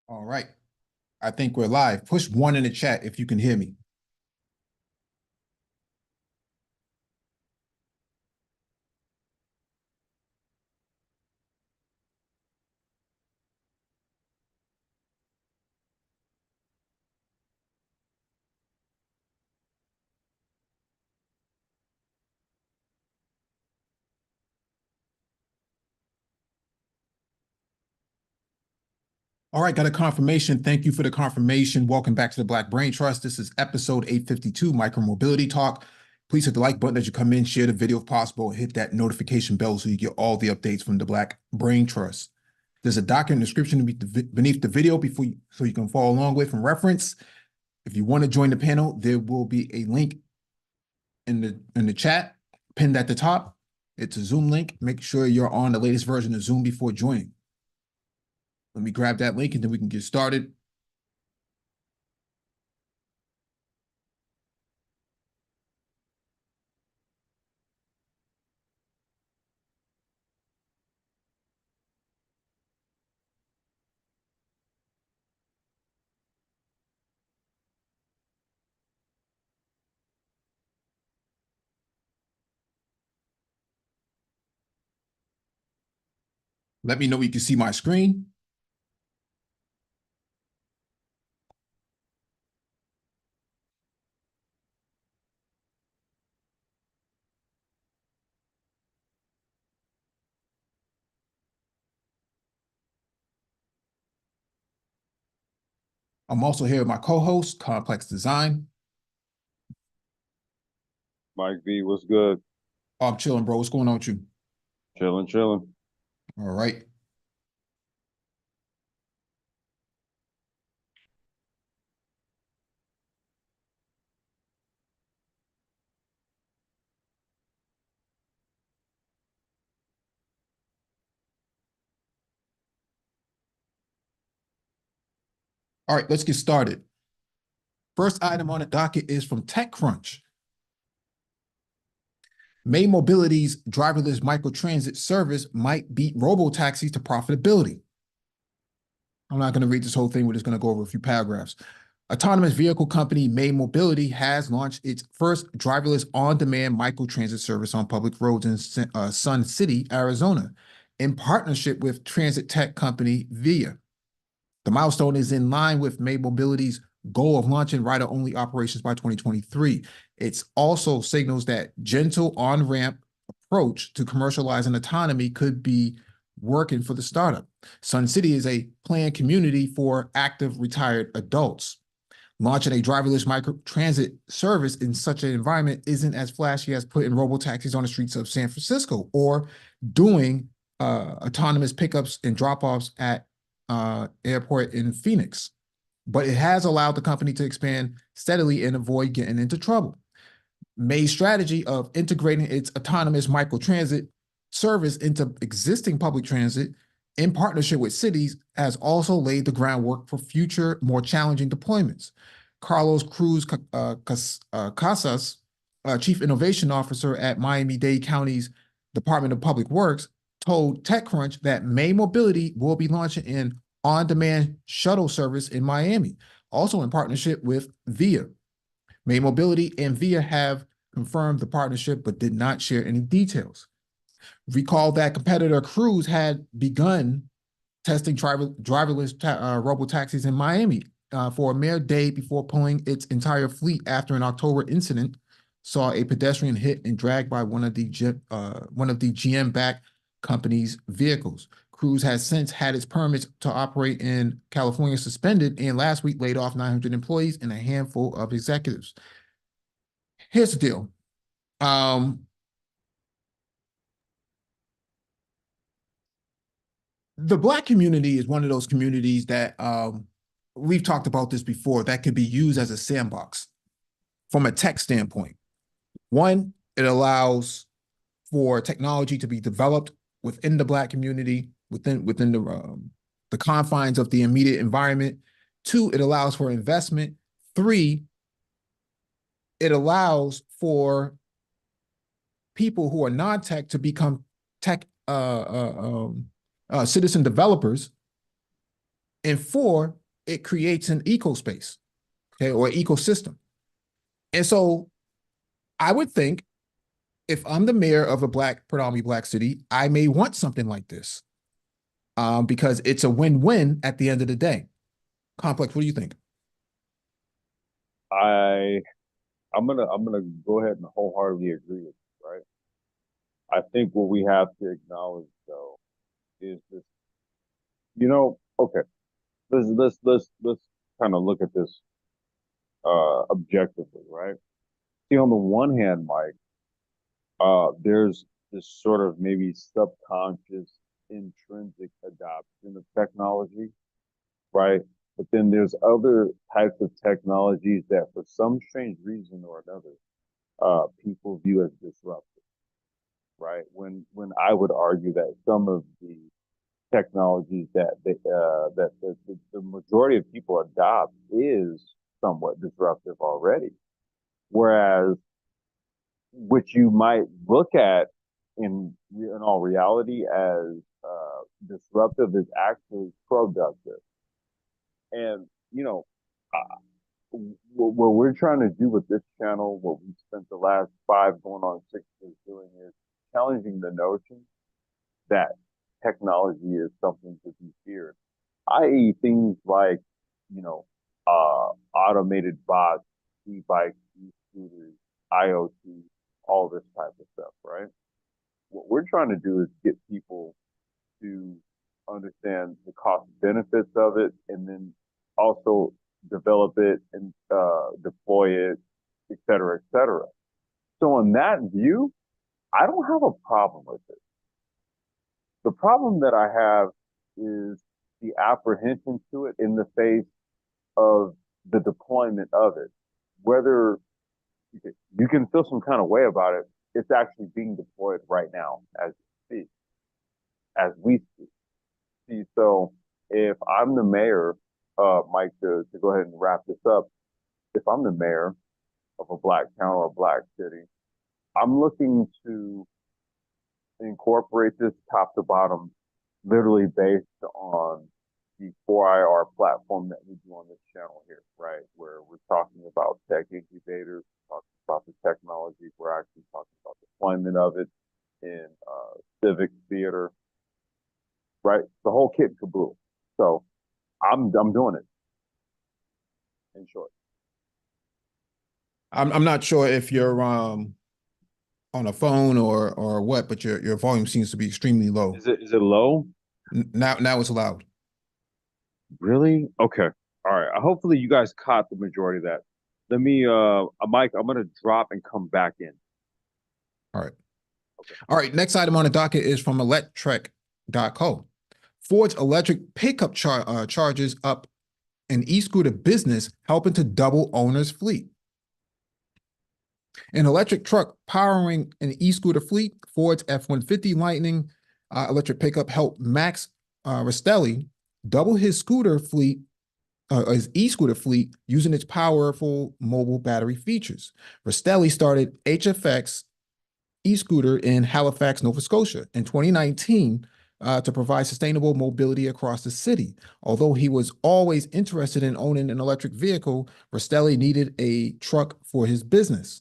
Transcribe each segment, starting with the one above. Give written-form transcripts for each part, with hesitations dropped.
All right. I think we're live. Push one in the chat if you can hear me. All right, got a confirmation. Thank you for the confirmation. Welcome back to the Black Brain Trust. This is episode 852, Micromobility Talk. Please hit the like button as you come in, share the video if possible, and hit that notification bell so you get all the updates from the Black Brain Trust. There's a document description beneath the video so you can follow along with and reference. If you want to join the panel, there will be a link in the chat pinned at the top. It's a Zoom link. Make sure you're on the latest version of Zoom before joining. Let me grab that link and then we can get started. Let me know you can see my screen. I'm also here with my co-host, Complex Design. Mike V, what's good? I'm chilling, bro. What's going on with you? Chilling. All right. All right, let's get started. First item on the docket is from TechCrunch. May Mobility's driverless microtransit service might beat robo-taxis to profitability. I'm not going to read this whole thing. We're just going to go over a few paragraphs. Autonomous vehicle company May Mobility has launched its first driverless on-demand microtransit service on public roads in Sun City, Arizona, in partnership with transit tech company Via. The milestone is in line with May Mobility's goal of launching rider-only operations by 2023. It also signals that gentle on-ramp approach to commercializing autonomy could be working for the startup. Sun City is a planned community for active retired adults. Launching a driverless microtransit service in such an environment isn't as flashy as putting robo-taxis on the streets of San Francisco or doing autonomous pickups and drop-offs at airport in Phoenix. But it has allowed the company to expand steadily and avoid getting into trouble. May's strategy of integrating its autonomous microtransit service into existing public transit in partnership with cities has also laid the groundwork for future, more challenging deployments. Carlos Cruz Casas, Chief Innovation Officer at Miami-Dade County's Department of Public Works, told TechCrunch that May Mobility will be launching an on-demand shuttle service in Miami, also in partnership with Via. May Mobility and Via have confirmed the partnership but did not share any details. Recall that competitor Cruise had begun testing driverless robo-taxis in Miami for a mere day before pulling its entire fleet after an October incident saw a pedestrian hit and dragged by one of the GM-backed company's vehicles. Cruise has since had its permits to operate in California suspended and last week laid off 900 employees and a handful of executives. Here's the deal. The Black community is one of those communities that we've talked about this before that could be used as a sandbox from a tech standpoint. One, it allows for technology to be developed within the Black community, within the confines of the immediate environment. Two, it allows for investment. Three, it allows for people who are non-tech to become tech citizen developers. And four, it creates an eco space, okay, or ecosystem. And so I would think if I'm the mayor of a predominantly black city, I may want something like this, because it's a win-win at the end of the day. Complex, what do you think? I I'm gonna go ahead and wholeheartedly agree with you, right? I think what we have to acknowledge though is this, okay, let's kind of look at this objectively, right? See, on the one hand, Mike, there's this sort of maybe subconscious intrinsic adoption of technology, right? But then there's other types of technologies that for some strange reason or another, people view as disruptive, right? When I would argue that some of the technologies that the majority of people adopt is somewhat disruptive already. Whereas which you might look at in all reality as disruptive is actually productive. And what we're trying to do with this channel, what we spent the last 5 going on 6 years doing is challenging the notion that technology is something to be feared, i.e., things like, you know, automated bots, e-bikes, e-scooters, IoT, all this type of stuff, right? What we're trying to do is get people to understand the cost benefits of it and then also develop it and deploy it, et cetera, et cetera. So in that view, I don't have a problem with it. The problem that I have is the apprehension to it in the face of the deployment of it. Whether you can feel some kind of way about it, it's actually being deployed right now as we speak. As we speak. See, so if I'm the mayor, Mike, to go ahead and wrap this up, if I'm the mayor of a black town or a black city, I'm looking to incorporate this top to bottom, literally based on the 4IR platform that we do on this channel here, right? Where we're talking about tech incubators, talking about the technology, we're actually talking about deployment of it in civic theater, right? The whole kit and caboodle. So I'm doing it in short. I'm not sure if you're on a phone or what, but your volume seems to be extremely low. Is it low? Now it's loud. Really? Okay. All right. Hopefully you guys caught the majority of that. Let me Mike, I'm gonna drop and come back in. All right. Okay. All right. Next item on the docket is from electrek.co. Ford's electric pickup charges up an e-scooter business, helping to double owners' fleet. An electric truck powering an e-scooter fleet, Ford's F-150 Lightning electric pickup helped Max Rastelli double his e-scooter fleet using its powerful mobile battery features. Rastelli started HFX e-scooter in Halifax, Nova Scotia in 2019 to provide sustainable mobility across the city. Although he was always interested in owning an electric vehicle, Rastelli needed a truck for his business.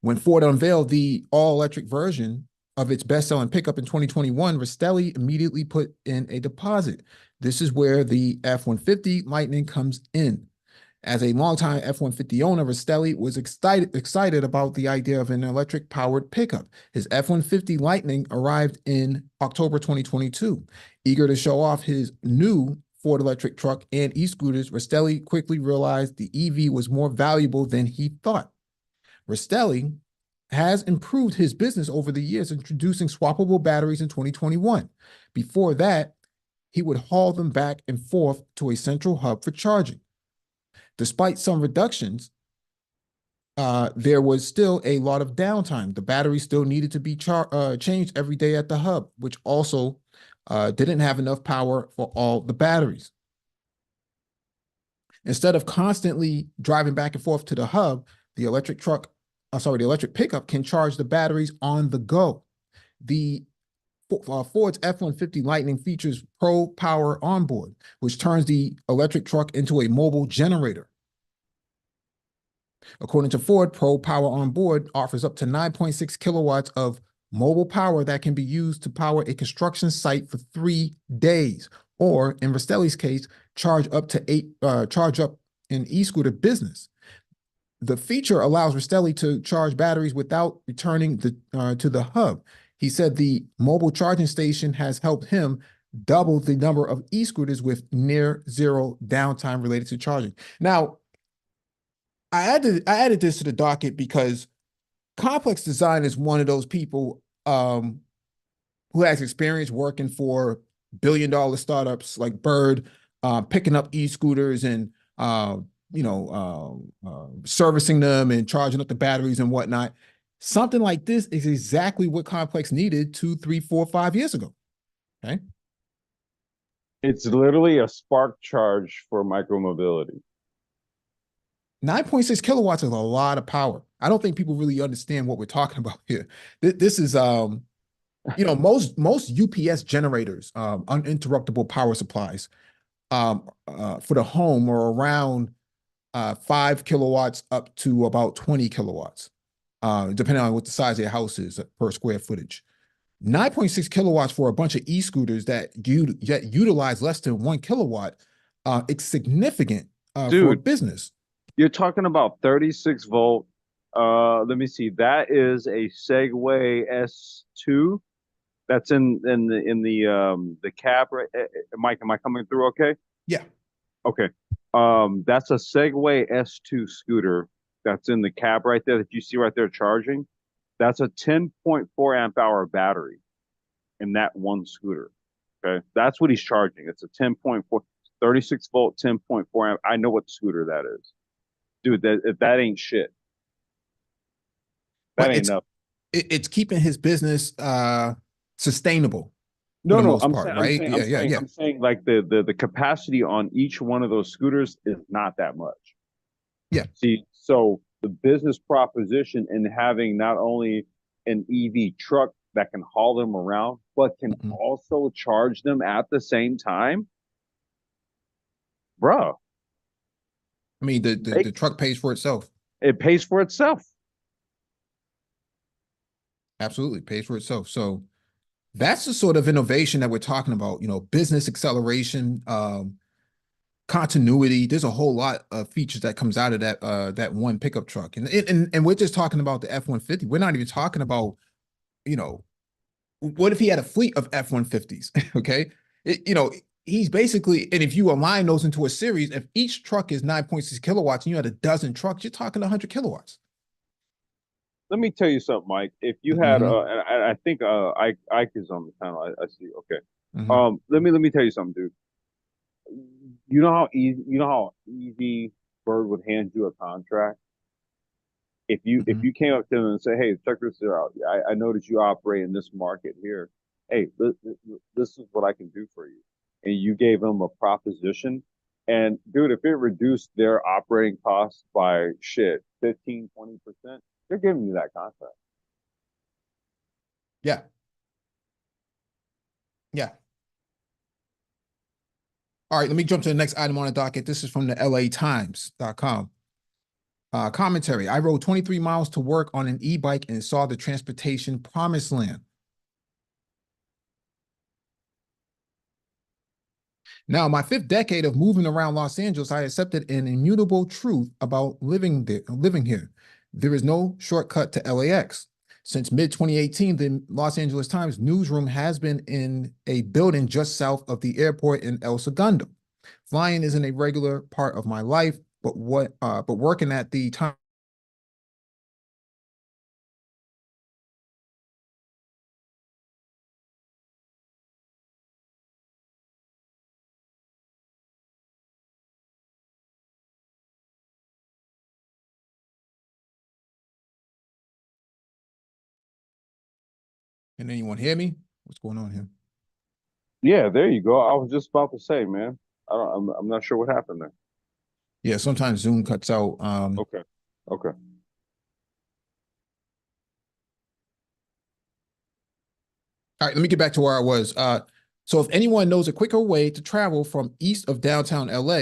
When Ford unveiled the all-electric version of its best-selling pickup in 2021, Rastelli immediately put in a deposit. This is where the F-150 Lightning comes in. As a longtime F-150 owner, Rastelli was excited about the idea of an electric-powered pickup. His F-150 Lightning arrived in October 2022. Eager to show off his new Ford electric truck and e-scooters, Rastelli quickly realized the EV was more valuable than he thought. Rastelli has improved his business over the years, introducing swappable batteries in 2021. Before that, he would haul them back and forth to a central hub for charging. Despite some reductions, there was still a lot of downtime. The battery still needed to be changed every day at the hub, which also didn't have enough power for all the batteries. Instead of constantly driving back and forth to the hub, the electric pickup can charge the batteries on the go. The Ford's F-150 Lightning features Pro Power Onboard, which turns the electric truck into a mobile generator. According to Ford, Pro Power Onboard offers up to 9.6 kilowatts of mobile power that can be used to power a construction site for 3 days, or in Rastelli's case, charge up an e-scooter business. The feature allows Rastelli to charge batteries without returning to the hub. He said the mobile charging station has helped him double the number of e-scooters with near zero downtime related to charging. Now, I added this to the docket because Complex Design is one of those people who has experience working for billion-dollar startups like Bird, picking up e-scooters and servicing them and charging up the batteries and whatnot. Something like this is exactly what Complex needed 2, 3, 4, 5 years ago. Okay. It's literally a spark charge for micromobility. 9.6 kilowatts is a lot of power. I don't think people really understand what we're talking about here. This is, most UPS generators, uninterruptible power supplies, for the home are around 5 kilowatts up to about 20 kilowatts, depending on what the size of your house is per square footage. 9.6 kilowatts for a bunch of e-scooters that utilize less than 1 kilowatt, it's significant for a business. You're talking about 36 volt. Let me see. That is a Segway S2. That's in the cab, right? Mike, am I coming through okay? Yeah. Okay. That's a Segway S2 scooter that's in the cab right there that you see right there charging. That's a 10.4 amp hour battery in that one scooter. Okay. That's what he's charging. It's a 10.4, 36 volt, 10.4 amp. I know what scooter that is. Dude, that ain't shit. That ain't enough. It's keeping his business sustainable for No, the no, most part, right? I'm saying like the capacity on each one of those scooters is not that much. Yeah. See, so the business proposition in having not only an EV truck that can haul them around, but can also charge them at the same time, bruh. I mean, the truck pays for itself. It pays for itself. Absolutely pays for itself. So that's the sort of innovation that we're talking about, business acceleration, continuity. There's a whole lot of features that comes out of that one pickup truck. And we're just talking about the F-150. We're not even talking about, what if he had a fleet of F-150s? Okay. He's basically, and if you align those into a series, if each truck is 9.6 kilowatts and you had a dozen trucks, you're talking 100 kilowatts. Let me tell you something, Mike. If you had, and I think Ike is on the panel. I see. Okay. Let me tell you something, dude. You know how easy Bird would hand you a contract if you came up to them and say, "Hey, check this out. I noticed you operate in this market here. Hey, this is what I can do for you," and you gave them a proposition. And dude, if it reduced their operating costs by 15, 20%, they're giving you that contract. Yeah. Yeah. All right, let me jump to the next item on the docket. This is from the LAtimes.com. Commentary. I rode 23 miles to work on an e-bike and saw the transportation promised land. Now, in my 5th decade of moving around Los Angeles, I accepted an immutable truth about living here. There is no shortcut to LAX. Since mid-2018, the Los Angeles Times newsroom has been in a building just south of the airport in El Segundo. Flying isn't a regular part of my life, but working at the time. Can anyone hear me? What's going on here? Yeah, there you go. I was just about to say, man. I'm not sure what happened there. Yeah, sometimes Zoom cuts out. Okay. Okay. All right, let me get back to where I was. So if anyone knows a quicker way to travel from east of downtown LA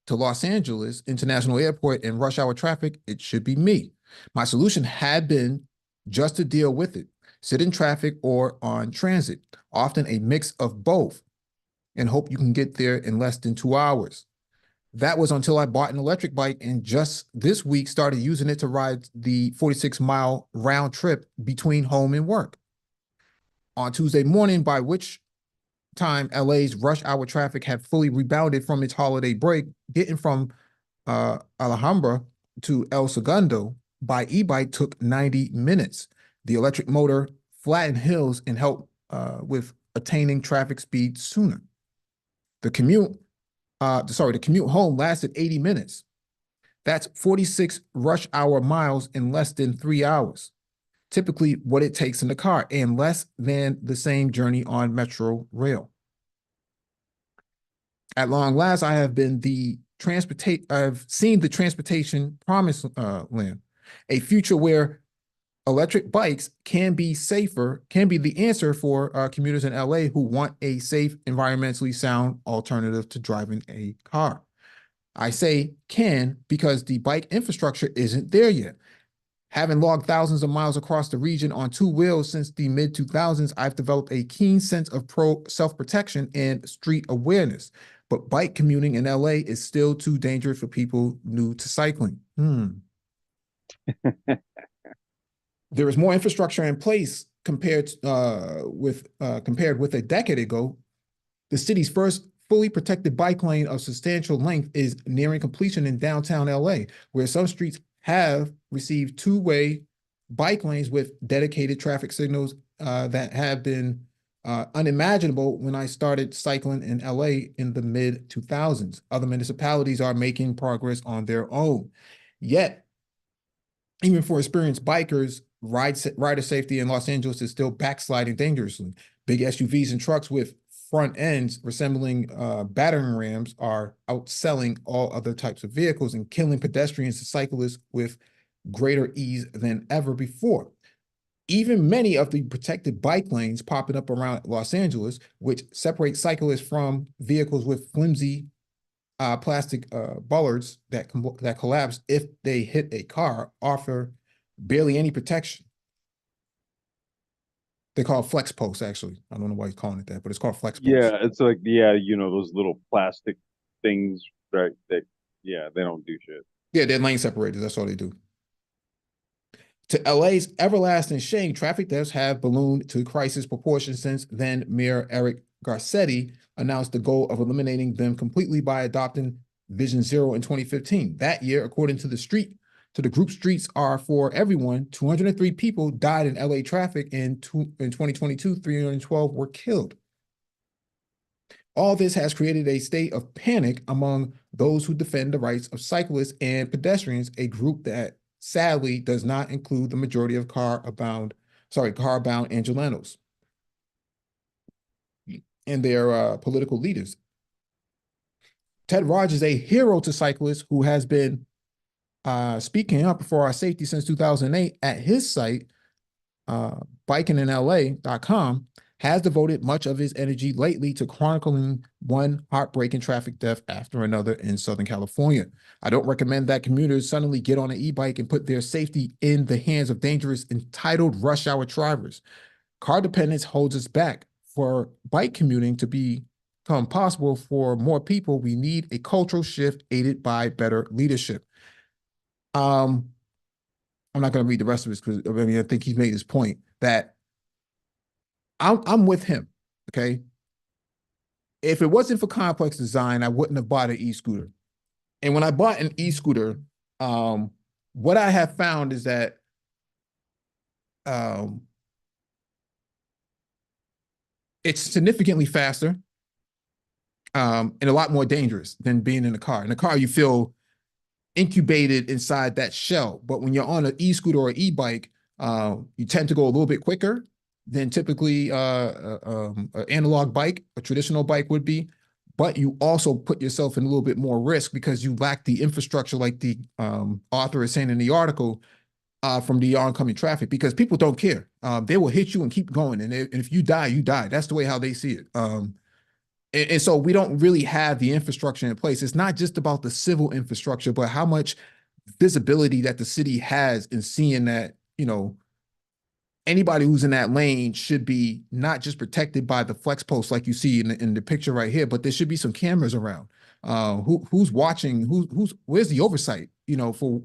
to Los Angeles International Airport in rush hour traffic, it should be me. My solution had been just to deal with it, sit in traffic or on transit, often a mix of both, and hope you can get there in less than 2 hours. That was until I bought an electric bike and just this week started using it to ride the 46-mile round trip between home and work. On Tuesday morning, by which time LA's rush hour traffic had fully rebounded from its holiday break, getting from Alhambra to El Segundo by e-bike took 90 minutes. The electric motor flattened hills and helped with attaining traffic speed sooner. The commute, the commute home lasted 80 minutes. That's 46 rush hour miles in less than 3 hours. Typically what it takes in the car, and less than the same journey on Metro Rail. At long last, I've seen the transportation promised land, a future where electric bikes can be safer, can be the answer for commuters in LA who want a safe, environmentally sound alternative to driving a car. I say can because the bike infrastructure isn't there yet. Having logged thousands of miles across the region on two wheels since the mid-2000s, I've developed a keen sense of self-protection and street awareness. But bike commuting in LA is still too dangerous for people new to cycling. There is more infrastructure in place compared with a decade ago. The city's first fully protected bike lane of substantial length is nearing completion in downtown LA, where some streets have received two-way bike lanes with dedicated traffic signals that have been unimaginable when I started cycling in LA in the mid-2000s. Other municipalities are making progress on their own. Yet, even for experienced bikers, rider safety in Los Angeles is still backsliding dangerously. Big SUVs and trucks with front ends resembling battering rams are outselling all other types of vehicles and killing pedestrians and cyclists with greater ease than ever before. Even many of the protected bike lanes popping up around Los Angeles, which separate cyclists from vehicles with flimsy plastic bollards that collapse if they hit a car, offer barely any protection. They call it flex posts, actually. I don't know why he's calling it that, but it's called flex posts. Yeah, it's like, yeah, you know, those little plastic things, right? That, yeah, they don't do shit. Yeah, they're lane separators. That's all they do. To LA's everlasting shame, traffic deaths have ballooned to crisis proportions since then Mayor Eric Garcetti announced the goal of eliminating them completely by adopting Vision Zero in 2015. That year, according to the group Streets Are For Everyone, 203 people died in LA traffic. In 2022, 312 were killed. All this has created a state of panic among those who defend the rights of cyclists and pedestrians, a group that sadly does not include the majority of car-bound Angelenos and their political leaders. Ted Rogers, a hero to cyclists who has been speaking up for our safety since 2008 at his site, bikinginla.com, has devoted much of his energy lately to chronicling one heartbreaking traffic death after another in Southern California. I don't recommend that commuters suddenly get on an e-bike and put their safety in the hands of dangerous, entitled rush hour drivers. Car dependence holds us back. For bike commuting to become possible for more people, we need a cultural shift aided by better leadership. I'm not going to read the rest of this because I think he's made his point that I'm with him, okay? If it wasn't for complex design, I wouldn't have bought an e-scooter. And when I bought an e-scooter, what I have found is that it's significantly faster and a lot more dangerous than being in a car. In a car, you feel incubated inside that shell. But when you're on an e-scooter or e-bike, you tend to go a little bit quicker than typically an analog bike, a traditional bike would be. But you also put yourself in a little bit more risk because you lack the infrastructure, like the author is saying in the article, from the oncoming traffic because people don't care. They will hit you and keep going. And if you die, you die. That's the way how they see it. And so we don't really have the infrastructure in place. It's not just about the civil infrastructure, but how much visibility that the city has in seeing that, anybody who's in that lane should be not just protected by the flex post like you see in the picture right here, but there should be some cameras around. Who's watching? Where's the oversight? For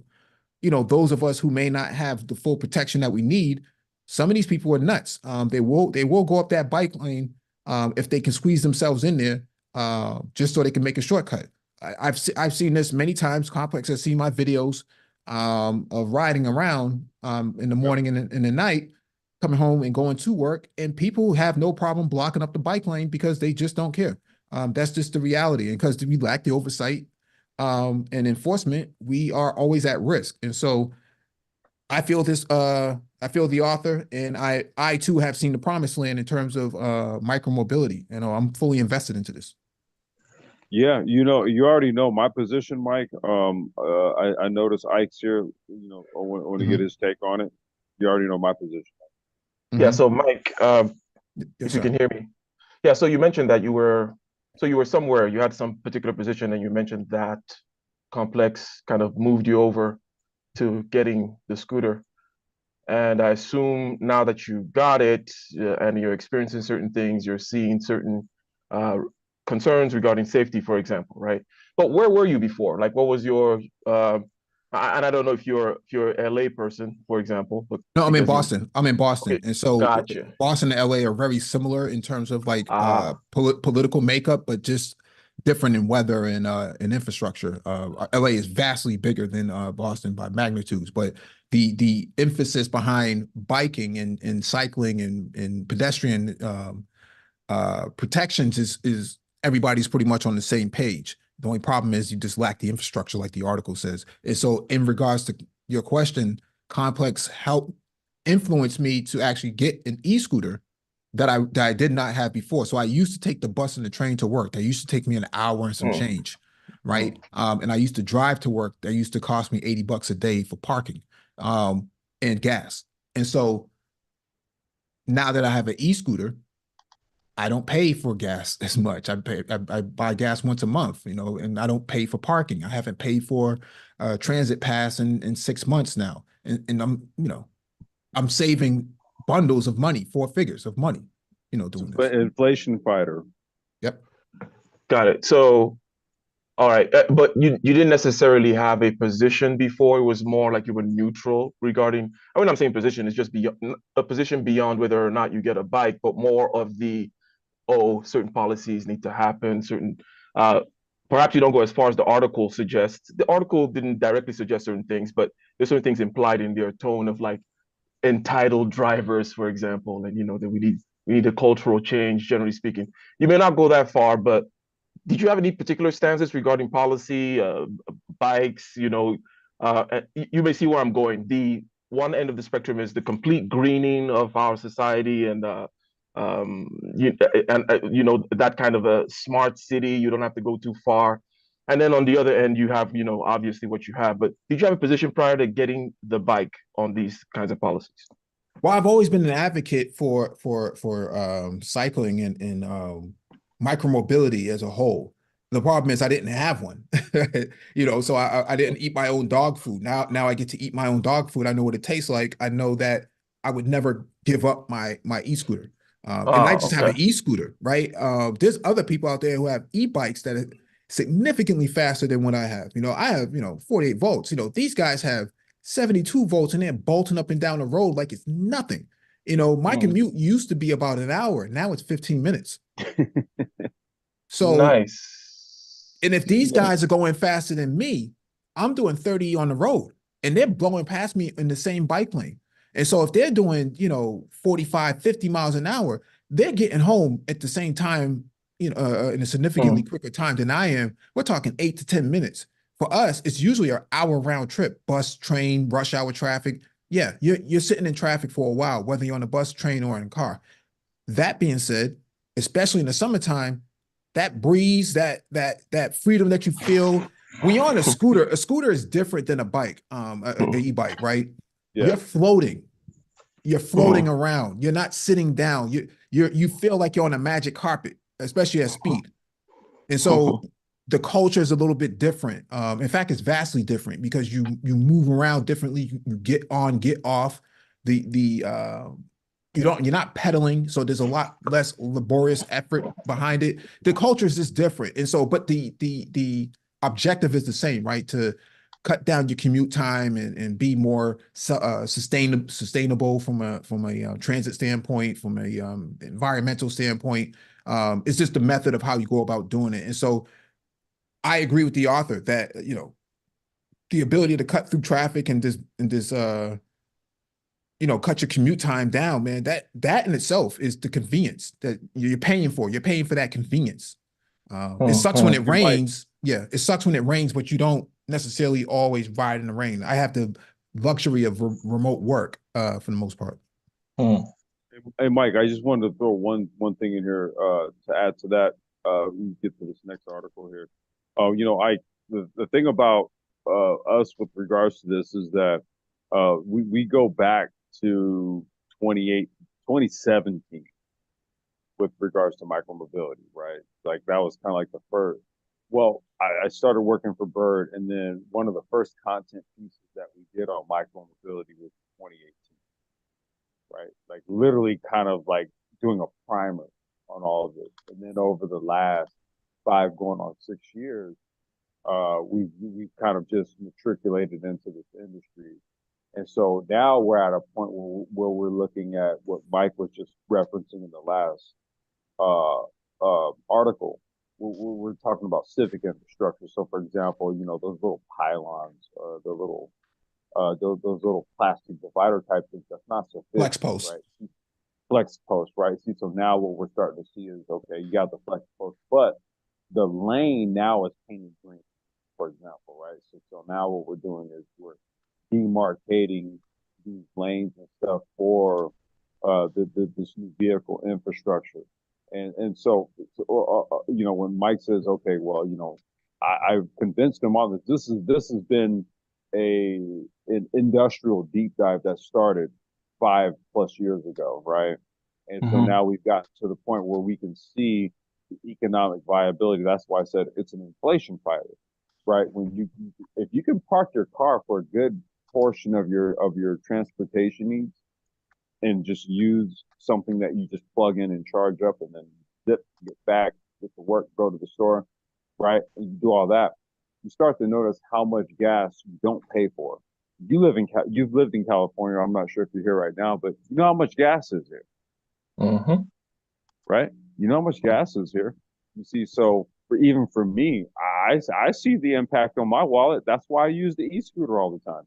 those of us who may not have the full protection that we need. Some of these people are nuts. They will go up that bike lane if they can squeeze themselves in there just so they can make a shortcut. I've seen this many times. Complex has seen my videos of riding around in the morning and in the night, coming home and going to work, and people have no problem blocking up the bike lane because they just don't care. That's just the reality. And because we lack the oversight and enforcement, we are always at risk. And so I feel the author, and I too have seen the promised land in terms of micromobility. I'm fully invested into this. Yeah, you already know my position, Mike. I noticed Ike's here. I want to get his take on it. You already know my position. Yeah. So Mike, Yes, if sir. you can hear me. Yeah. So you mentioned that you were somewhere, you had some particular position, and you mentioned that Complex kind of moved you over to getting the scooter. And I assume now that you got it and you're experiencing certain things, you're seeing certain uh, concerns regarding safety, for example, right? But where were you before? Like, what was your and I don't know if you're a LA person, for example, but No, I'm in because you Boston. I'm in Boston. okay, And so gotcha. Boston and LA are very similar in terms of like Ah, political makeup, but just different in weather and infrastructure. LA is vastly bigger than Boston by magnitudes, but the emphasis behind biking and cycling and pedestrian protections is everybody's pretty much on the same page. The only problem is you just lack the infrastructure, like the article says. And so, in regards to your question, Complex helped influence me to actually get an e-scooter that I did not have before. So I used to take the bus and the train to work. That used to take me an hour and some mm, change, right? mm. And I used to drive to work. That used to cost me $80 a day for parking and gas. And so now that I have an e-scooter, I don't pay for gas as much. I buy gas once a month, and I don't pay for parking. I haven't paid for transit pass in 6 months now. And I'm saving bundles of money, 4 figures of money, doing this. Inflation fighter. Yep. Got it. So, all right, but you didn't necessarily have a position before. It was more like you were neutral regarding. When I'm saying position, it's just beyond a position beyond whether or not you get a bike, but more of the certain policies need to happen, certain uh, perhaps you don't go as far as the article suggests. The article didn't directly suggest certain things, but there's certain things implied in their tone of like entitled drivers, for example, and that we need a cultural change, generally speaking. You may not go that far, but did you have any particular stances regarding policy, bikes? You may see where I'm going. The one end of the spectrum is the complete greening of our society, and that kind of a smart city. You don't have to go too far. And then on the other end, you have obviously what you have. But did you have a position prior to getting the bike on these kinds of policies? Well, I've always been an advocate for cycling and micromobility as a whole. The problem is I didn't have one, so I didn't eat my own dog food. Now I get to eat my own dog food. I know what it tastes like. I know that I would never give up my e-scooter. And I Oh, just have okay. an e-scooter, right? There's other people out there who have e-bikes that are significantly faster than what I have. I have, 48 volts. These guys have 72 volts and they're bolting up and down the road like it's nothing. My Mm, commute used to be about an hour. Now it's 15 minutes. So, nice. and if these Yeah. guys are going faster than me, I'm doing 30 on the road and they're blowing past me in the same bike lane. And so if they're doing, 45, 50 miles an hour, they're getting home at the same time, in a significantly Mm, quicker time than I am. We're talking 8 to 10 minutes. For us, it's usually an hour round trip, bus, train, rush hour traffic. Yeah, you're sitting in traffic for a while, whether you're on a bus, train, or in a car. That being said, especially in the summertime, that breeze, that freedom that you feel when you're on a scooter is different than a bike, a e-bike, right? You're Yeah. floating. You're floating Mm. around. You're not sitting down. You feel like you're on a magic carpet, especially at speed. And so the culture is a little bit different. In fact, it's vastly different because you move around differently. You get on, get off. You're not pedaling, so there's a lot less laborious effort behind it. The culture is just different, and so but the objective is the same, right? To cut down your commute time and be more sustainable from a transit standpoint, from a environmental standpoint. It's just the method of how you go about doing it. And so I agree with the author that, the ability to cut through traffic and cut your commute time down, man, that in itself is the convenience that you're paying for. You're paying for that convenience. It sucks when it And Mike, rains. Yeah, it sucks when it rains, but you don't necessarily always ride in the rain. I have the luxury of remote work for the most part. hey Mike, I just wanted to throw one thing in here to add to that. We get to this next article here. The thing about us with regards to this is that we go back to 2017 with regards to micromobility, right? Like that was kind of like the first. Well, I started working for Bird, and then one of the first content pieces that we did on micromobility was 2018, right? Like literally kind of like doing a primer on all of this. And then over the last 5 going on 6 years, we've kind of just matriculated into this industry. And so now we're at a point where we're looking at what Mike was just referencing in the last article. We're talking about civic infrastructure. So, for example, those little pylons, those little plastic divider type things. That's not so Flex fixed, post. right? Flex post, right? See, so now what we're starting to see is okay, you got the flex post, but the lane now is painted green, for example, right? So now what we're doing is we're demarcating these lanes and stuff for this new vehicle infrastructure. And so when Mike says, okay, well, I've convinced him on this has been an industrial deep dive that started 5+ years ago, right? And so now we've got to the point where we can see the economic viability. That's why I said it's an inflation fighter, right? If you can park your car for a good portion of your transportation needs and just use something that you just plug in and charge up and then zip, get back, get to work, go to the store, right? And you do all that, you start to notice how much gas you don't pay for. You've lived in California. I'm not sure if you're here right now, but you know how much gas is here, right? You know how much gas is here. You see, so even for me, I see the impact on my wallet. That's why I use the e-scooter all the time.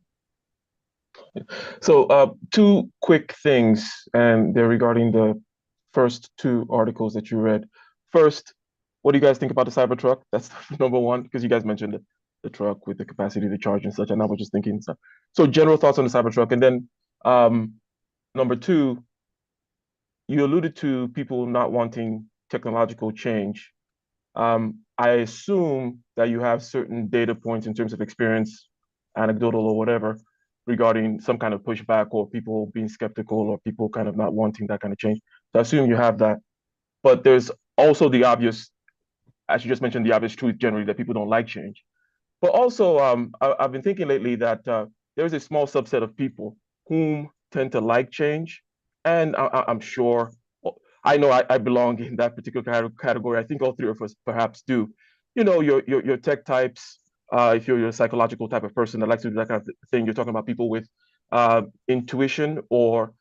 So, two quick things, and they're regarding the first two articles that you read. First, what do you guys think about the Cybertruck? That's number one, because you guys mentioned the truck with the capacity to charge and such, and I was just thinking, so general thoughts on the Cybertruck. And then number two, you alluded to people not wanting technological change. I assume that you have certain data points in terms of experience, anecdotal or whatever, regarding some kind of pushback or people being skeptical or people kind of not wanting that kind of change. So I assume you have that. But there's also the obvious, as you just mentioned, the obvious truth generally that people don't like change. But also, I've been thinking lately that there's a small subset of people whom tend to like change. And I'm sure, well, I know I belong in that particular category. I think all three of us perhaps do. Your tech types, if you're a psychological type of person that likes to do that kind of thing, you're talking about people with intuition or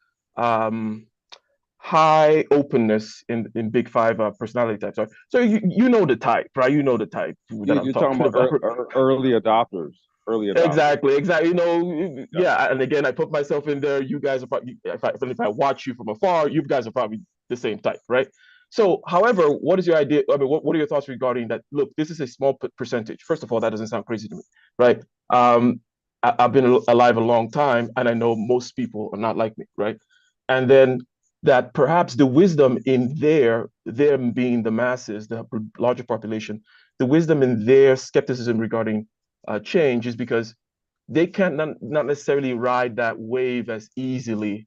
high openness in big five personality types. So you know the type, right? You know the type that I'm You're talking talking about about. early adopters. Early adopters. Exactly. Yeah. And again, I put myself in there. You guys are probably, if I watch you from afar, you guys are probably the same type, right? So, however, what is your idea? I mean, what are your thoughts regarding that? Look, this is a small percentage. First of all, that doesn't sound crazy to me, right? I've been alive a long time, and I know most people are not like me, right? And then that perhaps the wisdom in them being the masses, the larger population, the wisdom in their skepticism regarding change is because they can't not necessarily ride that wave as easily,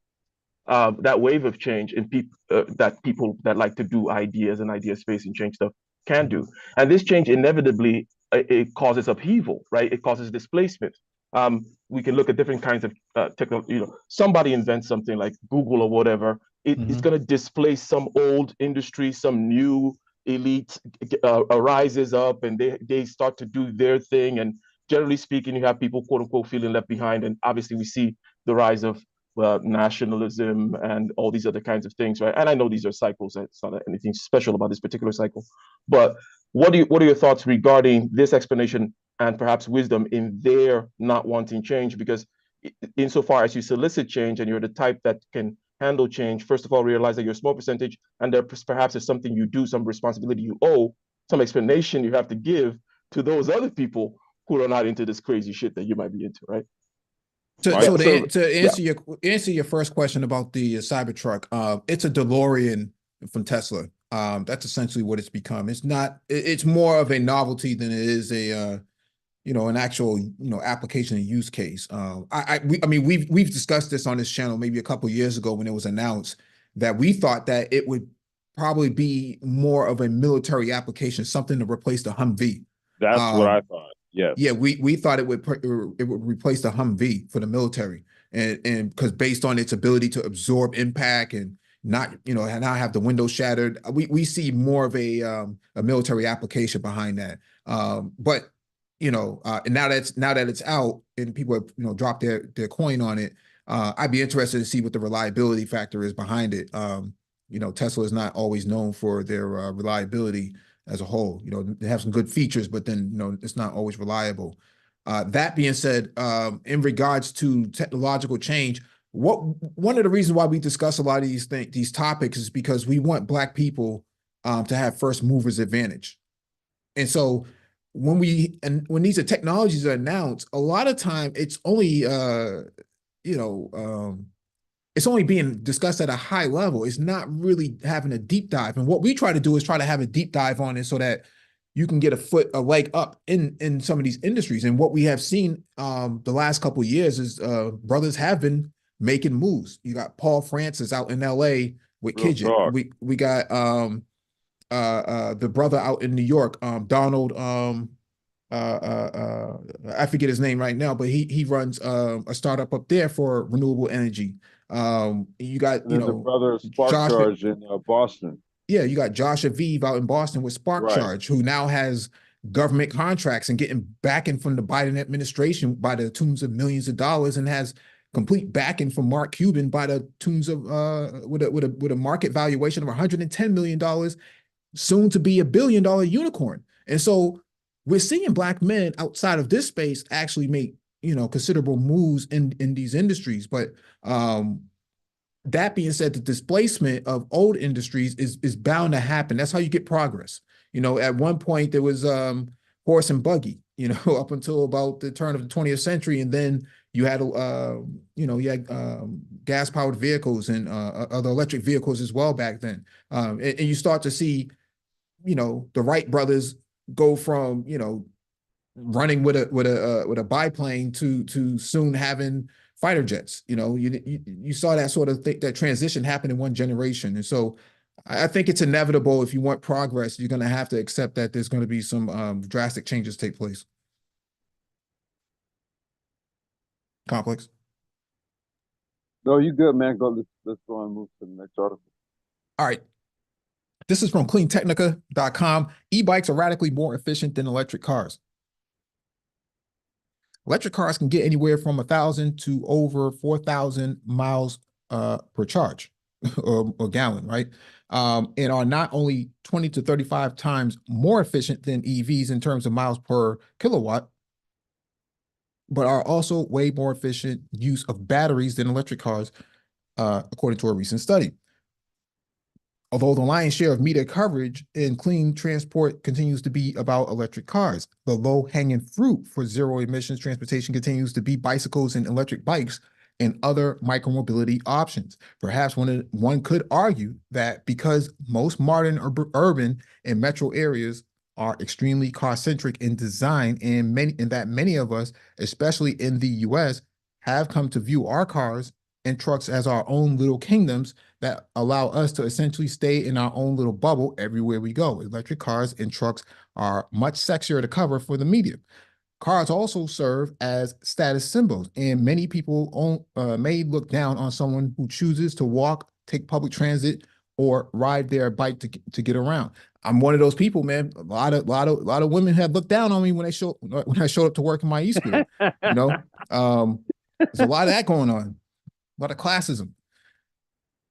that wave of change in people that like to do ideas and idea space and change stuff can do. And this change inevitably it causes upheaval, right? It causes displacement. We can look at different kinds of technology. Somebody invents something like Google or whatever. It's going to displace some old industry, some new elite arises up, and they start to do their thing. And generally speaking, you have people quote unquote feeling left behind. And obviously, we see the rise of nationalism and all these other kinds of things, right? And I know these are cycles. It's not anything special about this particular cycle. But what are your thoughts regarding this explanation and perhaps wisdom in their not wanting change? Because insofar as you solicit change and you're the type that can handle change, first of all, realize that you're a small percentage, and there perhaps is something you do, some responsibility you owe, some explanation you have to give to those other people who are not into this crazy shit that you might be into, right? To answer your first question about the Cybertruck, it's a DeLorean from Tesla. That's essentially what it's become. It's not. It's more of a novelty than it is a an actual application and use case. I mean we've discussed this on this channel maybe a couple of years ago when it was announced that we thought that it would probably be more of a military application, something to replace the Humvee. That's what I thought. Yes. Yeah, we thought it would replace the Humvee for the military, and because based on its ability to absorb impact and not not have the window shattered, we see more of a military application behind that. But and now that it's out and people have dropped their coin on it, I'd be interested to see what the reliability factor is behind it. Tesla is not always known for their reliability as a whole. They have some good features, but then it's not always reliable. That being said, in regards to technological change, one of the reasons why we discuss a lot of these topics is because we want Black people to have first movers advantage. And so when these technologies are announced, a lot of time it's only it's only being discussed at a high level. It's not really having a deep dive. And what we try to do is try to have a deep dive on it so that you can get a leg up in some of these industries. And what we have seen the last couple of years is brothers have been making moves. You got Paul Francis out in LA with Kidget. We got the brother out in New York, Donald, I forget his name right now, but he runs a startup up there for renewable energy. You got the brother Spark Charge in Boston. Yeah, you got Josh Aviv out in Boston with Spark Charge, who now has government contracts and getting backing from the Biden administration by the tunes of millions of dollars, and has complete backing from Mark Cuban by the tunes of with a market valuation of $110 million, soon to be $1 billion unicorn. And so we're seeing Black men outside of this space actually make considerable moves in these industries. But that being said, the displacement of old industries is bound to happen. That's how you get progress. At one point there was horse and buggy, up until about the turn of the 20th century, and then you had gas powered vehicles and other electric vehicles as well back then. And you start to see the Wright brothers go from running with a biplane to soon having fighter jets. You saw that sort of that transition happen in one generation. And so I think it's inevitable. If you want progress, you're going to have to accept that there's going to be some drastic changes take place. Complex. No, you good, man. Let's go and move to the next article. All right. This is from cleantechnica.com. E-bikes are radically more efficient than electric cars. Electric cars can get anywhere from 1,000 to over 4,000 miles per charge or gallon, right? And are not only 20 to 35 times more efficient than EVs in terms of miles per kilowatt, but are also way more efficient use of batteries than electric cars, according to a recent study. Although the lion's share of media coverage in clean transport continues to be about electric cars, the low-hanging fruit for zero emissions transportation continues to be bicycles and electric bikes and other micromobility options. Perhaps one could argue that because most modern urban and metro areas are extremely car-centric in design, and many of us, especially in the US, have come to view our cars and trucks as our own little kingdoms that allow us to essentially stay in our own little bubble everywhere we go. Electric cars and trucks are much sexier to cover for the media. Cars also serve as status symbols, and many people may look down on someone who chooses to walk, take public transit, or ride their bike to get around. I'm one of those people, man. A lot of women have looked down on me when I showed up to work in my e-scooter. You know, there's a lot of that going on, a lot of classism.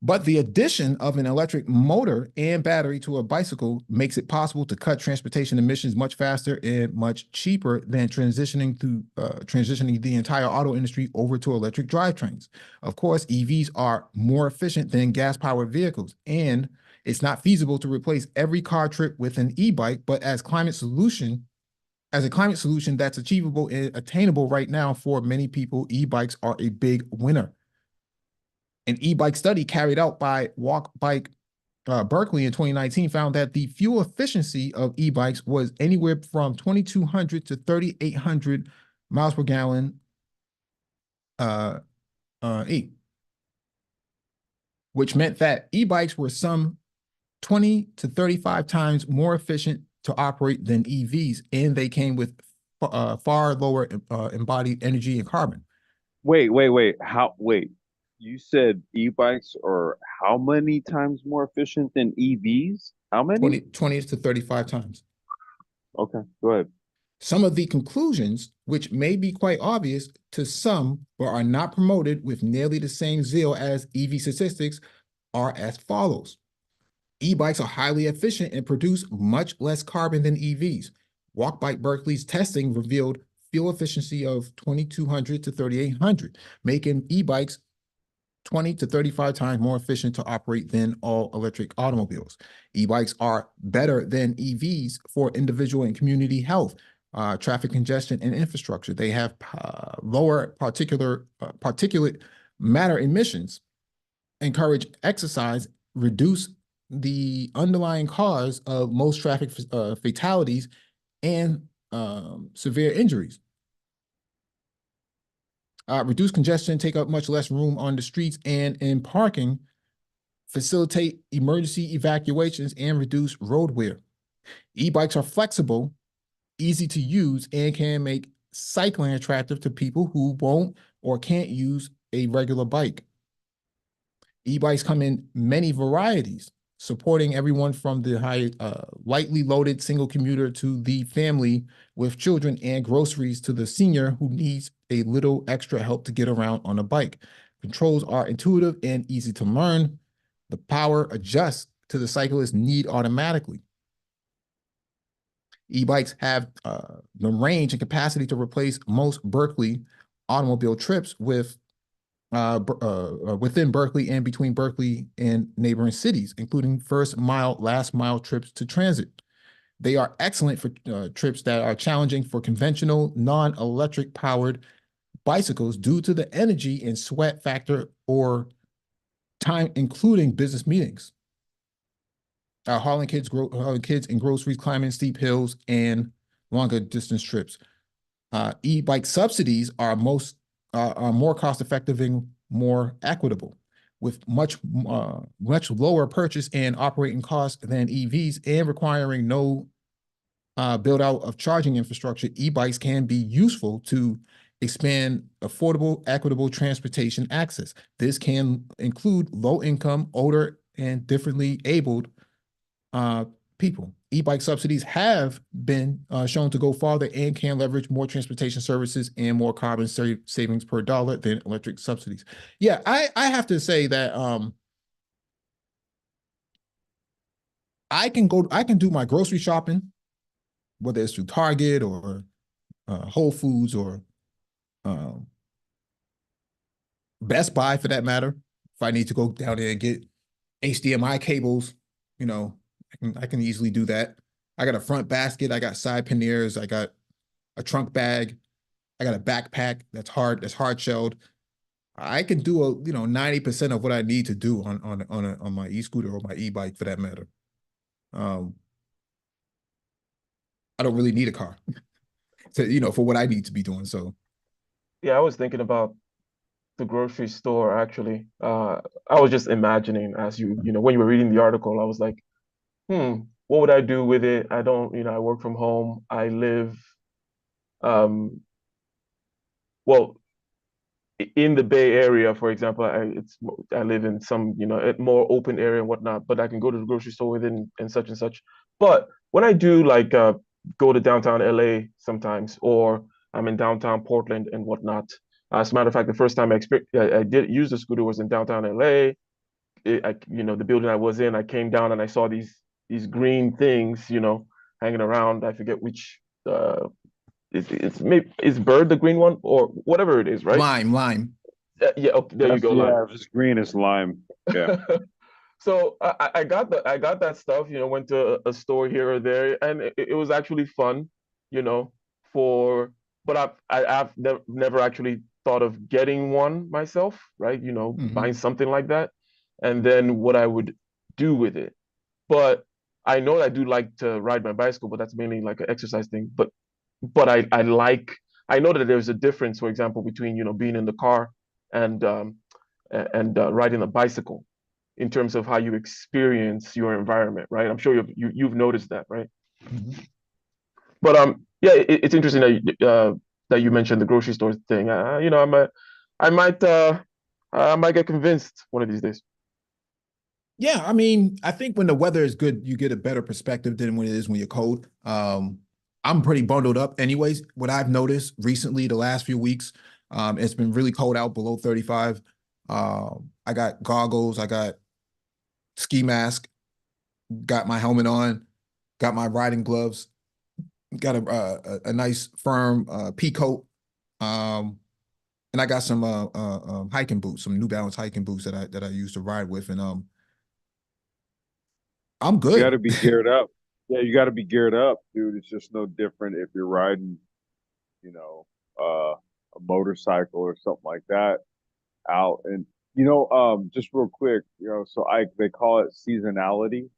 But the addition of an electric motor and battery to a bicycle makes it possible to cut transportation emissions much faster and much cheaper than transitioning the entire auto industry over to electric drivetrains. Of course, EVs are more efficient than gas-powered vehicles, and it's not feasible to replace every car trip with an e-bike, but as a climate solution that's achievable and attainable right now for many people, e-bikes are a big winner. An e-bike study carried out by Walk Bike Berkeley in 2019 found that the fuel efficiency of e-bikes was anywhere from 2,200 to 3,800 miles per gallon which meant that e-bikes were some 20 to 35 times more efficient to operate than EVs, and they came with far lower embodied energy and carbon. Wait. Wait. You said e-bikes are how many times more efficient than EVs? How many? 20 to 35 times. Okay, go ahead. Some of the conclusions, which may be quite obvious to some, but are not promoted with nearly the same zeal as EV statistics, are as follows. E-bikes are highly efficient and produce much less carbon than EVs. Walk Bike Berkeley's testing revealed fuel efficiency of 2,200 to 3,800, making e-bikes 20 to 35 times more efficient to operate than all electric automobiles. E-bikes are better than EVs for individual and community health, traffic congestion, and infrastructure. They have lower particulate matter emissions, encourage exercise, reduce the underlying cause of most traffic fatalities and severe injuries. Reduce congestion, take up much less room on the streets and in parking, facilitate emergency evacuations, and reduce road wear. E-bikes are flexible, easy to use, and can make cycling attractive to people who won't or can't use a regular bike. E-bikes come in many varieties, supporting everyone from the lightly loaded single commuter to the family with children and groceries to the senior who needs a little extra help to get around on a bike. Controls are intuitive and easy to learn. The power adjusts to the cyclist's need automatically. E-bikes have the range and capacity to replace most Berkeley automobile trips with within Berkeley and between Berkeley and neighboring cities, including first mile, last mile trips to transit. They are excellent for trips that are challenging for conventional, non-electric powered bicycles due to the energy and sweat factor or time, including business meetings. Hauling kids and groceries, climbing steep hills, and longer distance trips. E-bike subsidies are more cost-effective and more equitable, with much lower purchase and operating costs than EVs, and requiring no build out of charging infrastructure. E-bikes can be useful to expand affordable, equitable transportation access. This can include low-income, older, and differently abled people. E-bike subsidies have been shown to go farther and can leverage more transportation services and more carbon savings per dollar than electric subsidies. Yeah, I have to say that I can do my grocery shopping, whether it's through Target or Whole Foods or Best Buy for that matter. If I need to go down there and get HDMI cables, you know, I can easily do that. I got a front basket, I got side panniers, I got a trunk bag, I got a backpack that's hard shelled. I can do 90% of what I need to do on my e-scooter or my e-bike for that matter. I don't really need a car to, for what I need to be doing. So Yeah, I was thinking about the grocery store actually. I was just imagining as when you were reading the article, I was like, what would I do with it? I don't, I work from home. I live, um, well, in the Bay Area, for example. I live in some, a more open area and whatnot, but I can go to the grocery store within and such and such. But when I do like go to downtown LA sometimes, or I'm in downtown Portland and whatnot. As a matter of fact, the first time I did use the scooter was in downtown LA. The building I was in, I came down and I saw these green things, hanging around. I forget which it's maybe is Bird the green one or whatever it is, right? lime. Yeah, okay, there you go, Lime. If it's green, it's lime. Yeah. So I got that stuff, went to a store here or there, and it was actually fun, you know, for but I've never actually thought of getting one myself, right? Hmm. Buying something like that, and then what I would do with it. But I know I do like to ride my bicycle, but that's mainly like an exercise thing. But I know that there's a difference, for example, between being in the car and riding a bicycle in terms of how you experience your environment, right? I'm sure you've noticed that, right? Hmm. But yeah, it's interesting that you mentioned the grocery store thing. I might I might get convinced one of these days. Yeah, I mean, I think when the weather is good, you get a better perspective than when it is when you're cold. I'm pretty bundled up anyways. What I've noticed recently, the last few weeks, it's been really cold out below 35. I got goggles, I got ski mask, got my helmet on, got my riding gloves, got a nice firm pea coat, um, and I got some hiking boots, some New Balance hiking boots that I use to ride with, and I'm You got good. to be geared up. Yeah, you got to be geared up, dude. It's just no different if you're riding, you know, a motorcycle or something like that out. And just real quick, so they call it seasonality.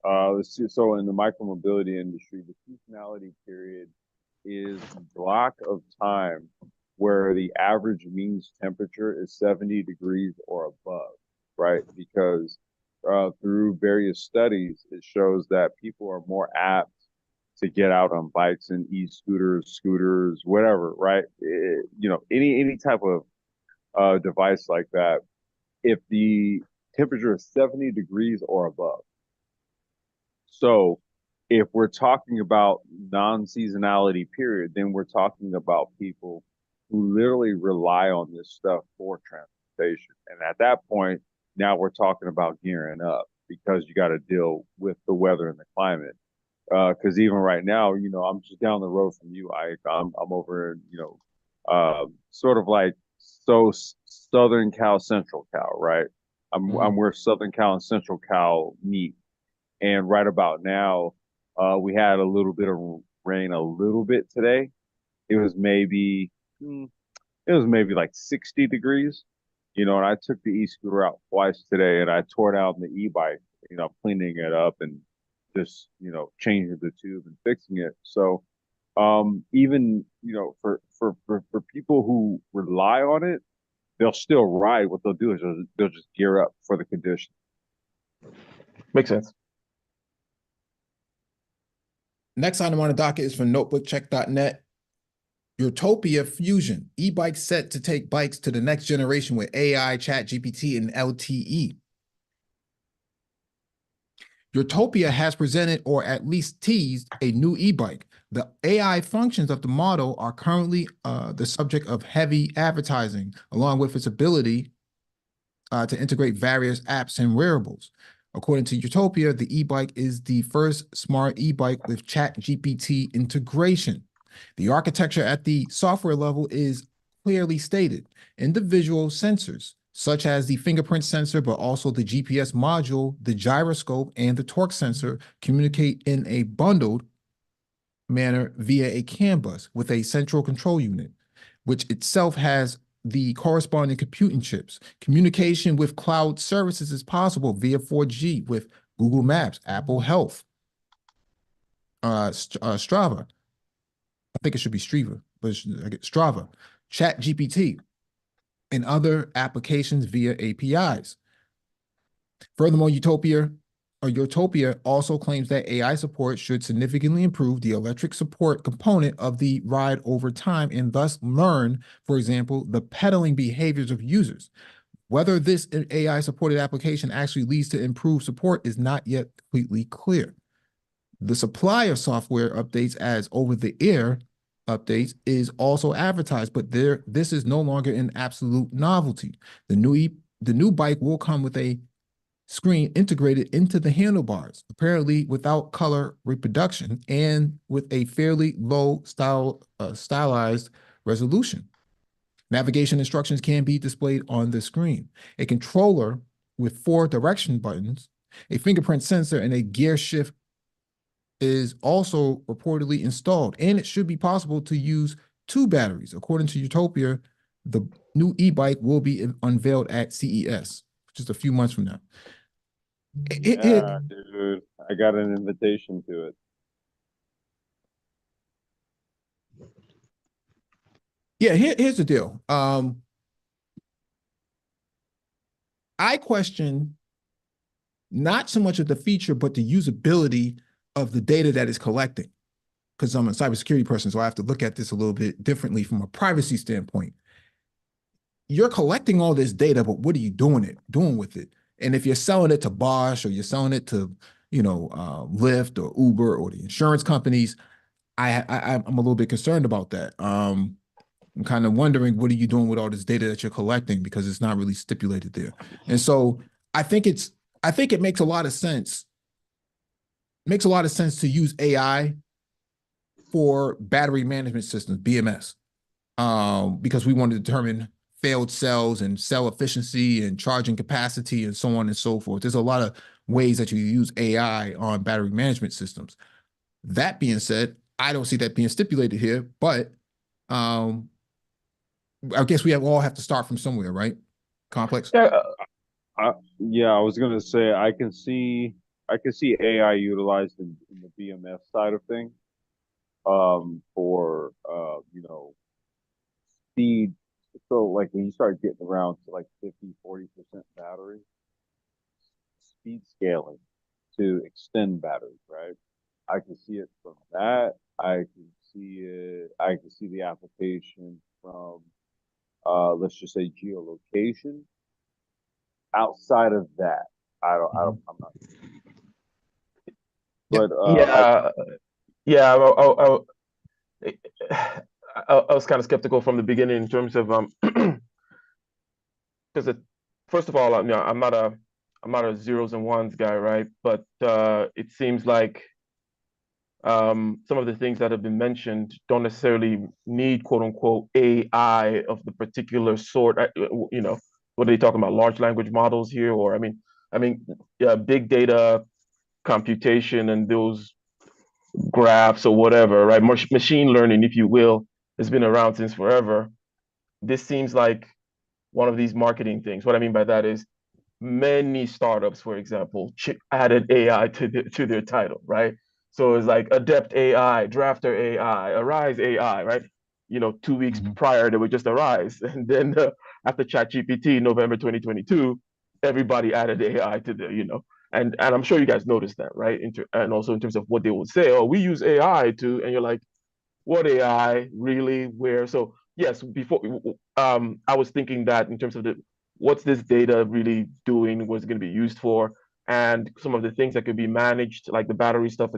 So in the micromobility industry, the seasonality period is the block of time where the average means temperature is 70 degrees or above, right? Because through various studies, it shows that people are more apt to get out on bikes and e-scooters, scooters, whatever, right? Any type of device like that. If the temperature is 70 degrees or above, so if we're talking about non-seasonality period, then we're talking about people who literally rely on this stuff for transportation. And at that point, now we're talking about gearing up because you got to deal with the weather and the climate. Because even right now, I'm just down the road from you. I'm over in, sort of like Southern Cal, Central Cal, right? I'm Mhm. where Southern Cal and Central Cal meet. And right about now, we had a little bit of rain a little bit today. It was maybe hmm, it was maybe like 60 degrees, and I took the e-scooter out twice today and I tore down the e-bike, cleaning it up and just, changing the tube and fixing it. So even, for people who rely on it, they'll still ride. What they'll do is they'll just gear up for the condition. Makes sense. Next item on the docket is from notebookcheck.net. Utopia Fusion, e-bikes set to take bikes to the next generation with AI, Chat GPT, and LTE. Utopia has presented or at least teased a new e-bike. The AI functions of the model are currently the subject of heavy advertising, along with its ability to integrate various apps and wearables. According to Utopia, the e-bike is the first smart e-bike with Chat GPT integration. The architecture at the software level is clearly stated. Individual sensors, such as the fingerprint sensor, but also the GPS module, the gyroscope, and the torque sensor, communicate in a bundled manner via a CAN bus with a central control unit, which itself has the corresponding computing chips. Communication with cloud services is possible via 4G with Google Maps, Apple Health. Strava. I think it should be Strava, but I get Strava, Chat GPT, and other applications via APIs. Furthermore, Utopia also claims that AI support should significantly improve the electric support component of the ride over time and thus learn, for example, the pedaling behaviors of users. Whether this AI-supported application actually leads to improved support is not yet completely clear. The supply of software updates as over-the-air updates is also advertised, but this is no longer an absolute novelty. The new bike will come with a screen integrated into the handlebars, apparently without color reproduction and with a fairly low stylized resolution. Navigation instructions can be displayed on the screen. A controller with 4 direction buttons, a fingerprint sensor, and a gear shift is also reportedly installed, and it should be possible to use 2 batteries. According to Utopia, the new e-bike will be unveiled at CES, just a few months from now. Yeah, dude, I got an invitation to it. Yeah, here's the deal. I question not so much of the feature, but the usability of the data that it's collecting. Because I'm a cybersecurity person, so I have to look at this a little bit differently from a privacy standpoint. You're collecting all this data, but what are you doing with it? And if you're selling it to Bosch or you're selling it to, Lyft or Uber or the insurance companies, I'm a little bit concerned about that. I'm kind of wondering, what are you doing with all this data that you're collecting, because it's not really stipulated there. And so I think it makes a lot of sense. Makes a lot of sense to use AI for battery management systems, BMS, because we want to determine failed cells and cell efficiency and charging capacity and so on and so forth. There's a lot of ways that you use AI on battery management systems. That being said, I don't see that being stipulated here, but I guess we all have to start from somewhere, right? Complex. Yeah, Yeah, I was gonna say I can see AI utilized in the BMS side of things, for speed. So like when you start getting around to like 50-40% battery, speed scaling to extend batteries, right? I can see it from that. I can see the application from let's just say geolocation. Outside of that, I'm not. Yep. But yeah. I was kind of skeptical from the beginning in terms of because first of all, I'm not a zeros and ones guy, right? But it seems like some of the things that have been mentioned don't necessarily need quote unquote AI of the particular sort. What are they talking about? Large language models here, or yeah, big data computation and those graphs or whatever, right? Machine learning, if you will, has been around since forever. This seems like one of these marketing things. What I mean by that is many startups, for example, added AI to their title, right? So it's like Adept AI, Drafter AI, Arise AI, right? 2 weeks prior, they were just Arise. And then after ChatGPT, November 2022, everybody added AI to and I'm sure you guys noticed that, right? And also in terms of what they would say, oh, we use AI to, and you're like, what AI really, where? So yes, before I was thinking that in terms of what's this data really doing, what's it going to be used for, and some of the things that could be managed, like the battery stuff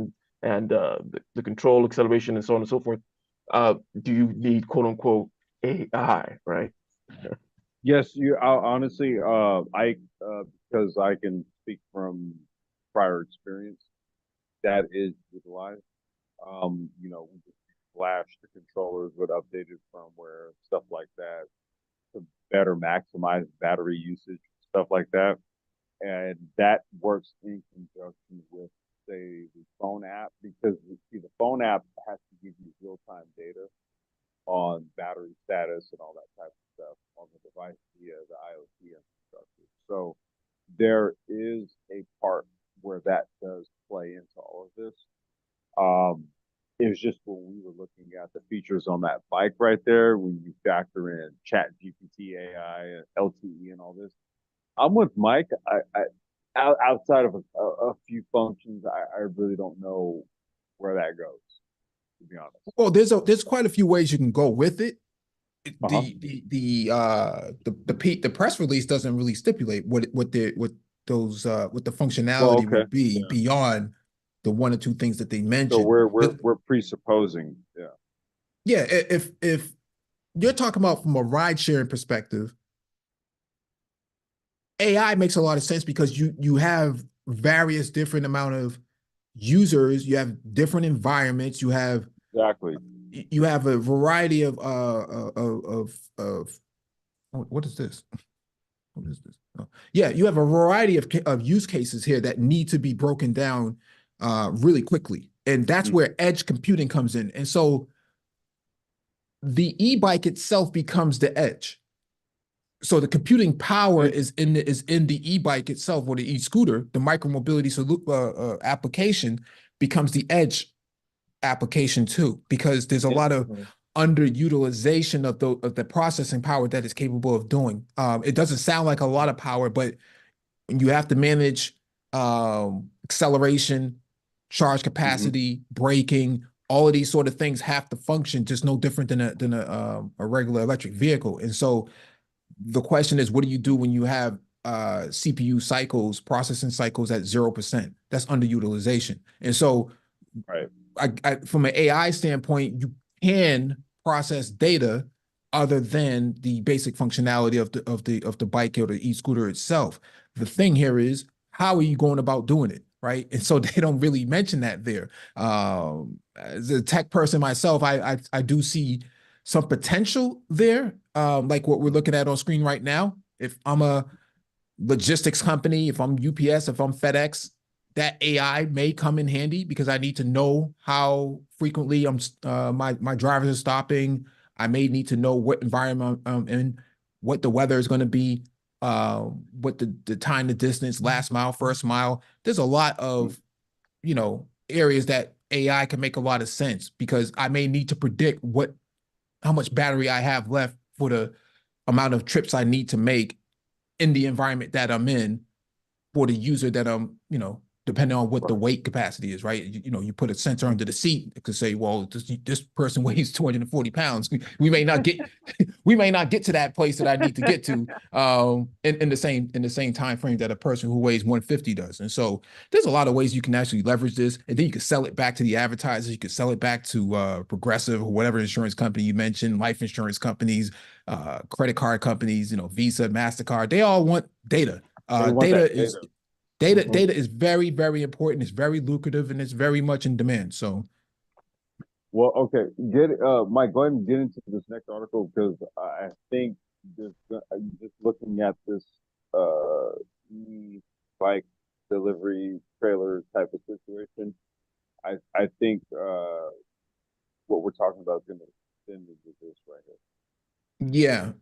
and the control, acceleration, and so on and so forth. Do you need quote unquote AI, right? yes, honestly, I because I can speak from prior experience that is utilized. We just flash the controllers with updated firmware, stuff like that, to better maximize battery usage, stuff like that. And that works in conjunction with, say, the phone app, because see, the phone app has to give you real-time data on battery status and all that type of stuff on the device via the IoT infrastructure. So there is a part where that does play into all of this. features on that bike right there, when you factor in Chat GPT, AI, LTE, and all this, I'm with Mike. Outside of a few functions, I really don't know where that goes, to be honest. Well, there's quite a few ways you can go with it. Uh-huh. The press release doesn't really stipulate what the Well, functionality okay. would be Yeah. beyond the one or two things that they So mentioned. we're presupposing, yeah. Yeah, if you're talking about from a ride sharing perspective, AI makes a lot of sense because you have various different amount of users, you have different environments, Exactly. you have a variety of what is this? What is this? Oh, yeah, you have a variety of use cases here that need to be broken down really quickly. And that's where edge computing comes in. And so the e-bike itself becomes the edge. So the computing power is in the e-bike itself or the e-scooter. The micromobility application becomes the edge application too, because there's a lot of underutilization of the processing power that it's capable of doing. It doesn't sound like a lot of power, but you have to manage acceleration, charge capacity, braking. All of these sort of things have to function just no different than a regular electric vehicle. And so the question is, what do you do when you have CPU cycles, processing cycles at 0%? That's underutilization. And so Right. From an AI standpoint, you can process data other than the basic functionality of the bike or the e-scooter itself. The thing here is, how are you going about doing it, right? And so they don't really mention that there. As a tech person myself, I do see some potential there, like what we're looking at on screen right now. If I'm a logistics company, if I'm UPS, if I'm FedEx, that AI may come in handy because I need to know how frequently my drivers are stopping. I may need to know what environment I'm in, what the weather is going to be, what the time, the distance, last mile, first mile. There's a lot of areas that AI can make a lot of sense because I may need to predict how much battery I have left for the amount of trips I need to make in the environment that I'm in for the user that I'm, depending on what the weight capacity is, right? You put a sensor under the seat, it could say, well, this person weighs 240 pounds. We may not get to that place that I need to get to in the same time frame that a person who weighs 150 does. And so there's a lot of ways you can actually leverage this, and then you can sell it back to the advertisers. You can sell it back to Progressive or whatever insurance company you mentioned, life insurance companies, credit card companies, Visa, MasterCard. They all want data. Data is very, very important. It's very lucrative and it's very much in demand. So, well, okay, Mike, go ahead and get into this next article because I think just looking at this bike delivery trailer type of situation, I think what we're talking about is going to extend into this right here. yeah,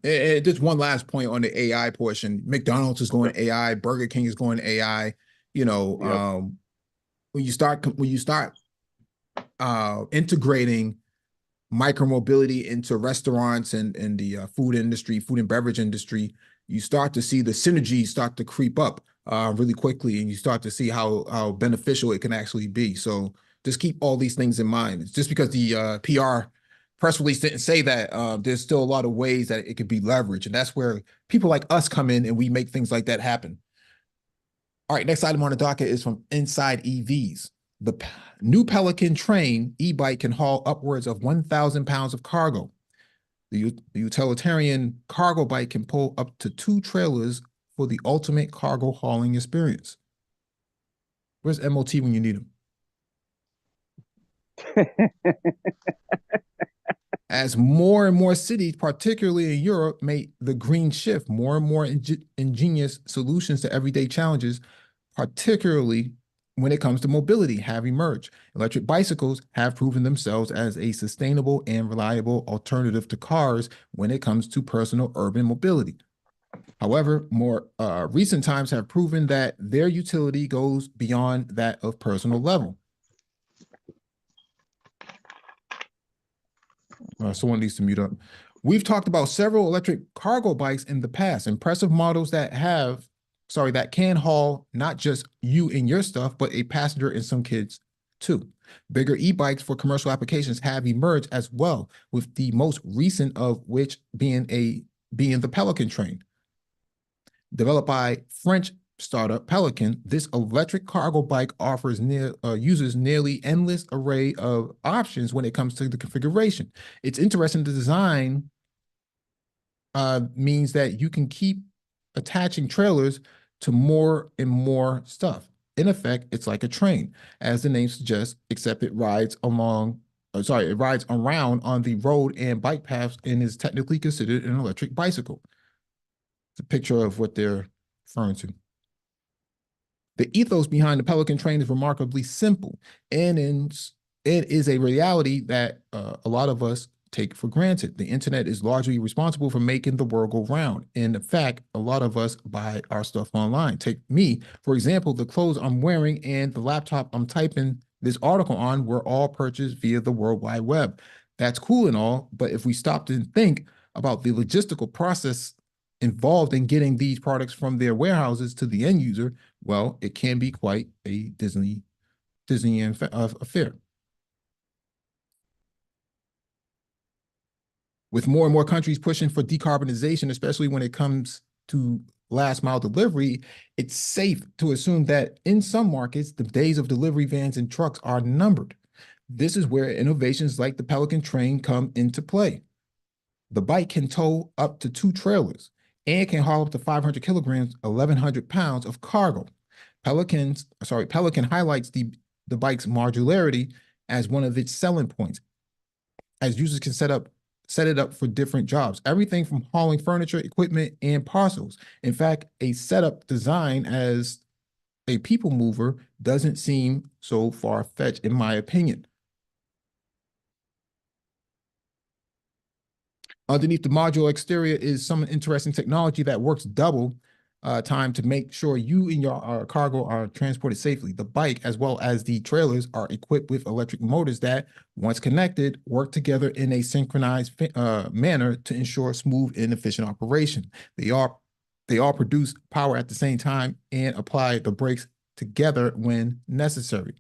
just one last point on the AI portion. McDonald's is going AI. Burger King is going AI. When you start integrating micromobility into restaurants and the food industry, food and beverage industry, you start to see the synergies start to creep up really quickly, and you start to see how beneficial it can actually be. So just keep all these things in mind. It's just because the PR press release didn't say that, there's still a lot of ways that it could be leveraged, and that's where people like us come in and we make things like that happen. All right, next item on the docket is from Inside EVs. The new Pelican Train e-bike can haul upwards of 1,000 pounds of cargo. The utilitarian cargo bike can pull up to 2 trailers for the ultimate cargo hauling experience. Where's MOT when you need them? As more and more cities, particularly in Europe, make the green shift, more and more ingenious solutions to everyday challenges, particularly when it comes to mobility, have emerged. Electric bicycles have proven themselves as a sustainable and reliable alternative to cars when it comes to personal urban mobility. However, more recent times have proven that their utility goes beyond that of personal level. Someone needs to mute up. We've talked about several electric cargo bikes in the past, impressive models that can haul not just you and your stuff, but a passenger and some kids too. Bigger e-bikes for commercial applications have emerged as well, with the most recent of which being the Pelican train. Developed by French startup Pelican, this electric cargo bike offers users nearly endless array of options when it comes to the configuration. It's interesting. The design means that you can keep attaching trailers to more and more stuff. In effect, it's like a train, as the name suggests, except it rides it rides around on the road and bike paths and is technically considered an electric bicycle. It's a picture of what they're referring to. The ethos behind the Pelican train is remarkably simple, and it is a reality that a lot of us take for granted. The internet is largely responsible for making the world go round. In fact, a lot of us buy our stuff online. Take me, for example, the clothes I'm wearing and the laptop I'm typing this article on were all purchased via the World Wide Web. That's cool and all, but if we stopped and think about the logistical process involved in getting these products from their warehouses to the end user, well, it can be quite a Disney affair. With more and more countries pushing for decarbonization, especially when it comes to last mile delivery, it's safe to assume that in some markets, the days of delivery vans and trucks are numbered. This is where innovations like the Pelican train come into play. The bike can tow up to 2 trailers and can haul up to 500 kilograms, 1,100 pounds of cargo. Pelican highlights the bike's modularity as one of its selling points, as users can set it up for different jobs, everything from hauling furniture, equipment, and parcels. In fact, a setup designed as a people mover doesn't seem so far-fetched, in my opinion. Underneath the modular exterior is some interesting technology that works double time to make sure you and your cargo are transported safely. The bike, as well as the trailers, are equipped with electric motors that, once connected, work together in a synchronized manner to ensure smooth and efficient operation. They all produce power at the same time and apply the brakes together when necessary.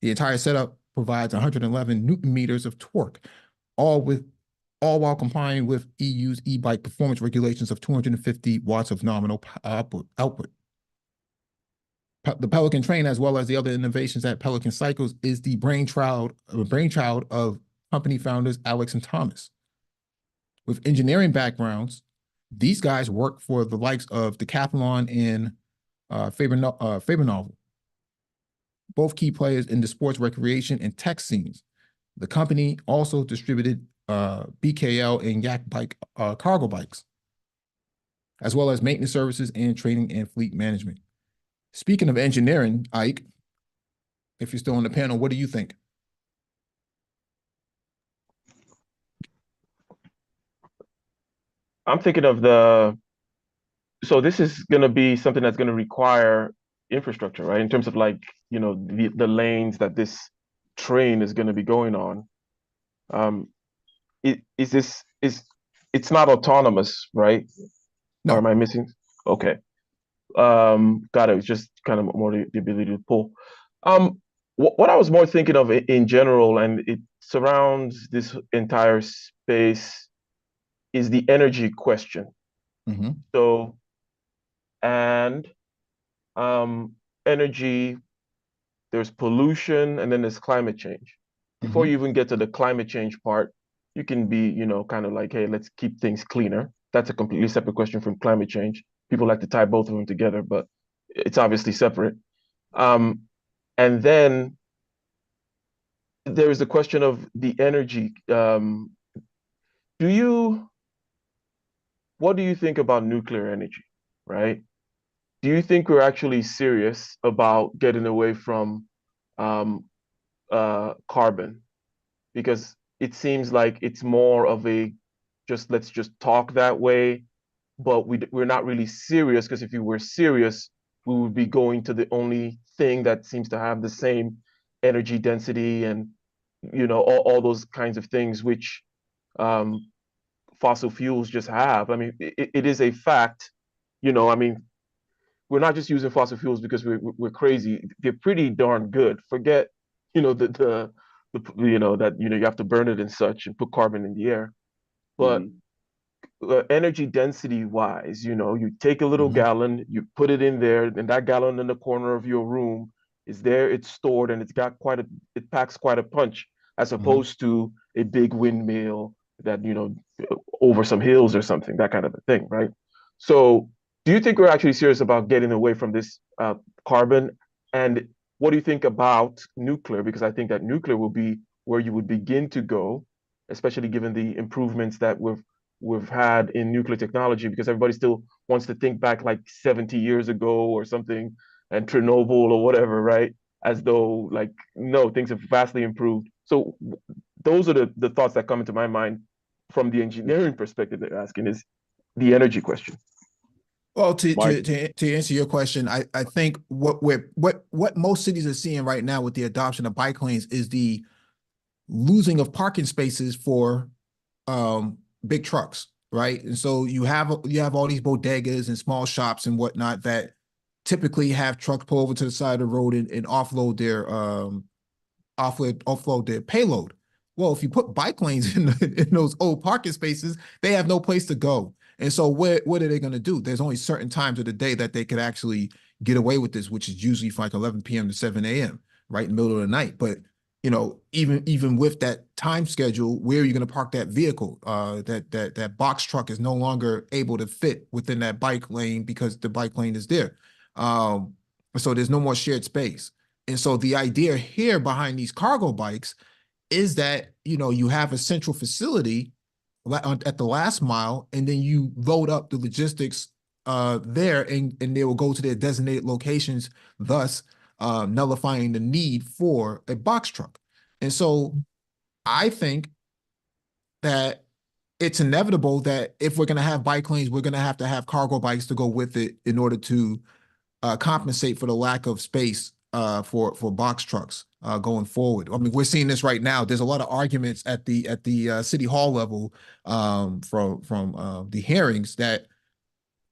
The entire setup provides 111 Newton meters of torque, all while complying with EU's e-bike performance regulations of 250 watts of nominal output. The Pelican train, as well as the other innovations at Pelican Cycles, is the brainchild of company founders Alex and Thomas. With engineering backgrounds, these guys work for the likes of Decathlon and Faber-Novel, both key players in the sports, recreation, and tech scenes. The company also distributed BKL and Yak Bike cargo bikes, as well as maintenance services and training and fleet management. Speaking of engineering, Ike, if you're still on the panel, what do you think? I'm thinking of so this is going to be something that's going to require infrastructure, right? In terms of like, the lanes that this train is going to be going on. It's not autonomous, right? No. Or am I missing? Okay. Got it. It's just kind of more the ability to pull. What I was more thinking of in general, and it surrounds this entire space, is the energy question. Mm-hmm. So, and energy, there's pollution, and then there's climate change. Before you even get to the climate change part, you can be, kind of like, hey, let's keep things cleaner. That's a completely separate question from climate change. People like to tie both of them together, but it's obviously separate. And then there is the question of the energy. What do you think about nuclear energy, right? Do you think we're actually serious about getting away from um, carbon? Because it seems like it's more of let's just talk that way, but we're not really serious, because if we were serious, we would be going to the only thing that seems to have the same energy density and you know, all those kinds of things which um, fossil fuels just have. I mean, it is a fact, you know, I mean, we're not just using fossil fuels because we're crazy. They're pretty darn good. Forget, you know, the you know, that, you know, you have to burn it and such and put carbon in the air. But Hmm. energy density wise, you know, you take a little Hmm. gallon, you put it in there, and that gallon in the corner of your room is there, it's stored, and it packs quite a punch, as Hmm. opposed to a big windmill that, you know, over some hills or something, that kind of a thing, right? So, do you think we're actually serious about getting away from this carbon? And what do you think about nuclear? Because I think that nuclear will be where you would begin to go, especially given the improvements that we've had in nuclear technology, because everybody still wants to think back like 70 years ago or something, and Chernobyl or whatever, right? As though, like, no, things have vastly improved. So those are the thoughts that come into my mind from the engineering perspective they're asking, is the energy question. Well, Mike, to answer your question, I think what most cities are seeing right now with the adoption of bike lanes is the losing of parking spaces for big trucks, right? And so you have all these bodegas and small shops and whatnot that typically have trucks pull over to the side of the road and offload their payload. Well, if you put bike lanes in those old parking spaces, they have no place to go. And so what are they going to do? There's only certain times of the day that they could actually get away with this, which is usually from like 11 p.m. to 7 a.m., right in the middle of the night. But even with that time schedule, where are you going to park that vehicle? That box truck is no longer able to fit within that bike lane because the bike lane is there. Um, so there's no more shared space. And so the idea here behind these cargo bikes is that, you have a central facility at the last mile, and then you load up the logistics there, and they will go to their designated locations, thus nullifying the need for a box truck. And so I think that it's inevitable that if we're going to have bike lanes, we're going to have cargo bikes to go with it in order to compensate for the lack of space for box trucks going forward. I mean, we're seeing this right now. There's a lot of arguments at the city hall level from the hearings that,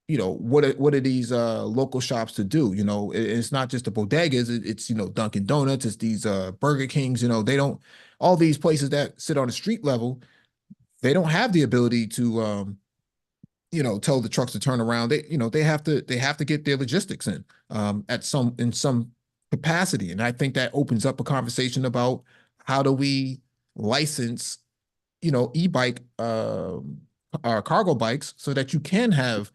what are these local shops to do? It's not just the bodegas. It's Dunkin' Donuts. It's these Burger Kings. They don't, all these places that sit on the street level. They don't have the ability to tell the trucks to turn around. They have to get their logistics in in some capacity. And I think that opens up a conversation about how do we license, e-bike cargo bikes so that you can have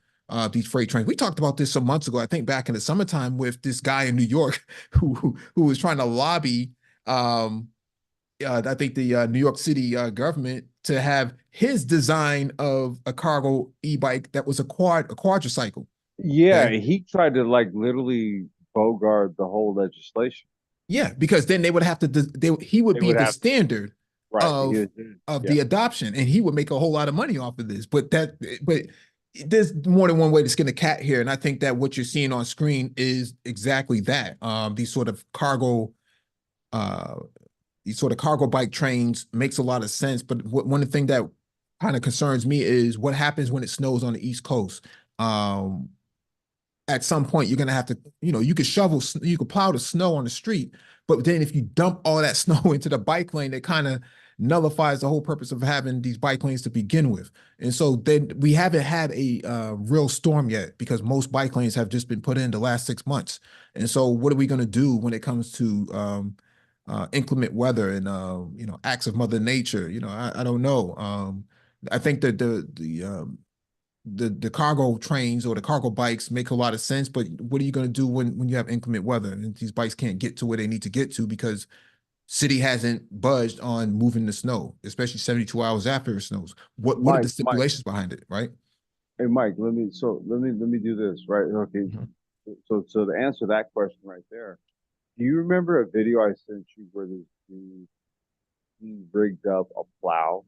these freight trains. We talked about this some months ago, I think back in the summertime, with this guy in New York who was trying to lobby I think the New York City government to have his design of a cargo e-bike that was a quadricycle. yeah, Okay. he tried to like literally bogart the whole legislation. Yeah, because then they would have to he would They be would the have standard right. of Yeah, the adoption, and he would make a whole lot of money off of this. But there's more than one way to skin a cat here, and I think that what you're seeing on screen is exactly that. Uh, these sort of cargo bike trains makes a lot of sense. But one of the things that kind of concerns me is what happens when it snows on the East Coast. Um, at some point, you're going to have to, you could plow the snow on the street, but then if you dump all that snow into the bike lane, it kind of nullifies the whole purpose of having these bike lanes to begin with. And so then we haven't had a real storm yet, because most bike lanes have just been put in the last 6 months. And so what are we going to do when it comes to inclement weather and acts of Mother Nature? I don't know. I think that the cargo trains or the cargo bikes make a lot of sense, but what are you going to do when you have inclement weather and these bikes can't get to where they need to get to because city hasn't budged on moving the snow, especially 72 hours after it snows? What are the Mike, stipulations behind it, right? hey Mike, let me do this, right? Okay, Mhm. so to answer that question right there, do you remember a video I sent you where this dude he rigged up a plow?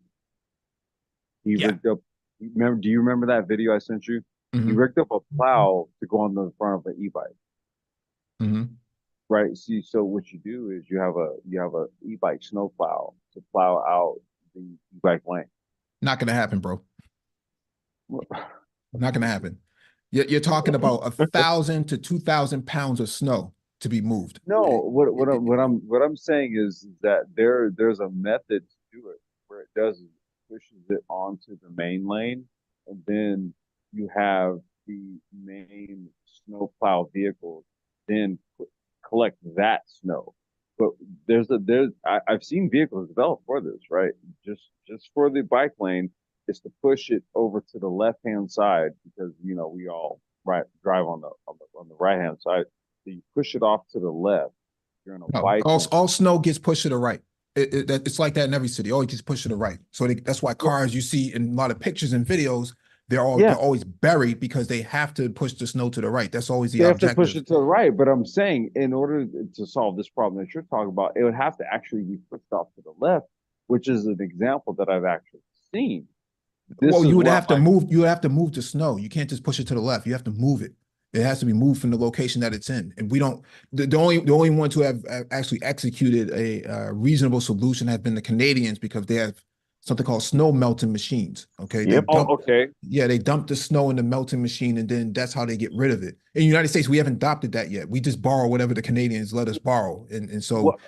He Yeah. rigged up. Remember? Do you remember that video I sent you? He Hmm. rigged up a plow to go on the front of an e-bike. Hmm. right? See, so what you do is you have a e-bike snow plow to plow out the e-bike lane. Not gonna happen, bro. Not gonna happen. You're talking about 1,000 to 2,000 pounds of snow to be moved. No, what I'm saying is that there's a method to do it where it does is it pushes it onto the main lane, and then you have the main snow plow vehicles then collect that snow. But I've seen vehicles developed for this, right? Just for the bike lane, is to push it over to the left hand side because we all drive on the right hand side. So you push it off to the left. You're in a No, bike lane. all snow gets pushed to the right. It's like that in every city. Always gets pushed to the right. So that's why cars you see in a lot of pictures and videos, they're always buried because they have to push the snow to the right. That's always the They have objective. to push it to the right. But I'm saying in order to solve this problem that you're talking about, it would have to actually be pushed off to the left, which is an example that I've actually seen. Well, you would have to move. You would have to move the snow. You can't just push it to the left. You have to move it. It has to be moved from the location that it's in. And we don't. The only ones who have actually executed a reasonable solution have been the Canadians because they have something called snow melting machines. Okay. Yep. Okay. Yeah, they dump the snow in the melting machine, and then that's how they get rid of it. In the United States, we haven't adopted that yet. We just borrow whatever the Canadians let us borrow, and so. Well,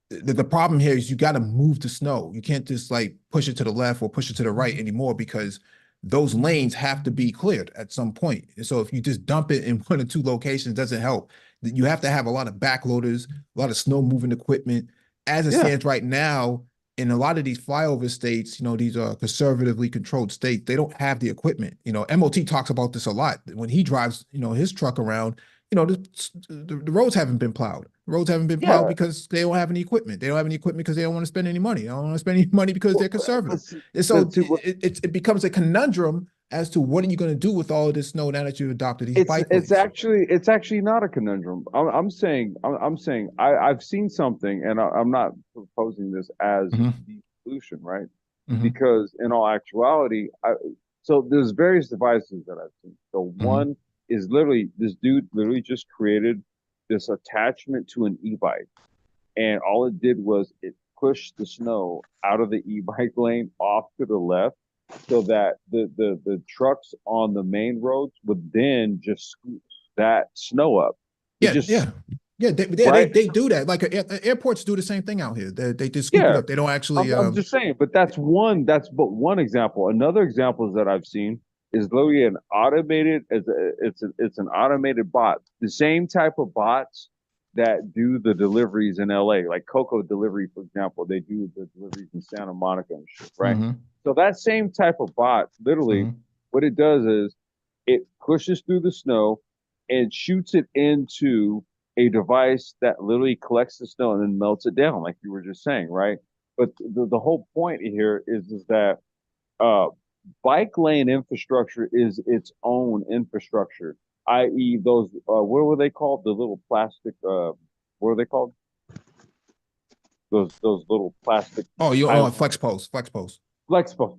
the problem here is you got to move the snow. You can't just like push it to the left or push it to the right anymore because those lanes have to be cleared at some point. And so if you just dump it in one or two locations, it doesn't help. You have to have a lot of backloaders, a lot of snow moving equipment. As it stands right now, in a lot of these flyover states, these are conservatively controlled states, they don't have the equipment. MOT talks about this a lot. When he drives, his truck around, the roads haven't been plowed. The roads haven't been plowed because they don't have any equipment. They don't have any equipment because they don't want to spend any money. They don't want to spend any money because they're conservative. And so it becomes a conundrum as to what are you going to do with all of this snow now that you've adopted these bike lanes. It's actually not a conundrum. I'm saying I've seen something, and I'm not proposing this as the solution, right? Because in all actuality, so there's various devices that I've seen. So one is literally this dude literally just created this attachment to an e-bike, and all it did was it pushed the snow out of the e-bike lane off to the left, so that the trucks on the main roads would then just scoop that snow up. They do that. Like airports do the same thing out here. They just scoop it up. They don't actually. I'm just saying, but that's but one example. Another example that I've seen is literally an automated. It's an automated bot. The same type of bots that do the deliveries in LA, like Coco Delivery, for example. They do the deliveries in Santa Monica and shit, right? So that same type of bot, literally, what it does is it pushes through the snow and shoots it into a device that literally collects the snow and then melts it down, like you were just saying, right? But the whole point here is that bike lane infrastructure is its own infrastructure, i.e., those what were they called? The little plastic. What were they called? Those little plastic. Oh, flex posts. Flex post.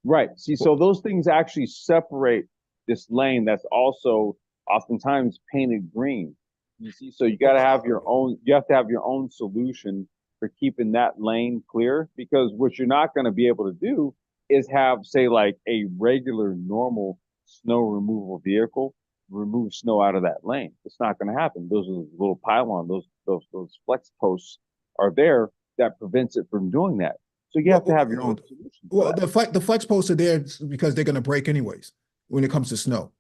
Right. See, so those things actually separate this lane that's also oftentimes painted green. You see, so you got to have your own. You have to have your own solution for keeping that lane clear, because what you're not going to be able to do is have, say, like a regular normal snow removal vehicle remove snow out of that lane. It's not going to happen. Those are little pylon, those flex posts are there that prevents it from doing that. So you have to have your own solution. Well, the flex posts are there because they're going to break anyways when it comes to snow.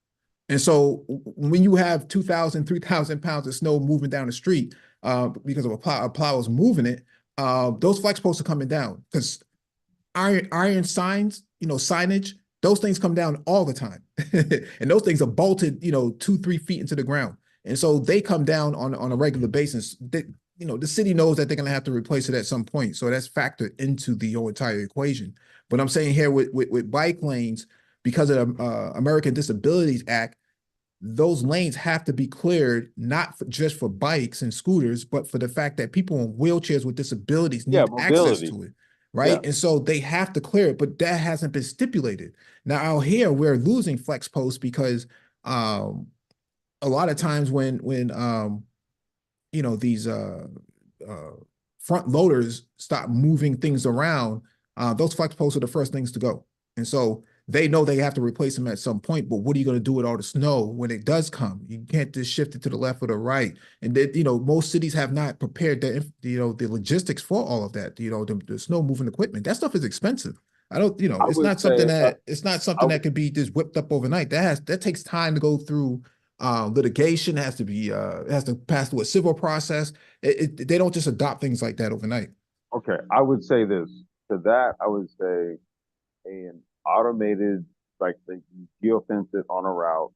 And so when you have 2,000, 3,000 pounds of snow moving down the street because of a plow is moving it, those flex posts are coming down because iron signs, signage, those things come down all the time. And those things are bolted, 2-3 feet into the ground. And so they come down on a regular basis. The city knows that they're going to have to replace it at some point. So that's factored into the whole entire equation. But I'm saying here with bike lanes, because of the American Disabilities Act, those lanes have to be cleared, not just for bikes and scooters, but for the fact that people in wheelchairs with disabilities need access to it. Right. And so they have to clear it, but that hasn't been stipulated. Now out here, we're losing flex posts because a lot of times when these front loaders stop moving things around, those flex posts are the first things to go. And so they know they have to replace them at some point, but what are you going to do with all the snow when it does come? You can't just shift it to the left or the right. And then, most cities have not prepared the logistics for all of that. The snow moving equipment, that stuff is expensive. I don't, I it's would not say, something that could be just whipped up overnight. That takes time to go through litigation. It has to pass through a civil process. They don't just adopt things like that overnight. okay, I would say this. To that, I would say an automated, like they geofence it on a route,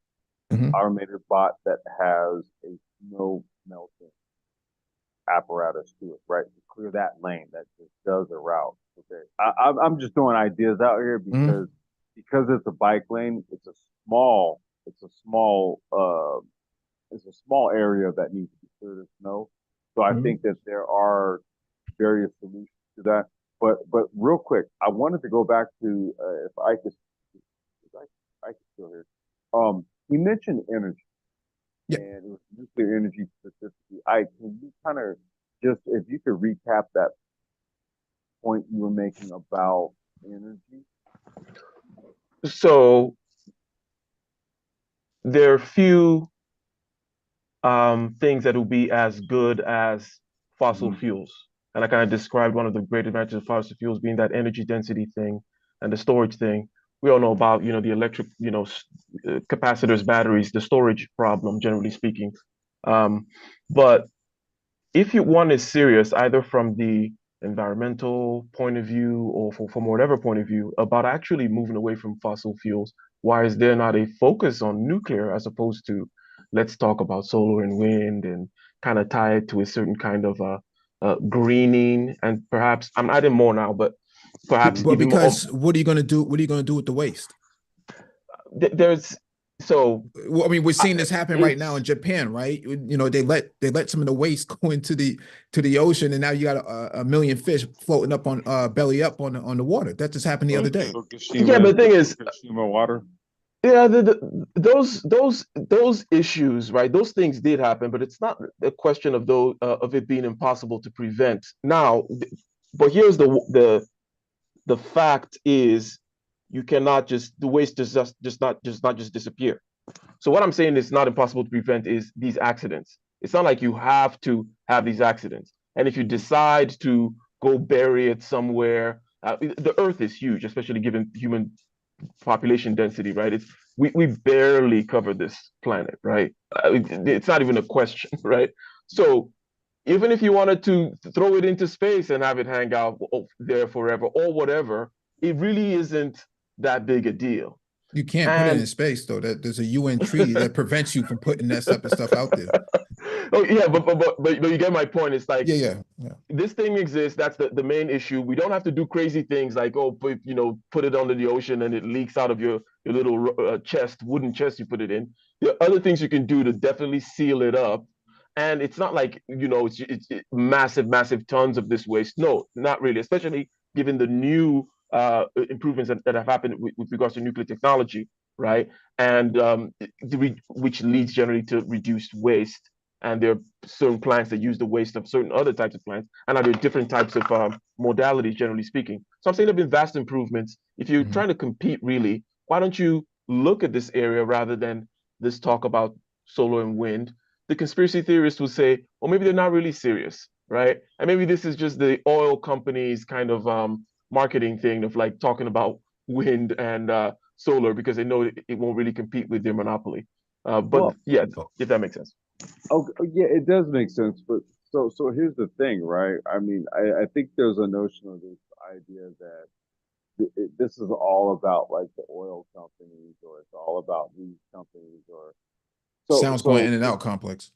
Mhm. automated bot that has a snow melting apparatus to it, right? To clear that lane that just does a route. Okay. I'm just throwing ideas out here Mhm. because it's a bike lane, it's a small it's a small area that needs to be cleared of snow. So I Mhm. think that there are various solutions to that. But real quick, I wanted to go back to if I could, I could still hear. He mentioned energy Yeah. and it was nuclear energy specifically. I can you kind of just if you could recap that point you were making about energy? So there are few things that will be as good as fossil Mm-hmm. fuels. And I kind of described one of the great advantages of fossil fuels being that energy density thing and the storage thing. We all know about, the electric, capacitors, batteries, the storage problem, generally speaking. Um, but if one is serious, either from the environmental point of view or from whatever point of view, about actually moving away from fossil fuels, why is there not a focus on nuclear as opposed to let's talk about solar and wind and kind of tie it to a certain kind of greening and perhaps I'm adding more now, but perhaps But even more. because what are you going to do? What are you going to do with the waste? There's so Well, I mean, we're seeing this happen right now it's in Japan, right? They let some of the waste go into the ocean, and now you got a million fish floating up on belly up on the water. That just happened the other day. yeah, but the thing is, Fukushima water. yeah, those issues, right? Those things did happen, but it's not a question of of it being impossible to prevent. Now, but here's the fact is, you cannot just the waste just not just disappear. So what I'm saying is not impossible to prevent is these accidents. It's not like you have to have these accidents, and if you decide to go bury it somewhere, the Earth is huge, especially given human population density, right? We barely cover this planet, right? It's not even a question, right? So even if you wanted to throw it into space and have it hang out there forever or whatever, it really isn't that big a deal. You can't put it in And space though. That there's a UN treaty that prevents you from putting that type of stuff out there. oh yeah, but you get my point. It's like Yeah, yeah, yeah. this thing exists. That's the main issue. We don't have to do crazy things like put it under the ocean and it leaks out of your little chest, wooden chest you put it in. There are other things you can do to definitely seal it up. And it's not like it's massive tons of this waste. No, not really. Especially given the new improvements that have happened with regards to nuclear technology, right? And which leads generally to reduced waste. And there are certain plants that use the waste of certain other types of plants, and are there different types of modalities, generally speaking. So I'm saying there have been vast improvements. If you're Mhm. trying to compete, really, why don't you look at this area rather than this talk about solar and wind? The conspiracy theorists will say, well, maybe they're not really serious, right? And maybe this is just the oil companies kind of marketing thing of like talking about wind and solar because they know it won't really compete with their monopoly. But Well, yeah, if that makes sense. okay, yeah, it does make sense, but so here's the thing, right? I mean, I think there's a notion of this idea that this is all about like the oil companies, or it's all about these companies, or Sounds going so. in and out complex.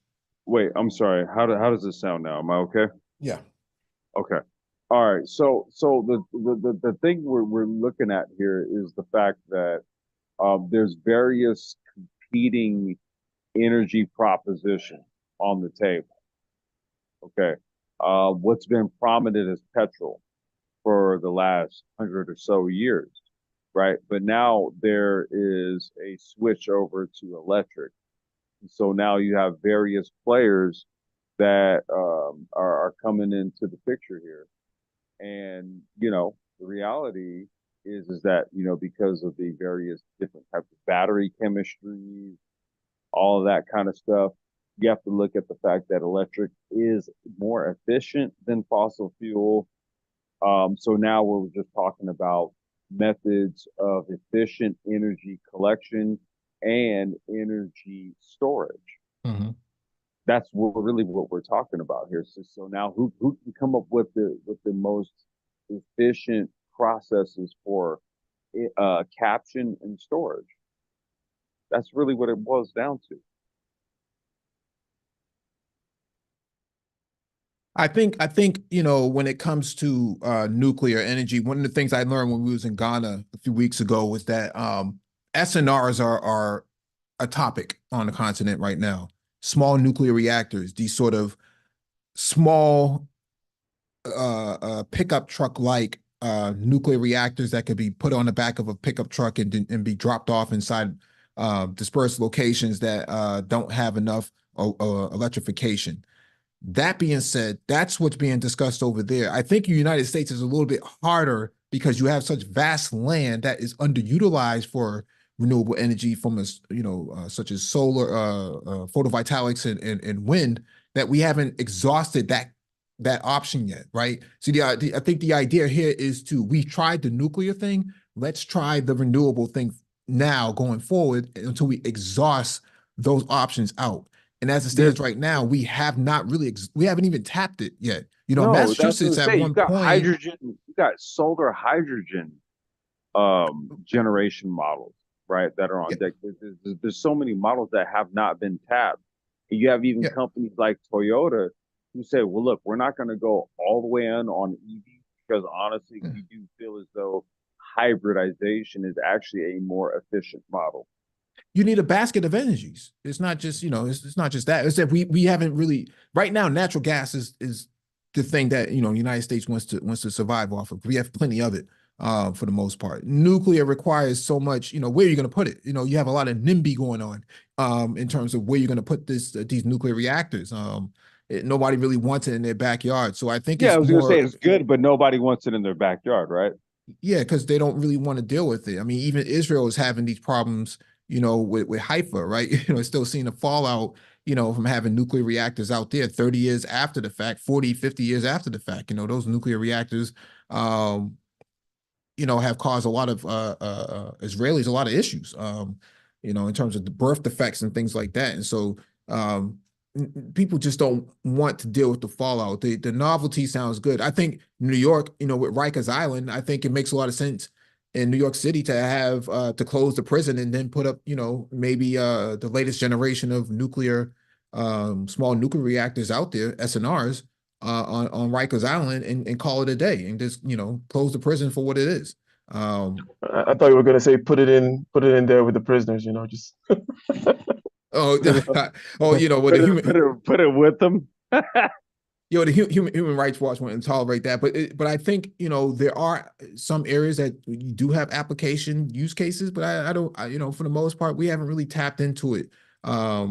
Wait, I'm sorry. How does this sound now? Am I okay? Yeah. Okay. All right. So the thing we're looking at here is the fact that there's various competing energy propositions on the table. Okay. What's been prominent is petrol for the last 100 or so years, right? But now there is a switch over to electric. So now you have various players that are coming into the picture here. And, the reality is that, because of the various different types of battery chemistries, all of that kind of stuff, you have to look at the fact that electric is more efficient than fossil fuel. So now we're just talking about methods of efficient energy collection and energy storage. Mhm. That's really what we're talking about here. So now who can come up with the most efficient processes for caption and storage? That's really what it boils down to. I think, when it comes to nuclear energy, one of the things I learned when we was in Ghana a few weeks ago was that SNRs are a topic on the continent right now. Small nuclear reactors, these sort of small pickup truck like nuclear reactors that could be put on the back of a pickup truck and be dropped off inside dispersed locations that don't have enough electrification. That being said, that's what's being discussed over there. I think the United States is a little bit harder because you have such vast land that is underutilized for renewable energy from such as solar, photovoltaics and wind, that we haven't exhausted that option yet, right? So I think the idea here is we tried the nuclear thing. Let's try the renewable thing now going forward until we exhaust those options out. And as it There's stands right now, we have not really, we haven't even tapped it yet. no, that's what I'm Massachusetts at saying. You one got point, hydrogen, you got solar hydrogen generation models, right? That are on yeah, deck. There's so many models that have not been tapped. And you have even yeah, companies like Toyota who say, well, look, we're not going to go all the way in on EV because honestly, yeah. we do feel as though hybridization is actually a more efficient model. You need a basket of energies. It's not just, it's not just that. It's that we haven't really right now. Natural gas is the thing that the United States wants to survive off of. We have plenty of it for the most part. Nuclear requires so much. Where are you going to put it? You have a lot of NIMBY going on in terms of where you're going to put these nuclear reactors. Nobody really wants it in their backyard. So I think Yeah, I it's was going to say more. it's good, but nobody wants it in their backyard, right? Yeah, because they don't really want to deal with it. I mean, even Israel is having these problems, with Haifa, right? It's still seeing the fallout, from having nuclear reactors out there 30 years after the fact, 40, 50 years after the fact. Those nuclear reactors, have caused a lot of Israelis a lot of issues, in terms of the birth defects and things like that. And so people just don't want to deal with the fallout. The novelty sounds good. I think New York, with Rikers Island, I think it makes a lot of sense in New York City to have to close the prison and then put up, maybe the latest generation of nuclear small nuclear reactors out there, SNRs, on Rikers Island and call it a day and just close the prison for what it is. I thought you were gonna say put it in there with the prisoners, just Oh, oh, well, put it put it with them. the Human Rights Watch wouldn't tolerate that, but I think there are some areas that you do have application use cases, but I don't, for the most part, we haven't really tapped into it. Our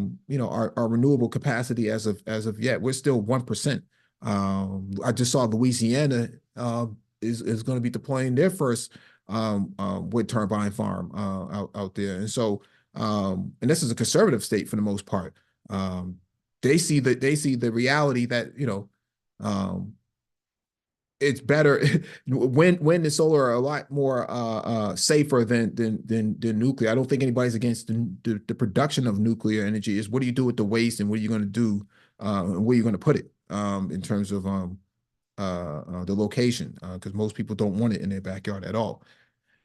renewable capacity as of yet, we're still 1%. I just saw Louisiana is going to be deploying their first wind turbine farm out there, and so and this is a conservative state for the most part. They see the reality that um, it's better wind and solar are a lot more safer than nuclear. I don't think anybody's against the production of nuclear energy. Is what do you do with the waste and what are you going to do and where you're going to put it in terms of the location because most people don't want it in their backyard at all.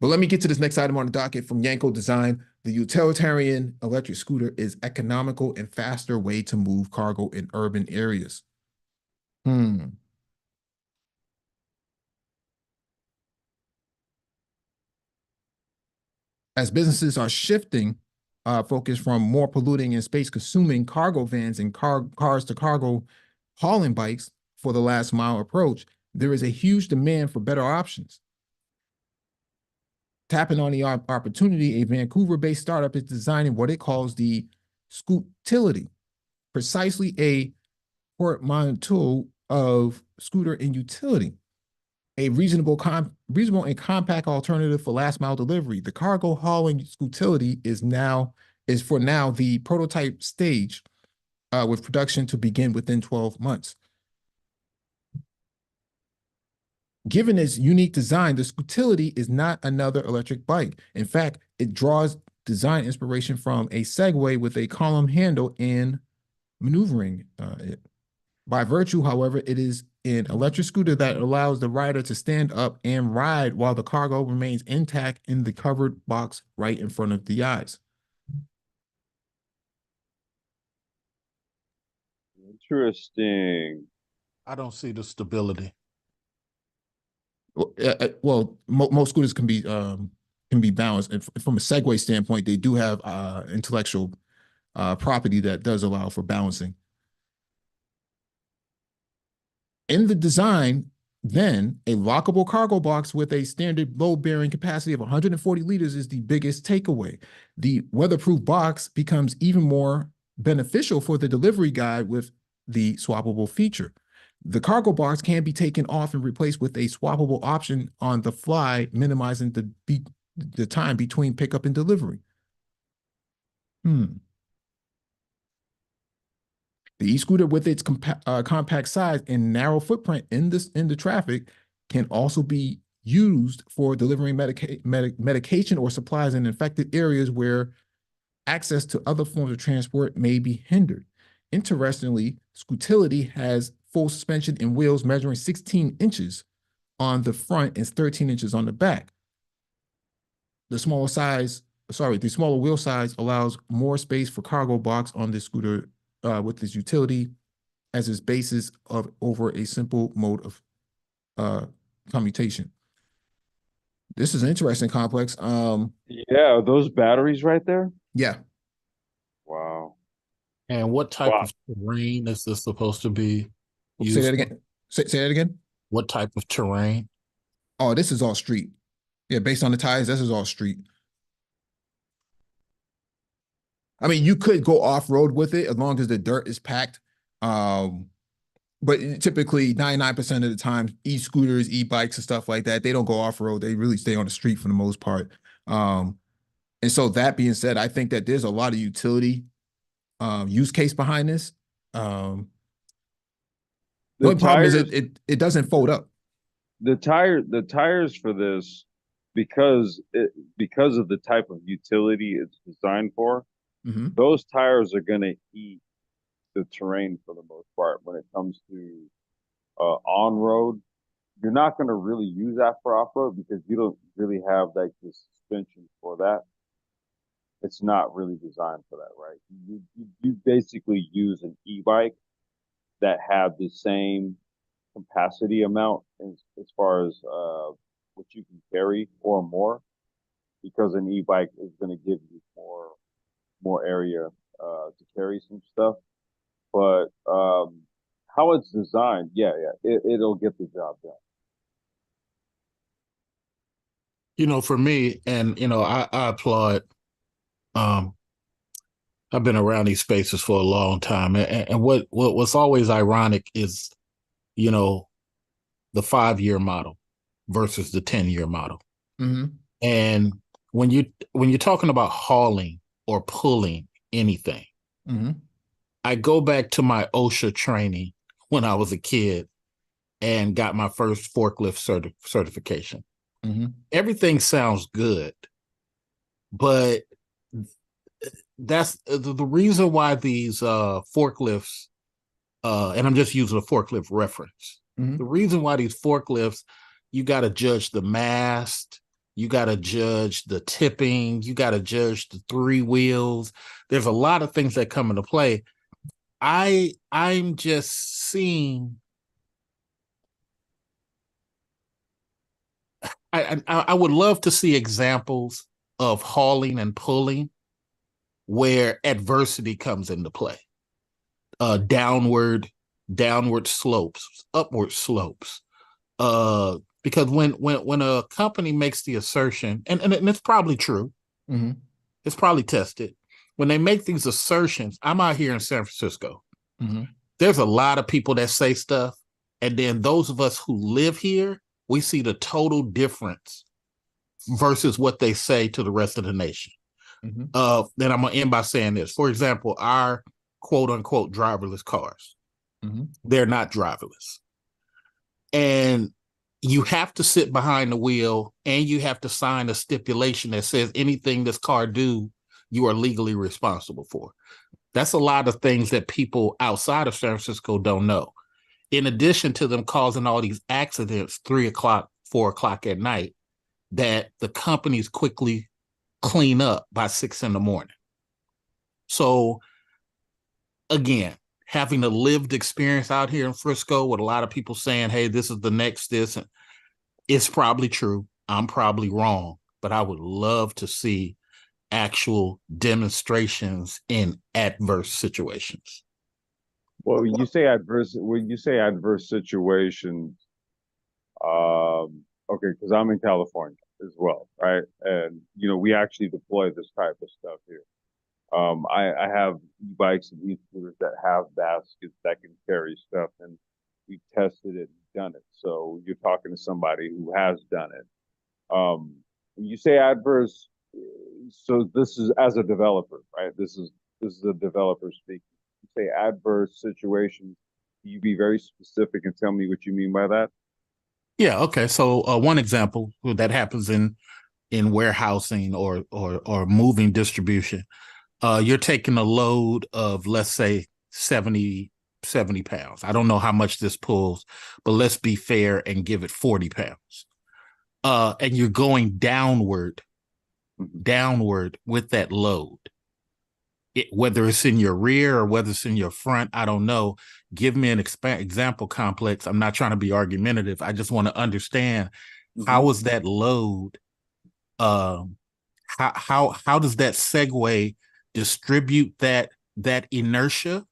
But let me get to this next item on the docket from Yanko Design. The utilitarian electric scooter is economical and faster way to move cargo in urban areas. As businesses are shifting focus from more polluting and space consuming cargo vans and cars to cargo hauling bikes for the last mile approach, there is a huge demand for better options. Tapping on the opportunity, a Vancouver-based startup is designing what it calls the Scootility, precisely a portmanteau of scooter and utility, a reasonable and compact alternative for last mile delivery. The cargo hauling utility is for now the prototype stage, with production to begin within 12 months. Given its unique design, the Scootility is not another electric bike. In fact, it draws design inspiration from a Segway with a column handle and maneuvering it. By virtue, however, it is an electric scooter that allows the rider to stand up and ride while the cargo remains intact in the covered box right in front of the eyes. Interesting. I don't see the stability. Well, most scooters can be balanced. And from a Segway standpoint, they do have intellectual property that does allow for balancing. In the design, then, a lockable cargo box with a standard load-bearing capacity of 140 liters is the biggest takeaway. The weatherproof box becomes even more beneficial for the delivery guy with the swappable feature. The cargo box can be taken off and replaced with a swappable option on the fly, minimizing the time between pickup and delivery. The e-scooter, with its compact size and narrow footprint in the traffic, can also be used for delivering medication or supplies in infected areas where access to other forms of transport may be hindered. Interestingly, Scootility has full suspension and wheels measuring 16 inches on the front and 13 inches on the back. The smaller wheel size allows more space for cargo box on this scooter with this utility as its basis over a simple mode of commutation. This is an interesting complex. Yeah, those batteries right there. Yeah. Wow. And what type of terrain is this supposed to be used? Say that again. Say that again. What type of terrain? Oh, this is all street. Yeah, based on the tires, this is all street. I mean, you could go off-road with it as long as the dirt is packed. But typically 99% of the time, e-scooters, e-bikes and stuff like that, they don't go off-road. They really stay on the street for the most part. And so that being said, I think that there's a lot of utility use case behind this. The only problem is it doesn't fold up. The tires for this, because of the type of utility it's designed for, those tires are going to eat the terrain for the most part. When it comes to on road, you're not going to really use that for off road because you don't really have like the suspension for that. It's not really designed for that, right? You basically use an e-bike that have the same capacity amount as far as what you can carry or more, because an e-bike is going to give you more area to carry some stuff. But how it's designed, it'll get the job done. You know, for me, and I applaud. I've been around these spaces for a long time, and what's always ironic is, the 5-year model versus the 10-year model. And when you're talking about hauling or pulling anything, I go back to my OSHA training when I was a kid and got my first forklift certification. Everything sounds good, but that's the reason why these forklifts, and I'm just using a forklift reference. The reason why these forklifts, you got to judge the mast, you got to judge the tipping, you got to judge the 3 wheels. There's a lot of things that come into play. I'm just seeing. I would love to see examples of hauling and pulling where adversity comes into play. Downward slopes, upward slopes. Because when a company makes the assertion, and it's probably true, it's probably tested. When they make these assertions, I'm out here in San Francisco. there's a lot of people that say stuff, and then those of us who live here, we see the total difference versus what they say to the rest of the nation. Then I'm gonna end by saying this. For example, our quote unquote driverless cars, they're not driverless. And you have to sit behind the wheel and you have to sign a stipulation that says anything this car do, you are legally responsible for. That's a lot of things that people outside of San Francisco don't know. In addition to them causing all these accidents 3 o'clock, 4 o'clock at night, that the companies quickly clean up by 6 in the morning. So again, having a lived experience out here in Frisco with a lot of people saying, hey, this is the next this, and it's probably true. I'm probably wrong, but I would love to see actual demonstrations in adverse situations. Well, when you say adverse situations, okay, because I'm in California as well, right? And we actually deploy this type of stuff here. I have e-bikes and e-scooters that have baskets that can carry stuff, and we've tested it and done it. So you're talking to somebody who has done it. When you say adverse, so this is as a developer, right? This is a developer speaking. You say adverse situations. Can you be very specific and tell me what you mean by that? Yeah. Okay. So one example that happens in warehousing or moving distribution, you're taking a load of, let's say, 70 pounds. I don't know how much this pulls, but let's be fair and give it 40 pounds. And you're going downward with that load. Whether it's in your rear or whether it's in your front, I don't know. Give me an example, Complex. I'm not trying to be argumentative. I just want to understand how is that load? How does that Segway distribute that inertia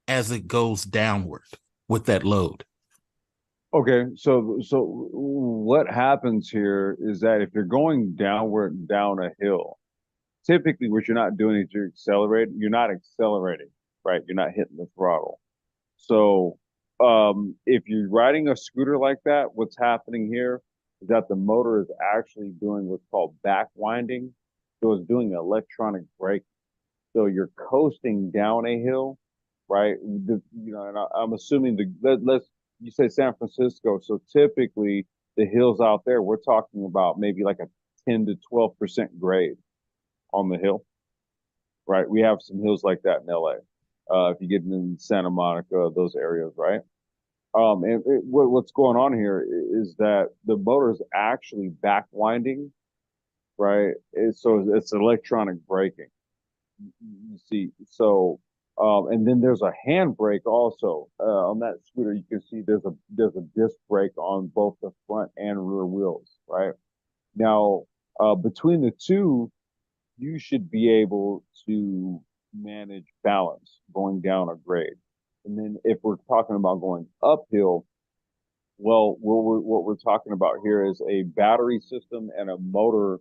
as it goes downward with that load? Okay, so what happens here is that if you're going downward down a hill, typically what you're not doing is you're not accelerating, right? You're not hitting the throttle. So if you're riding a scooter like that, what's happening here is that the motor is actually doing what's called back winding. So it's doing electronic braking. So you're coasting down a hill, right? And I'm assuming you say San Francisco. So typically the hills out there, we're talking about maybe like a 10 to 12% grade on the hill, right? We have some hills like that in LA. If you get in Santa Monica, those areas, right? What's going on here is that the motor is actually back winding, right? So it's electronic braking. You see, so and then there's a handbrake also on that scooter. You can see there's a disc brake on both the front and rear wheels, right? Now, between the two, you should be able to manage balance going down a grade. And then if we're talking about going uphill, well, what we're talking about here is a battery system and a motor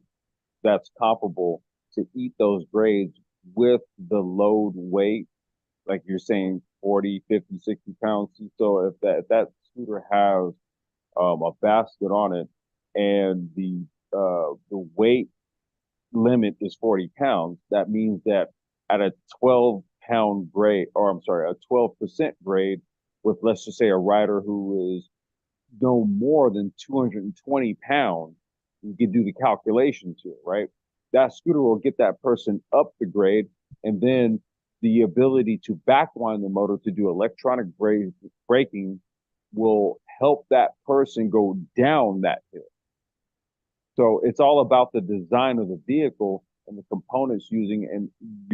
that's comparable to eat those grades with the load weight, like you're saying 40, 50, 60 pounds. So if that scooter has a basket on it and the weight limit is 40 pounds, that means that at a 12-pound grade, or I'm sorry, a 12% grade with, let's just say, a rider who is no more than 220 pounds, you can do the calculation to it, right? That scooter will get that person up the grade, and then the ability to backwind the motor to do electronic braking will help that person go down that hill. So it's all about the design of the vehicle and the components you're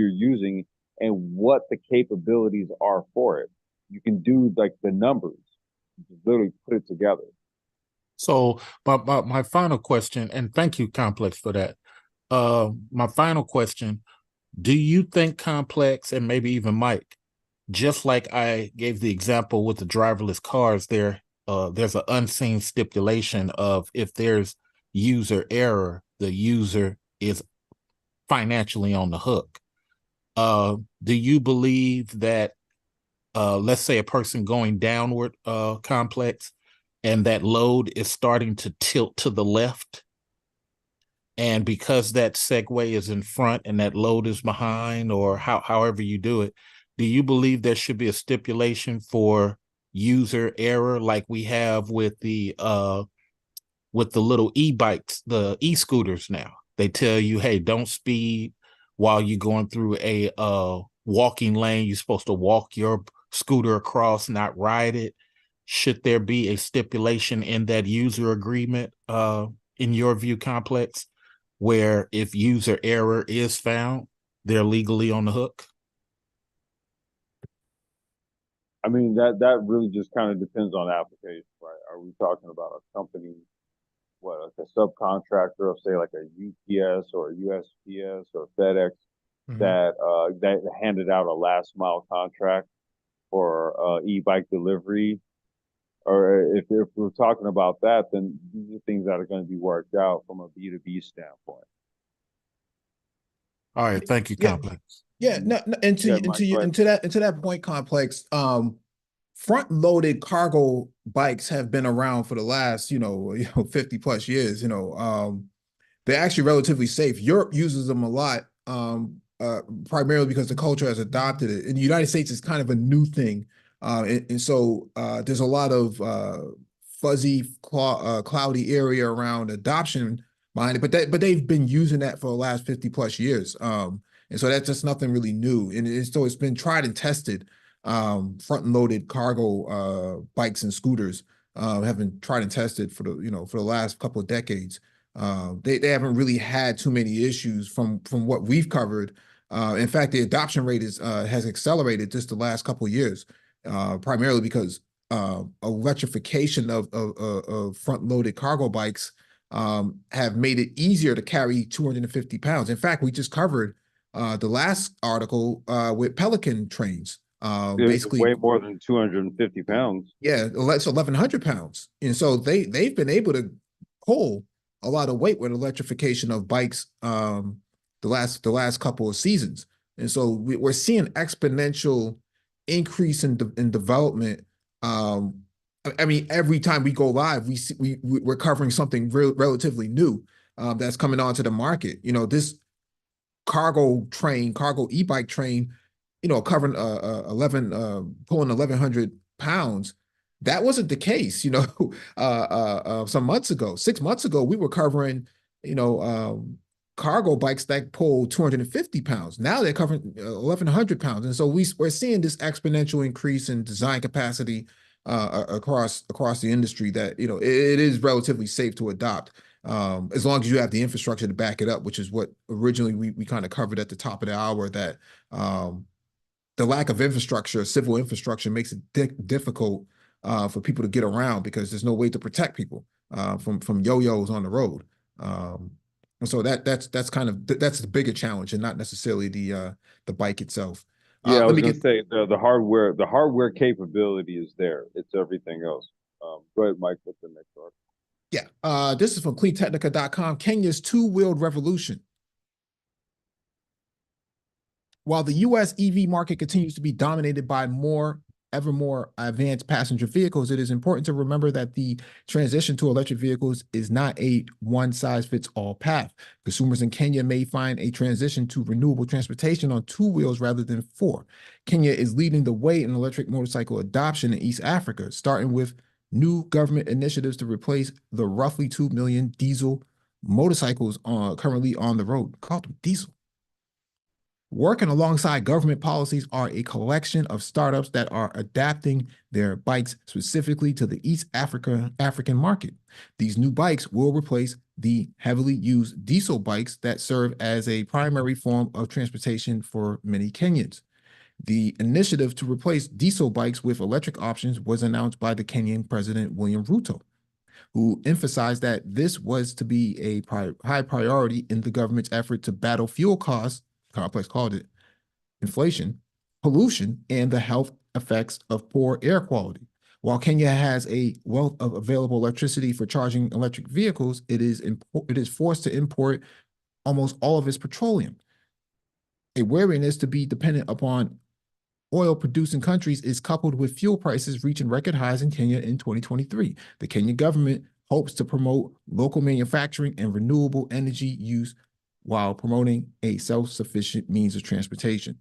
using and what the capabilities are for it. You can do like the numbers, you can literally put it together. So my final question, and thank you, Complex, for that. My final question, do you think, Complex, and maybe even Mike, just like I gave the example with the driverless cars, there's an unseen stipulation of if there's user error, the user is financially on the hook. Do you believe that let's say a person going downward complex, and that load is starting to tilt to the left. And because that Segway is in front and that load is behind, or however you do it, do you believe there should be a stipulation for user error like we have with the little e-bikes, the e-scooters now? They tell you, hey, don't speed while you're going through a walking lane. You're supposed to walk your scooter across, not ride it. Should there be a stipulation in that user agreement, in your view, Complex, where if user error is found, they're legally on the hook? I mean, that really just kind of depends on the application, right? Are we talking about a company, what, like a subcontractor of, say, like a UPS or a USPS or FedEx that handed out a last mile contract for e-bike delivery? Or if we're talking about that, then these are things that are going to be worked out from a B2B standpoint. All right, thank you, Complex. Yeah, no, into that point, Complex. Front-loaded cargo bikes have been around for the last 50 plus years. They're actually relatively safe. Europe uses them a lot, primarily because the culture has adopted it. In the United States, it's kind of a new thing, and so there's a lot of fuzzy, cloudy area around adoption behind it. But they've been using that for the last 50 plus years, and so that's just nothing really new. And it's been tried and tested. Front-loaded cargo bikes and scooters have been tried and tested for the last couple of decades. They haven't really had too many issues from what we've covered. In fact, the adoption rate has accelerated just the last couple of years, primarily because electrification of front-loaded cargo bikes have made it easier to carry 250 pounds. In fact, we just covered the last article with Pelican trains. Basically way more than 250 pounds. Yeah, it's 1,100 pounds. And so they've been able to pull a lot of weight with electrification of bikes the last couple of seasons. And so we're seeing exponential increase in development. I mean, every time we go live, we're covering something relatively new that's coming onto the market. This cargo e-bike train, covering pulling 1,100 pounds. That wasn't the case, some months ago. 6 months ago, we were covering, cargo bikes that pull 250 pounds. Now they're covering 1,100 pounds. And so we're seeing this exponential increase in design capacity across the industry that, it is relatively safe to adopt. As long as you have the infrastructure to back it up, which is what originally we kind of covered at the top of the hour, that the lack of infrastructure, civil infrastructure, makes it difficult for people to get around because there's no way to protect people from yo-yos on the road. And so that's the bigger challenge, and not necessarily the bike itself. Yeah, I was going to say the hardware capability is there. It's everything else. Go ahead, Mike. What's the next article? Yeah, this is from cleantechnica.com. Kenya's two-wheeled revolution. While the U.S. EV market continues to be dominated by ever more advanced passenger vehicles, it is important to remember that the transition to electric vehicles is not a one-size-fits-all path. Consumers in Kenya may find a transition to renewable transportation on 2 wheels rather than 4. Kenya is leading the way in electric motorcycle adoption in East Africa, starting with new government initiatives to replace the roughly 2 million diesel motorcycles currently on the road. Call them diesel. Working alongside government policies are a collection of startups that are adapting their bikes specifically to the East African market. These new bikes will replace the heavily used diesel bikes that serve as a primary form of transportation for many Kenyans. The initiative to replace diesel bikes with electric options was announced by the Kenyan President William Ruto, who emphasized that this was to be a high priority in the government's effort to battle fuel costs, Complex called it, inflation, pollution, and the health effects of poor air quality. While Kenya has a wealth of available electricity for charging electric vehicles, it is forced to import almost all of its petroleum. A wariness to be dependent upon oil-producing countries is coupled with fuel prices reaching record highs in Kenya in 2023. The Kenyan government hopes to promote local manufacturing and renewable energy use while promoting a self-sufficient means of transportation.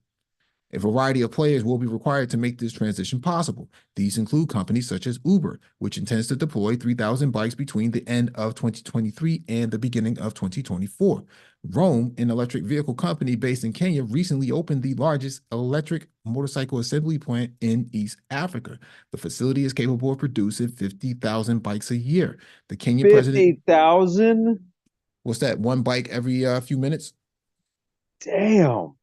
A variety of players will be required to make this transition possible. These include companies such as Uber, which intends to deploy 3,000 bikes between the end of 2023 and the beginning of 2024. Rome, an electric vehicle company based in Kenya, recently opened the largest electric motorcycle assembly plant in East Africa. The facility is capable of producing 50,000 bikes a year. The Kenyan president... 50,000? What's that? One bike every few minutes? Damn.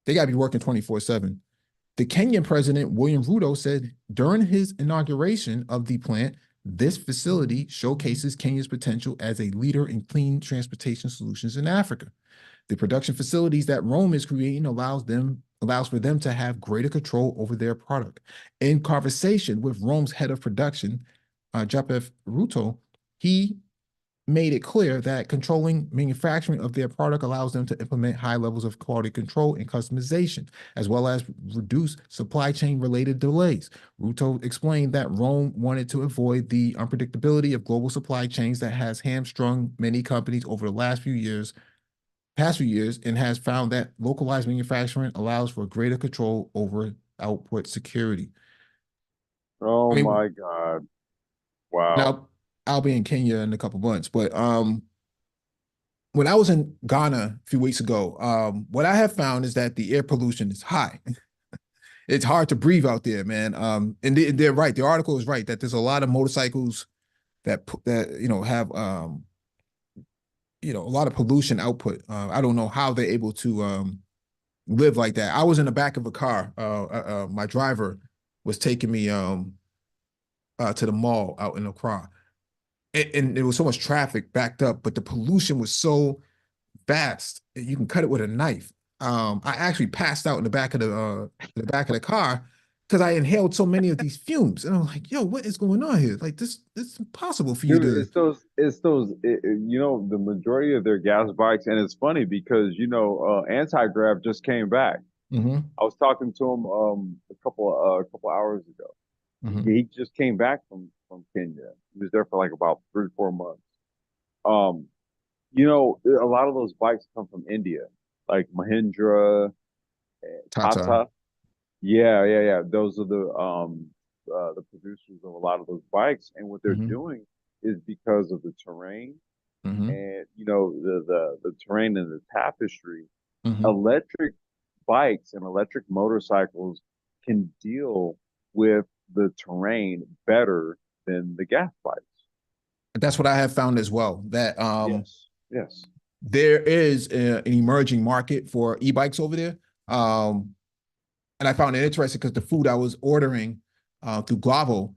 They got to be working 24/7. The Kenyan president, William Ruto, said during his inauguration of the plant, this facility showcases Kenya's potential as a leader in clean transportation solutions in Africa. The production facilities that Rome is creating allows for them to have greater control over their product. In conversation with Rome's head of production, Japef Ruto, he made it clear that controlling manufacturing of their product allows them to implement high levels of quality control and customization, as well as reduce supply chain related delays. Ruto explained that Rome wanted to avoid the unpredictability of global supply chains that has hamstrung many companies over the past few years, and has found that localized manufacturing allows for greater control over output security. Oh my God. Wow. Now, I'll be in Kenya in a couple months, but when I was in Ghana a few weeks ago, what I have found is that the air pollution is high. It's hard to breathe out there, man. And they're right. The article is right that there's a lot of motorcycles that have a lot of pollution output. I don't know how they're able to live like that. I was in the back of a car. My driver was taking me to the mall out in Accra. And there was so much traffic backed up, but the pollution was so vast you can cut it with a knife. I actually passed out in the back of the car because I inhaled so many of these fumes, and I'm like, "Yo, what is going on here? Like this is impossible for you to." The majority of their gas bikes, and it's funny because anti-grav just came back. Mm-hmm. I was talking to him a couple hours ago. Mm-hmm. He just came back from Kenya. He was there for like about 3-4 months. A lot of those bikes come from India, like Mahindra, Tata. Yeah. Those are the producers of a lot of those bikes. And what they're doing is because of the terrain and the terrain and the tapestry. Electric bikes and electric motorcycles can deal with the terrain better than the gas bikes. That's what I have found as well. That yes, there is an emerging market for e-bikes over there. And I found it interesting because the food I was ordering through Glavo,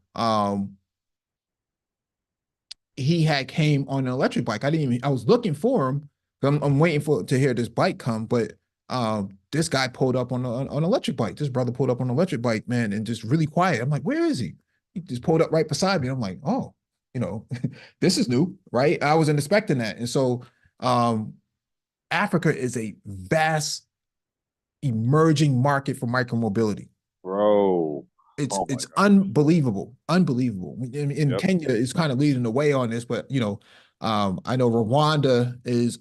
he had came on an electric bike. I was looking for him. I'm waiting to hear this bike come, but this guy pulled up on an electric bike. This brother pulled up on an electric bike, man, and just really quiet. I'm like, where is he? He just pulled up right beside me. I'm like, oh, this is new, right? I wasn't expecting that. And so Africa is a vast emerging market for micromobility. Bro. It's unbelievable. In Kenya is kind of leading the way on this, but I know Rwanda is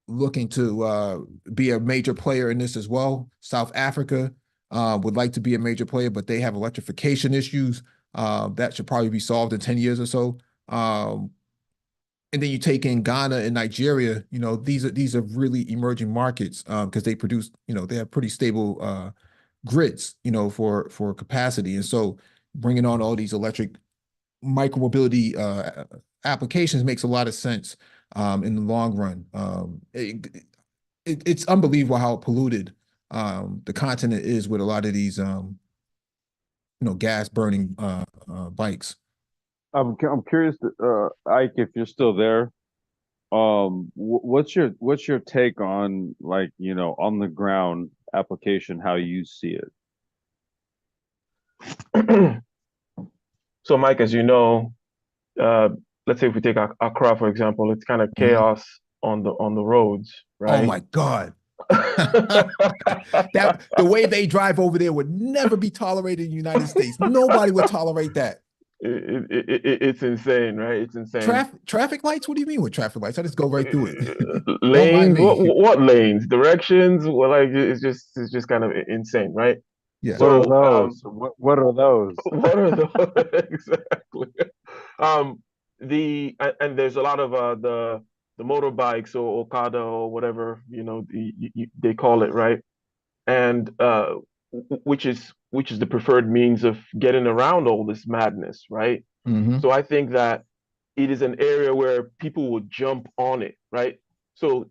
looking to be a major player in this as well. South Africa would like to be a major player, but they have electrification issues that should probably be solved in 10 years or so. And then you take in Ghana and Nigeria, these are really emerging markets because they produce, they have pretty stable grids, for capacity. And so bringing on all these electric micromobility applications makes a lot of sense in the long run. It's unbelievable how polluted the continent is with a lot of these, gas burning bikes. I'm curious, Ike, if you're still there. What's your take on on the ground application, how you see it? So, Mike, as you know, let's say if we take Accra, for example, it's kind of chaos on the roads, right? Oh my God. That the way they drive over there would never be tolerated in the United States. Nobody would tolerate that. It's insane, right? It's insane. Traffic lights? What do you mean with traffic lights? I just go right through it. Don't Lanes? mind me. What lanes? Directions? Well, like it's just kind of insane, right? Yeah. So, what are those? What are those? what are those exactly? And there's a lot of the motorbikes or Okada or whatever they call it, right? And which is the preferred means of getting around all this madness, right? Mm-hmm. So I think that it is an area where people will jump on it, right? So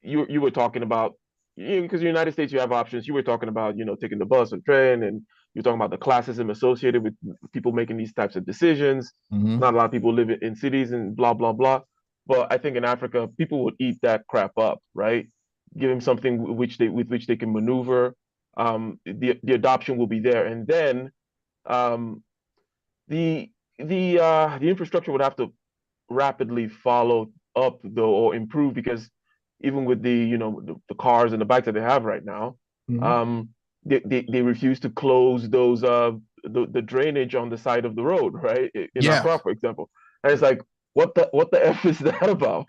you were talking about, because in the United States you have options. You were talking about taking the bus or train, and you're talking about the classism associated with people making these types of decisions. Mm-hmm. Not a lot of people live in cities and blah blah blah. But I think in Africa people would eat that crap up, right? Give them something with which they can maneuver. The adoption will be there, and then um, the infrastructure would have to rapidly follow up though, or improve, because even with the cars and the bikes that they have right now, Mm-hmm. they refuse to close those the drainage on the side of the road, right? In Yeah. Accra, for example. And it's like, what the F is that about?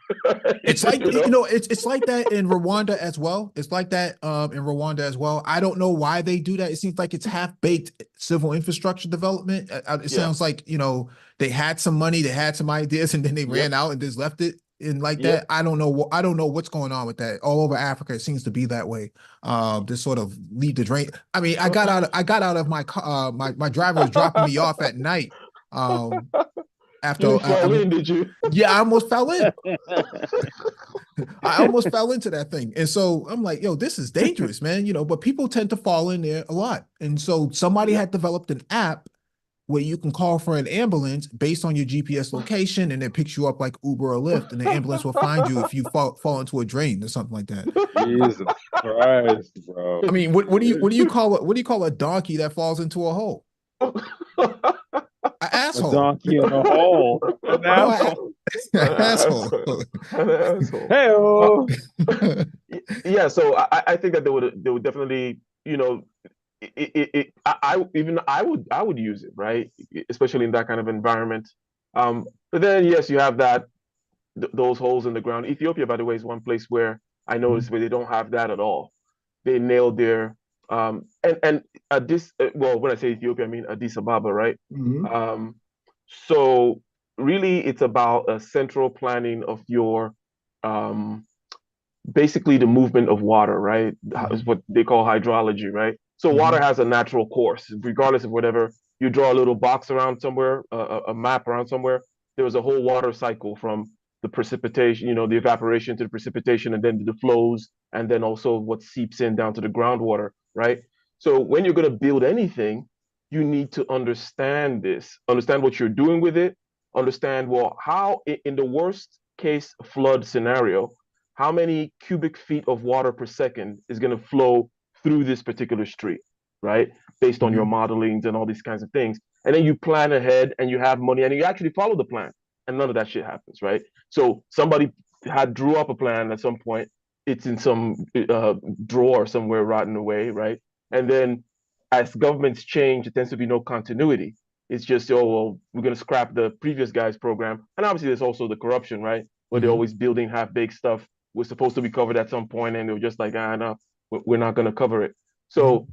It's like it's like that in Rwanda as well. It's like that in Rwanda as well. I don't know why they do that. It seems like it's half-baked civil infrastructure development. It sounds like they had some money, they had some ideas, and then they ran out and just left it in like that. I don't know what's going on with that. All over Africa, it seems to be that way. Just sort of leave the drain. I mean, I got out of my car. My driver was dropping me off at night. After you fell in, did you? Yeah, I almost fell in. I almost fell into that thing. And so I'm like, yo, this is dangerous, man. But people tend to fall in there a lot. And so somebody had developed an app where you can call for an ambulance based on your GPS location, and it picks you up like Uber or Lyft, and the ambulance will find you if you fall into a drain or something like that. Jesus Christ, bro. I mean, what do you call a donkey that falls into a hole? An asshole. A donkey in a hole. An asshole. An asshole. An asshole. Hey-oh. Yeah, so I think that they would definitely, I would use it, right? Especially in that kind of environment. But then yes, you have those holes in the ground. Ethiopia, by the way, is one place where I noticed where they don't have that at all. They nailed their and well, when I say Ethiopia, I mean Addis Ababa, right? Mm-hmm. So really it's about a central planning of your basically the movement of water, right? Is what they call hydrology, right? So water has a natural course, regardless of whatever. You draw a little box around somewhere, a map around somewhere. There was a whole water cycle from the precipitation, the evaporation to the precipitation, and then to the flows, and then also what seeps in down to the groundwater, right? So when you're going to build anything, you need to understand this, understand what you're doing with it, understand, well, how in the worst case flood scenario, how many cubic feet of water per second is going to flow through this particular street, right? Based on your modelings and all these kinds of things. And then you plan ahead and you have money and you actually follow the plan, and none of that shit happens, right? So somebody drew up a plan at some point. It's in some drawer somewhere rotting away, right? And then as governments change, there tends to be no continuity. It's just, oh, well, we're going to scrap the previous guy's program. And obviously there's also the corruption, right? Where they're always building half-baked stuff. We're supposed to be covered at some point, and they're just like, no, we're not going to cover it. So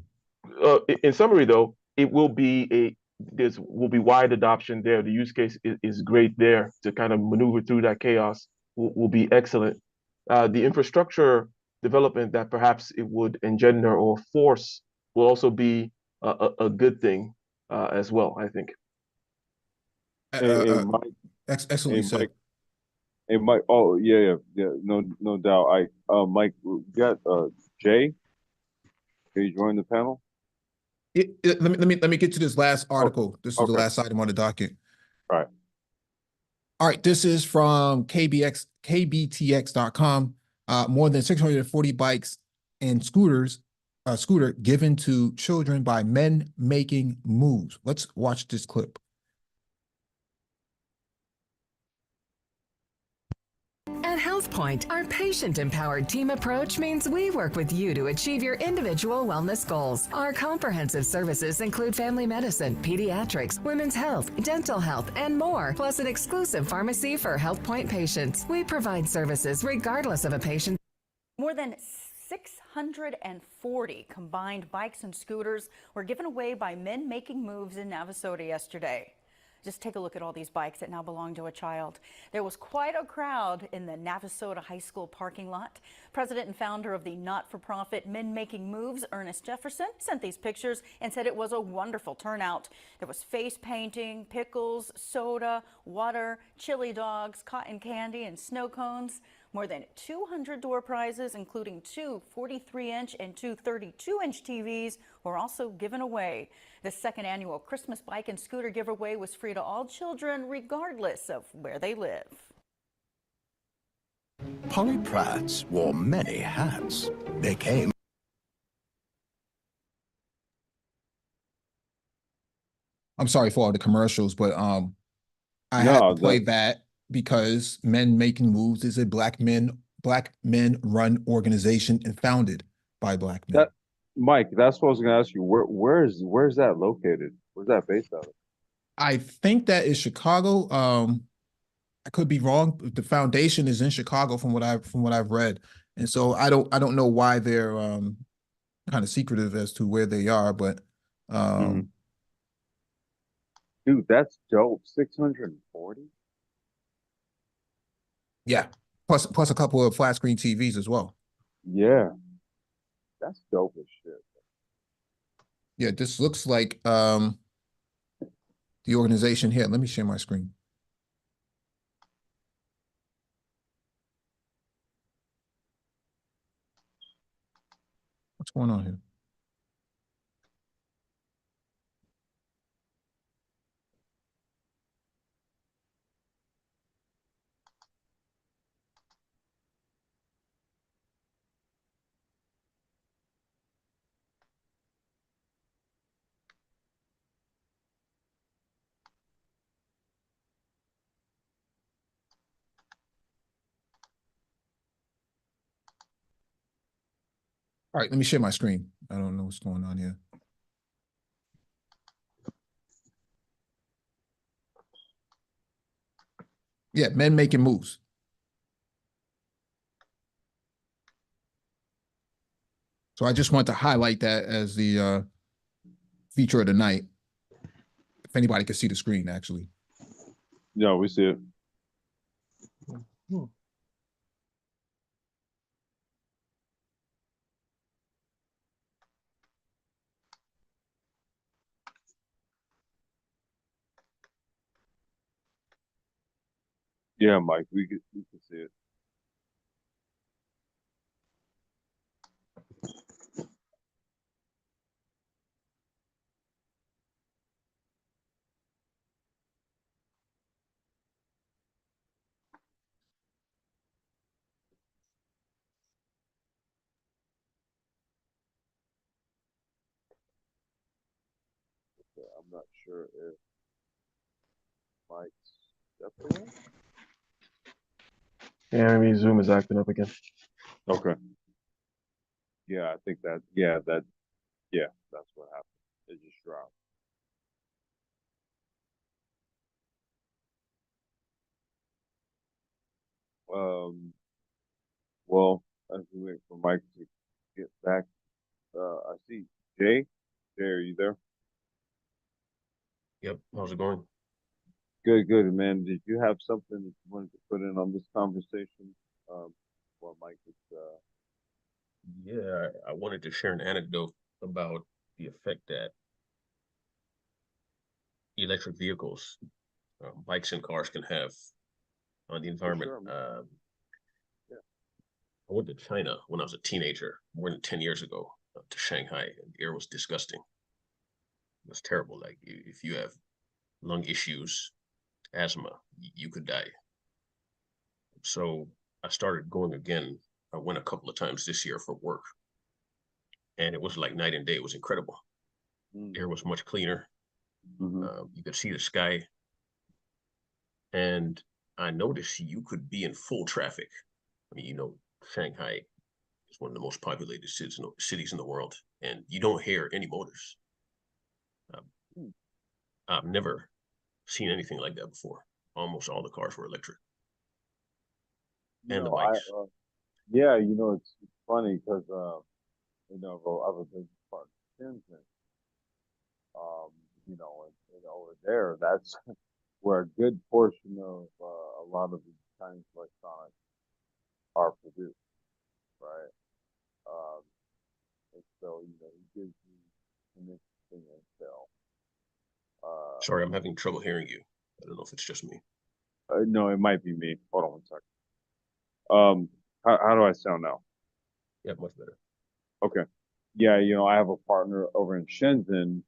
in summary, though, it will be will be wide adoption there. The use case is great there to kind of maneuver through that chaos will be excellent. The infrastructure development that perhaps it would engender or force will also be a good thing as well, I think. Excellently said. Hey, Mike. Oh, yeah. No doubt. Mike, we got Jay. Can you join the panel? Let me get to this last article. This is the last item on the docket. Right. All right. This is from KBTX.com. More than 640 bikes and scooter given to children by men making moves. Let's watch this clip. At House Health Point, our patient-empowered team approach means we work with you to achieve your individual wellness goals. Our comprehensive services include family medicine, pediatrics, women's health, dental health, and more, plus an exclusive pharmacy for Health Point patients. We provide services regardless of a patient. More than 640 combined bikes and scooters were given away by men making moves in Navasota yesterday. Just take a look at all these bikes that now belong to a child. There was quite a crowd in the Navasota High School parking lot. President and founder of the not-for-profit Men Making Moves, Ernest Jefferson, sent these pictures and said it was a wonderful turnout. There was face painting, pickles, soda, water, chili dogs, cotton candy, and snow cones. More than 200 door prizes, including two 43-inch and two 32-inch TVs, were also given away. The second annual Christmas bike and scooter giveaway was free to all children, regardless of where they live. Polly Pratts wore many hats. They came. I'm sorry for all the commercials, but I had to play that because Men Making Moves is a black men run organization and founded by black men. Mike, that's what I was going to ask you. Where's that located? Where's that based out of? I think that is Chicago. I could be wrong. The foundation is in Chicago from what I've read, and so I don't know why they're kind of secretive as to where they are, but dude, that's dope. 640. Yeah, plus a couple of flat screen TVs as well. Yeah, that's dope as shit. Yeah, this looks like the organization here. Let me share my screen. What's going on here? All right, let me share my screen. I don't know what's going on here. Yeah, Men Making Moves. So I just want to highlight that as the feature of the night. If anybody can see the screen, actually. Yeah, we see it. Yeah, Mike, we can see it. I'm not sure if Mike's definitely. Yeah, maybe Zoom is acting up again. Okay. Yeah, I think that. That's what happened. It just dropped. Well, as we wait for Mike to get back, I see Jay. Jay, are you there? Yep. How's it going? Good, good, man. Did you have something that you wanted to put in on this conversation? Well, Mike is. Yeah, I wanted to share an anecdote about the effect that electric vehicles, bikes and cars can have on the environment. Sure, yeah. I went to China when I was a teenager, more than 10 years ago, to Shanghai, and the air was disgusting. It was terrible. Like if you have lung issues, asthma, you could die. So I started going again. I went a couple of times this year for work, and it was like night and day. It was incredible. Air was much cleaner. You could see the sky, and I noticed you could be in full traffic I mean, Shanghai is one of the most populated cities in the world, and you don't hear any motors. I've never seen anything like that before. Almost all the cars were electric, and the bikes. Yeah, it's funny because I have a business partner, Shenzhen. And over there, that's where a good portion of a lot of the Chinese electronics are produced, right? And so, he gives you an interesting intel. Sorry, I'm having trouble hearing you. I don't know if it's just me. No, it might be me. Hold on one second. How do I sound now? Yeah, much better. Okay. Yeah, I have a partner over in Shenzhen,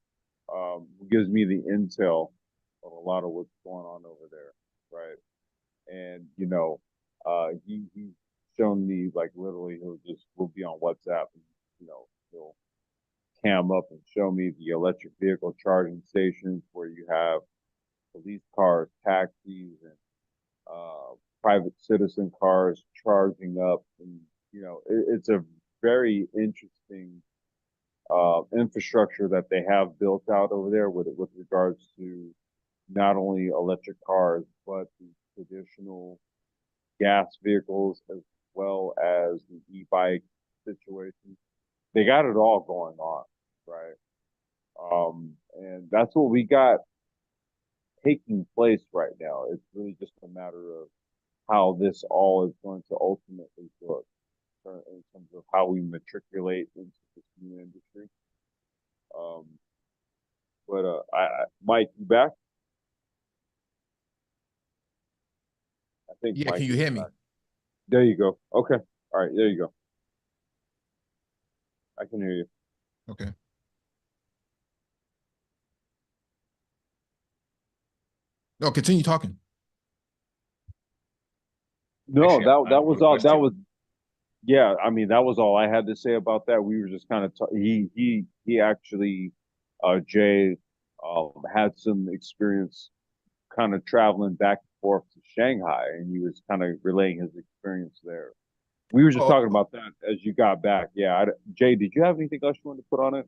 who gives me the intel of a lot of what's going on over there, right? And he's shown me, like, literally we'll be on WhatsApp and he'll cam up and show me the electric vehicle charging stations where you have police cars, taxis, and private citizen cars charging up, and it's a very interesting infrastructure that they have built out over there with regards to not only electric cars but the traditional gas vehicles as well as the e-bike situation. They got it all going on, right? And that's what we got taking place right now. It's really just a matter of how this all is going to ultimately look in terms of how we matriculate into this new industry. Mike, you back? I think. Yeah, Mike can you hear me? back. There you go. Okay. All right, there you go. I can hear you. Okay. No, continue talking. No, Actually, I that have was one all. That question. was, yeah. I mean, that was all I had to say about that. We were just kind of he actually, Jay, had some experience kind of traveling back and forth to Shanghai, and he was kind of relaying his experience there. We were just talking about that as you got back. Yeah, Jay, did you have anything else you wanted to put on it?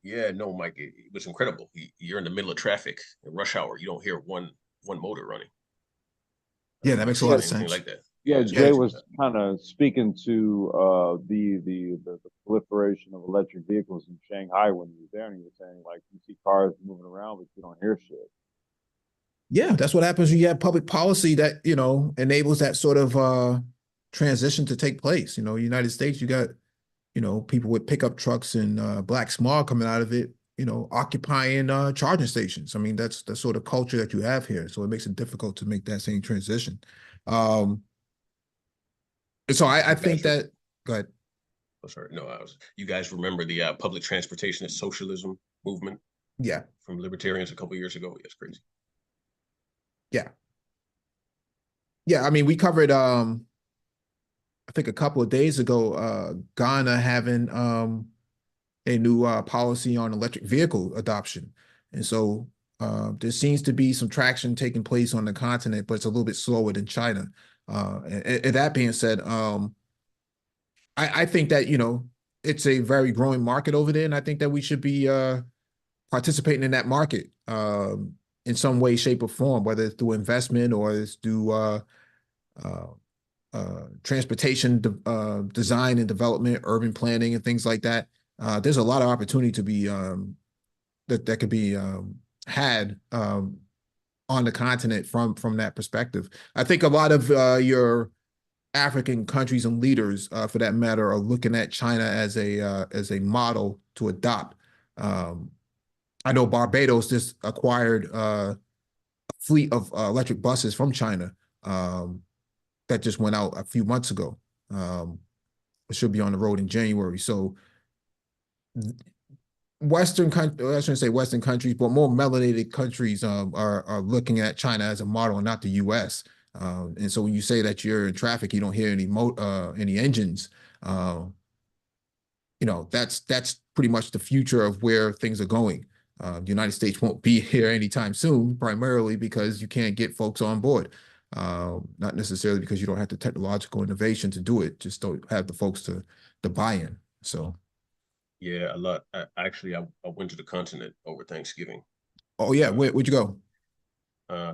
Yeah, no, Mike, it was incredible. You're in the middle of traffic in rush hour. You don't hear one motor running. Yeah, that makes a lot of Anything sense. like that. Yeah, it's Jay crazy. was kind of speaking to the proliferation of electric vehicles in Shanghai when he was there, and he was saying, like, you see cars moving around, but you don't hear shit. Yeah, that's what happens when you have public policy that, enables that sort of transition to take place. United States, you got, people with pickup trucks and black smog coming out of it, occupying charging stations. I mean, that's the sort of culture that you have here. So it makes it difficult to make that same transition. And so I think that, go ahead. Oh, sorry. No, you guys remember the public transportation as socialism movement? Yeah. From libertarians a couple of years ago? It's crazy. Yeah. Yeah, I mean, we covered I think a couple of days ago, Ghana having a new policy on electric vehicle adoption. And so there seems to be some traction taking place on the continent, but it's a little bit slower than China. And that being said, I think that, it's a very growing market over there. And I think that we should be participating in that market in some way, shape, or form, whether it's through investment or it's through transportation design and development, urban planning, and things like that. There's a lot of opportunity to be that could be had on the continent from that perspective. I think a lot of your African countries and leaders, for that matter, are looking at China as a model to adopt. I know Barbados just acquired a fleet of electric buses from China that just went out a few months ago. It should be on the road in January. So Western countries, I shouldn't say Western countries, but more melanated countries are looking at China as a model and not the US. And so when you say that you're in traffic, you don't hear any engines, that's pretty much the future of where things are going. The United States won't be here anytime soon, primarily because you can't get folks on board. Not necessarily because you don't have the technological innovation to do it, just don't have the folks to buy in. So, Yeah, a lot. Actually, I went to the continent over Thanksgiving. oh yeah, where'd you go?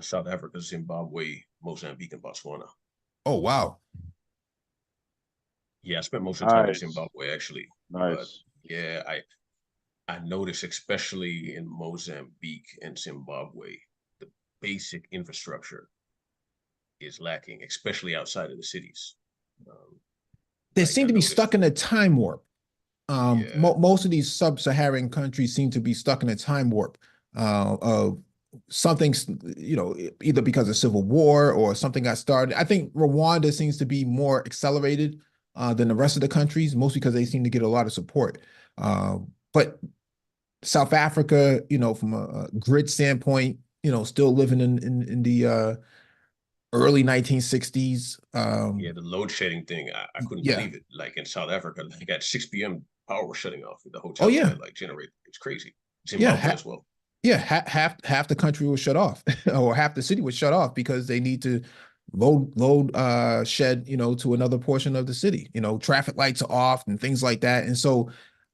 South Africa, Zimbabwe, Mozambique, and Botswana. Oh wow. Yeah, I spent most of the time in Nice. Zimbabwe actually. Nice. But yeah, I noticed, especially in Mozambique and Zimbabwe, the basic infrastructure is lacking, especially outside of the cities. They Like I seem to be noticed, stuck in a time warp. yeah, Most of these sub-Saharan countries seem to be stuck in a time warp of something, either because of civil war or something got started. I think Rwanda seems to be more accelerated than the rest of the countries, mostly because they seem to get a lot of support. But South Africa, from a grid standpoint, still living in the early 1960s. yeah, the load shedding thing, I couldn't Yeah. believe it. Like in South Africa, like at 6 p.m. power was shutting off. The Oh hotels yeah. had like generated. It's crazy. Yeah. Zimbabwe as well. Yeah, half the country was shut off, or half the city was shut off because they need to load shed, to another portion of the city. Traffic lights are off and things like that. And so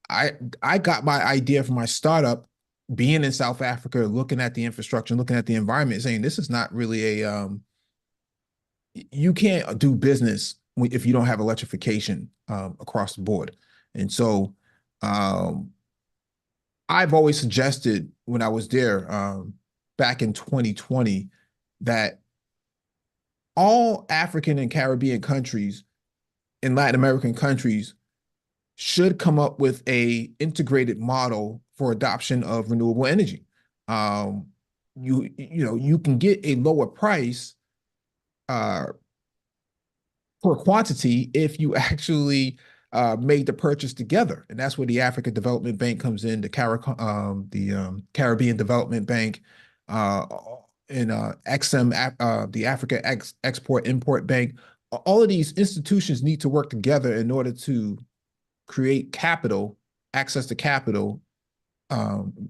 I got my idea from my startup being in South Africa, looking at the infrastructure, looking at the environment, saying this is not really you can't do business if you don't have electrification across the board. And so I've always suggested when I was there back in 2020 that all African and Caribbean countries and Latin American countries should come up with a integrated model for adoption of renewable energy. You can get a lower price for quantity if you actually made the purchase together, and that's where the Africa Development Bank comes in, the Caribbean Development Bank, and EXIM, the Africa Export Import Bank. All of these institutions need to work together in order to create capital, access to capital,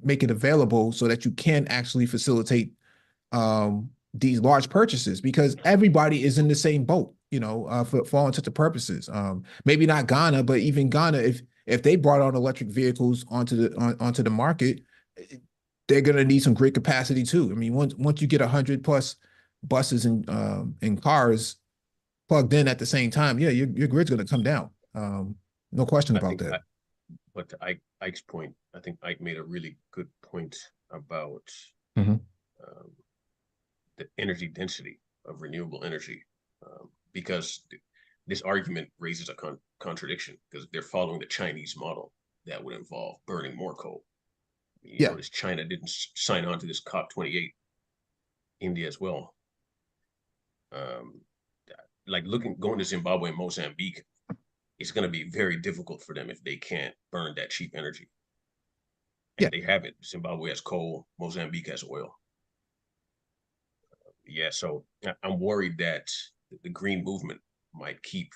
make it available so that you can actually facilitate these large purchases, because everybody is in the same boat, for all intents and purposes. Maybe not Ghana, but even Ghana, if they brought on electric vehicles onto the market, they're going to need some great capacity too. I mean, once you get 100 plus buses and cars plugged in at the same time, yeah, your grid's going to come down. No question about that. But to Ike's point, I think Ike made a really good point about the energy density of renewable energy, because this argument raises a contradiction, because they're following the Chinese model that would involve burning more coal. You notice China didn't sign on to this COP28, India as well. Like going to Zimbabwe and Mozambique, it's going to be very difficult for them if they can't burn that cheap energy. And they have it. Zimbabwe has coal, Mozambique has oil. Yeah, so I'm worried that the green movement might keep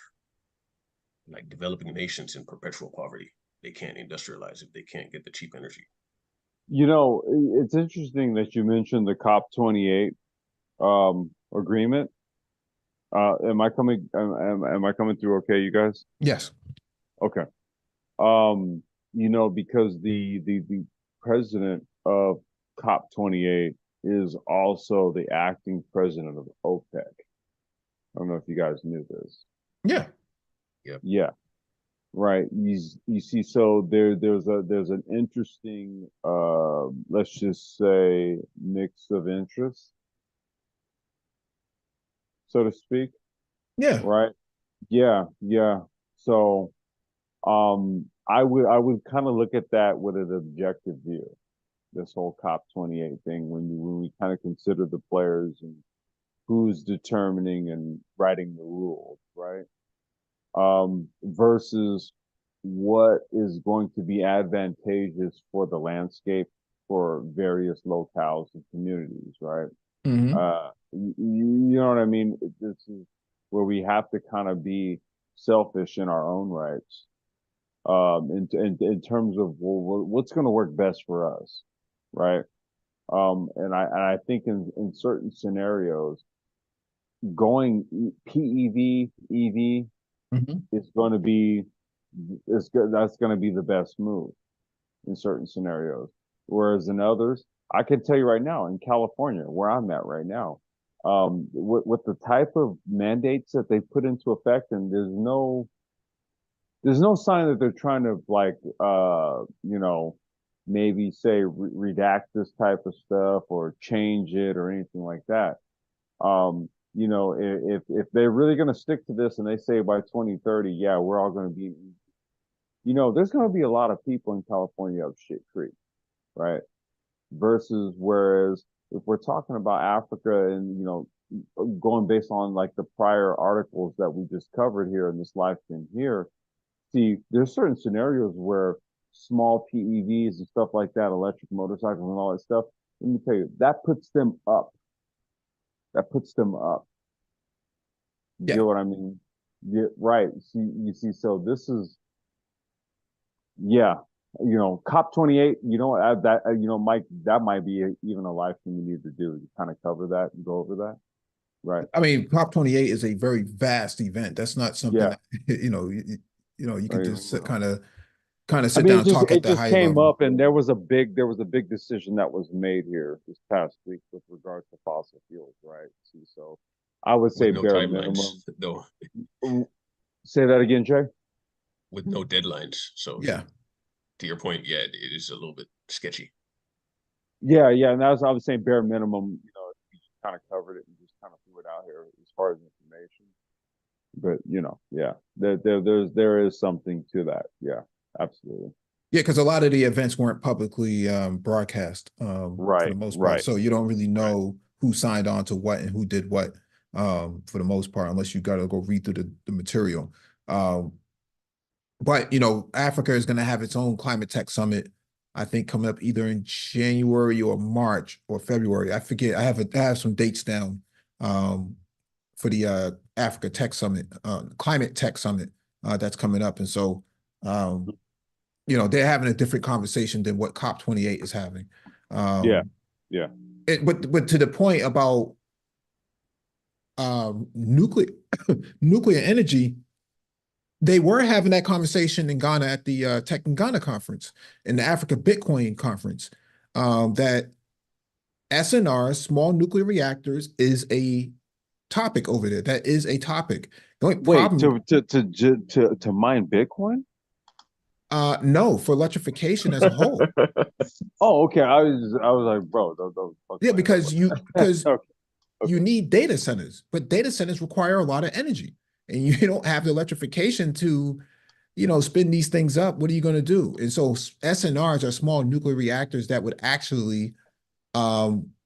like developing nations in perpetual poverty. They can't industrialize if they can't get the cheap energy. It's interesting that you mentioned the COP28 agreement. Am I coming through okay, you guys? Yes. Okay. Because the president of COP28 is also the acting president of OPEC. I don't know if you guys knew this. Yeah. Yep. Yeah. Right. You see, so there's an interesting let's just say mix of interests, so to speak. Yeah. Right. Yeah. So I would kind of look at that with an objective view, this whole COP28 thing, when we kind of consider the players and who's determining and writing the rules, right? Versus what is going to be advantageous for the landscape for various locales and communities, right? You know what I mean? This is where we have to kind of be selfish in our own rights, in terms of what's going to work best for us, right? And I think in certain scenarios, going PEV, EV is going to be, it's good. That's going to be the best move in certain scenarios. Whereas in others, I can tell you right now, in California, where I'm at right now, with the type of mandates that they put into effect, and there's no sign that they're trying to like, maybe say redact this type of stuff or change it or anything like that. If they're really going to stick to this and they say by 2030, yeah, we're all going to be, there's going to be a lot of people in California up shit creek, right? Versus whereas if we're talking about Africa and, going based on like the prior articles that we just covered here in this live stream here, see, there's certain scenarios where small PEVs and stuff like that, electric motorcycles and all that stuff, let me tell you, that puts them up. That puts them up. You get what I mean? Yeah, right. You see, so this is, yeah, COP28, Mike, that might be even a live thing you need to do. You kind of cover that and go over that. Right. I mean, COP28 is a very vast event. That's not something that, you can just kind of sit down and talk at the high came level. up, and there was a big decision that was made here this past week with regards to fossil fuels, right? See, so I would say no bare timelines, minimum. No. Say that again, Jay. With no deadlines. So yeah, to your point, yeah, it is a little bit sketchy. Yeah, and I was saying bare minimum. We just kind of covered it and just kind of threw it out here as far as information. But yeah, there is something to that. Yeah, absolutely. Yeah, because a lot of the events weren't publicly broadcast for the most part. So you don't really know who signed on to what and who did what for the most part, unless you got to go read through the material. But Africa is going to have its own climate tech summit, I think, coming up either in January or March or February. I forget. I have some dates down for the Africa Tech Summit, Climate Tech Summit that's coming up. And so, they're having a different conversation than what COP28 is having. Yeah. But to the point about nuclear energy, they were having that conversation in Ghana at the Tech in Ghana conference, in the Africa Bitcoin conference, that SNR, small nuclear reactors, is a topic over there. That is a topic. The only problem, to mine Bitcoin? No, for electrification as a whole. Oh, okay. I was like, bro, yeah, because you need data centers, but data centers require a lot of energy, and you don't have the electrification to, spin these things up. What are you going to do? And so SNRs are small nuclear reactors that would actually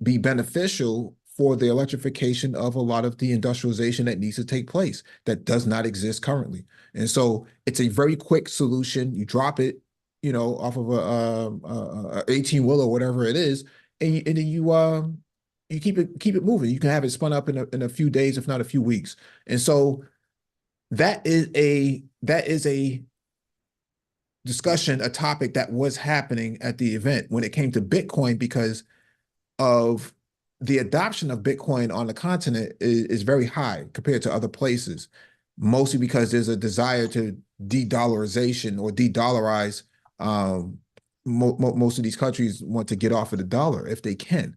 be beneficial for the electrification of a lot of the industrialization that needs to take place that does not exist currently. And so it's a very quick solution. You drop it, off of a 18-wheeler or whatever it is, and then you keep it moving. You can have it spun up in a few days, if not a few weeks. And so that is a discussion, a topic that was happening at the event when it came to Bitcoin, because of the adoption of Bitcoin on the continent is very high compared to other places, mostly because there's a desire to de-dollarization or de-dollarize. Most of these countries want to get off of the dollar if they can,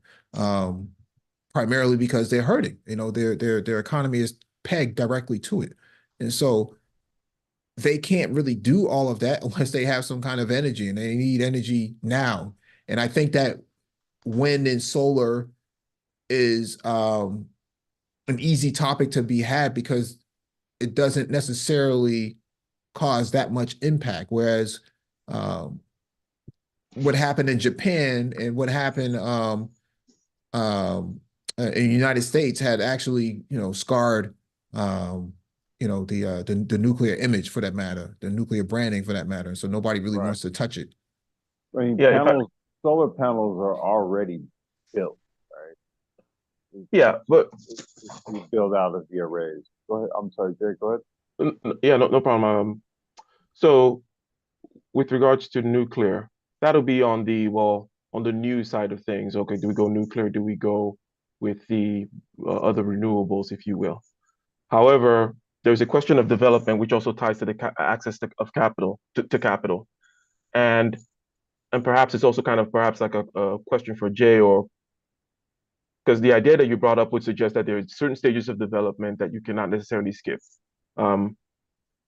primarily because they're hurting. Their economy is pegged directly to it, and so they can't really do all of that unless they have some kind of energy, and they need energy now. And I think that wind and solar is an easy topic to be had because it doesn't necessarily cause that much impact. Whereas what happened in Japan and what happened in the United States had actually, scarred, the nuclear image for that matter, the nuclear branding for that matter. So nobody really wants to touch it. I mean, solar panels are already built, right? Yeah, but we build out of the arrays. Go ahead. I'm sorry, Jay, go ahead. Yeah, no problem. So with regards to nuclear, that'll be on the new side of things. Okay, do we go nuclear? Do we go with the other renewables, if you will. However, there's a question of development, which also ties to the access of capital to capital, and perhaps it's also kind of perhaps like a question for Jay, or because the idea that you brought up would suggest that there are certain stages of development that you cannot necessarily skip.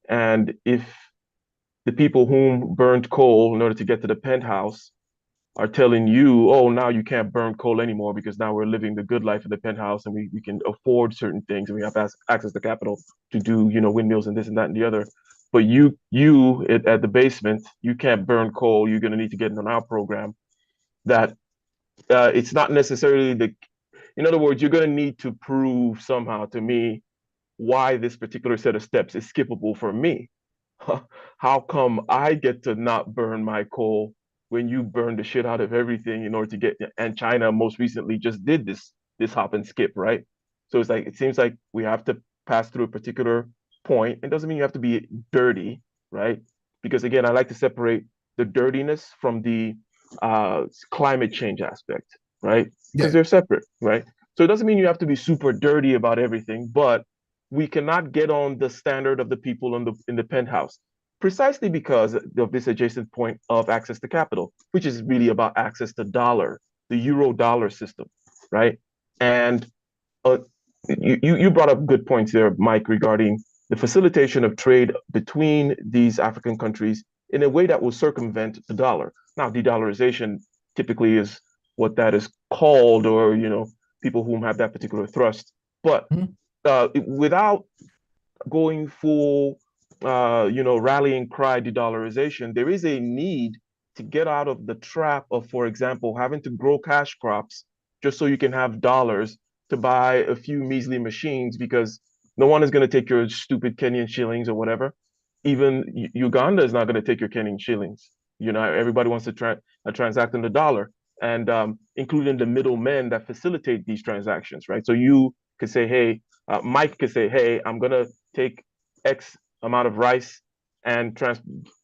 And if the people whom burned coal in order to get to the penthouse are telling you, oh, now you can't burn coal anymore because now we're living the good life in the penthouse and we can afford certain things and we have access to capital to do, windmills and this and that and the other. But you at the basement, you can't burn coal. You're going to need to get in on our program. That it's not necessarily in other words, you're going to need to prove somehow to me why this particular set of steps is skippable for me. How come I get to not burn my coal when you burn the shit out of everything in order to get, and China most recently just did this hop and skip, right? So it's like, it seems like we have to pass through a particular point. It doesn't mean you have to be dirty, right? Because again, I like to separate the dirtiness from the climate change aspect, right? Because they're separate, right? So it doesn't mean you have to be super dirty about everything, but we cannot get on the standard of the people in the penthouse, precisely because of this adjacent point of access to capital, which is really about access to dollar, the euro dollar system, right? And you brought up good points there, Mike, regarding the facilitation of trade between these African countries in a way that will circumvent the dollar. Now, de-dollarization typically is what that is called, or people whom have that particular thrust. But without going full, rallying cry de-dollarization, there is a need to get out of the trap of, for example, having to grow cash crops just so you can have dollars to buy a few measly machines, because no one is going to take your stupid Kenyan shillings or whatever. Even Uganda is not going to take your Kenyan shillings. Everybody wants to transact in the dollar, and including the middlemen that facilitate these transactions, right? So you could say, hey, Mike could say, hey, I'm going to take X amount of rice and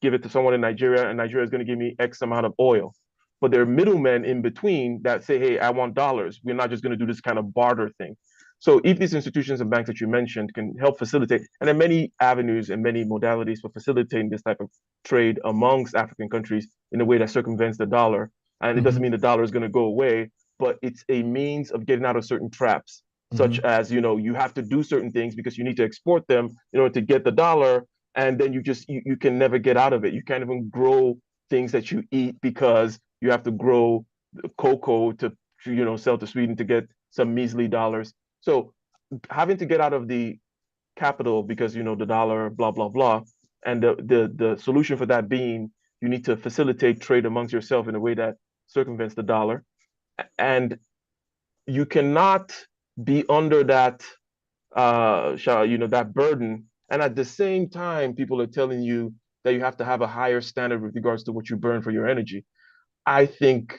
give it to someone in Nigeria, and Nigeria is going to give me X amount of oil. But there are middlemen in between that say, hey, I want dollars. We're not just going to do this kind of barter thing. So if these institutions and banks that you mentioned can help facilitate, and there are many avenues and many modalities for facilitating this type of trade amongst African countries in a way that circumvents the dollar. And it doesn't mean the dollar is going to go away, but it's a means of getting out of certain traps, such as, you have to do certain things because you need to export them in order to get the dollar. And then you can never get out of it. You can't even grow things that you eat because you have to grow cocoa to, sell to Sweden to get some measly dollars. So having to get out of the capital because, the dollar, blah, blah, blah. And the solution for that being, you need to facilitate trade amongst yourself in a way that circumvents the dollar. And you cannot be under that, that burden. And at the same time, people are telling you that you have to have a higher standard with regards to what you burn for your energy. I think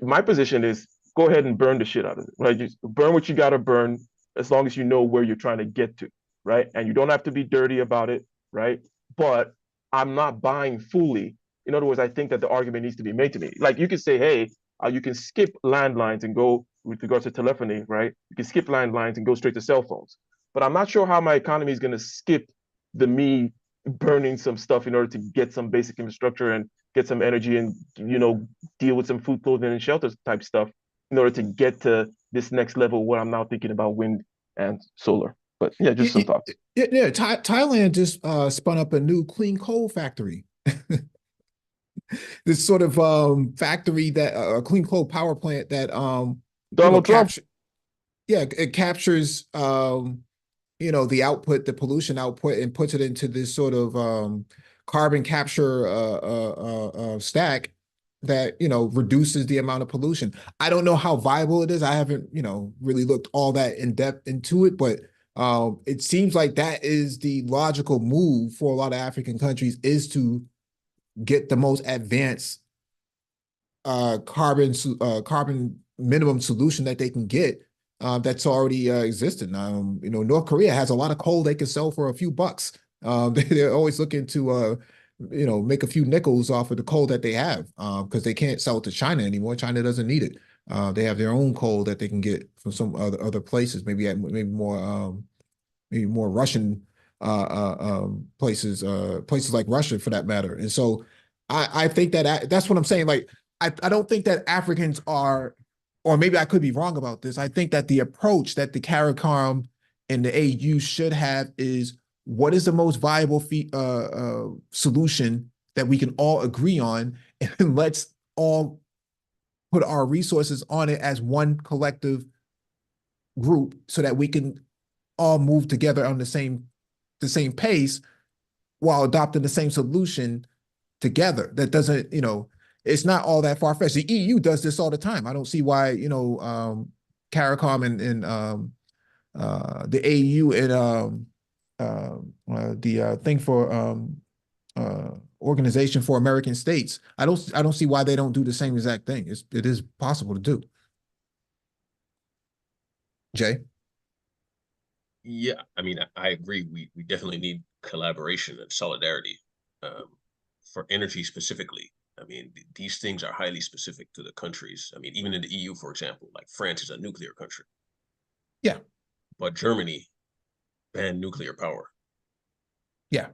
my position is go ahead and burn the shit out of it, right? Just burn what you got to burn as long as you know where you're trying to get to, right? And you don't have to be dirty about it, right? But I'm not buying fully. In other words, I think that the argument needs to be made to me. Like you could say, hey, you can skip landlines and go with regards to telephony, right? You can skip landlines and go straight to cell phones. But I'm not sure how my economy is going to skip me burning some stuff in order to get some basic infrastructure and get some energy and, deal with some food, clothing, and shelter type stuff in order to get to this next level where I'm now thinking about wind and solar. But yeah, just some thoughts. Yeah. Thailand just spun up a new clean coal factory. This sort of factory that a clean coal power plant that Donald Trump. It captures the output, the pollution output, and puts it into this sort of carbon capture stack that reduces the amount of pollution. I don't know how viable it is. I haven't really looked all that in depth into it, but it seems like that is the logical move for a lot of African countries, is to get the most advanced carbon minimum solution that they can get that's already existed. North Korea has a lot of coal they can sell for a few bucks. They're always looking to make a few nickels off of the coal that they have because they can't sell it to China anymore. China doesn't need it. They have their own coal that they can get from some other places, maybe more Russian places, places like Russia for that matter. And so I think that's what I'm saying. Like, I don't think that Africans are, or maybe I could be wrong about this. I think that the approach that the CARICOM and the AU should have is, what is the most viable solution that we can all agree on, and let's all put our resources on it as one collective group so that we can all move together on the same pace while adopting the same solution together. That doesn't, it's not all that far-fetched. The EU does this all the time. I don't see why, CARICOM and the AU and the thing for Organization for American States. I don't see why they don't do the same exact thing. It is possible to do. Jay? Yeah, I mean, I agree. We definitely need collaboration and solidarity for energy specifically. I mean, these things are highly specific to the countries. I mean, even in the EU, for example, like France is a nuclear country. Yeah. But Germany banned nuclear power. Yeah.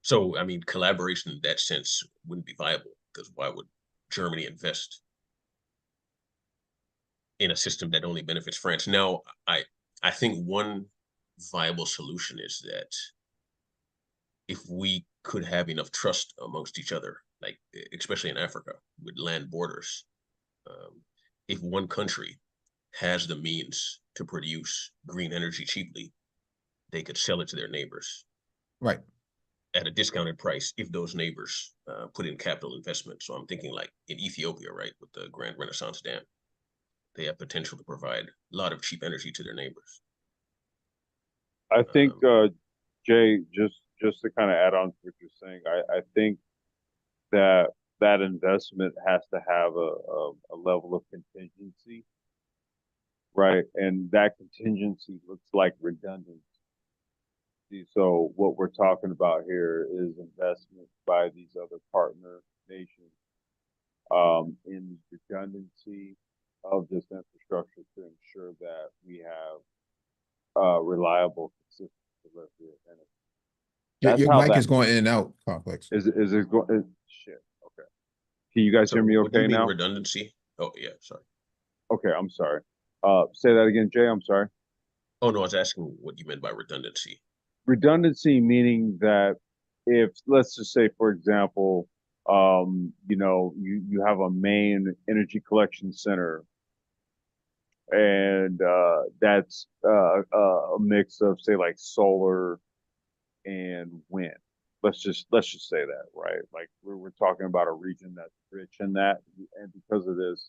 So, I mean, collaboration in that sense wouldn't be viable, because why would Germany invest in a system that only benefits France? Now, I think one viable solution is that if we could have enough trust amongst each other, like especially in Africa with land borders, if one country has the means to produce green energy cheaply, they could sell it to their neighbors. Right. At a discounted price if those neighbors put in capital investment. So I'm thinking like in Ethiopia, right, with the Grand Renaissance Dam, they have potential to provide a lot of cheap energy to their neighbors. I think, Jay, just to kind of add on to what you're saying, I think that investment has to have a level of contingency, right? And that contingency looks like redundancy. So what we're talking about here is investment by these other partner nations in redundancy of this infrastructure to ensure that we have reliable, consistent delivery of energy. Your mic is going in and out, Complex. Is it going? Shit. Okay. Can you guys hear me okay now? Redundancy? Oh yeah, sorry. Okay, I'm sorry. Say that again, Jay. I'm sorry. Oh no, I was asking what you meant by redundancy. Redundancy meaning that if, let's just say, for example, you have a main energy collection center, and that's a mix of, say, like solar and wind. Let's just say that, right? Like we're talking about a region that's rich in that, and because of this,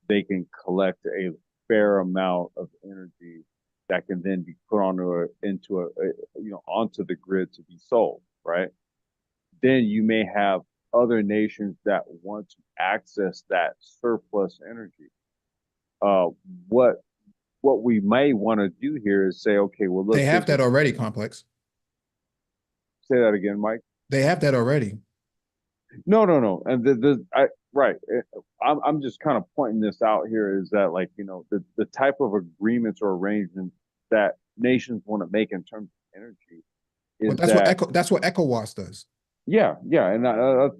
they can collect a fair amount of energy that can then be put onto the grid to be sold, right? Then you may have other nations that want to access that surplus energy. What we may want to do here is say, okay, well, look, they have that already, Complex. Say that again, Mike. They have that already. No, and right. I'm just kind of pointing this out here is that, like, the type of agreements or arrangements that nations want to make in terms of energy is that's what ECOWAS does. Yeah, and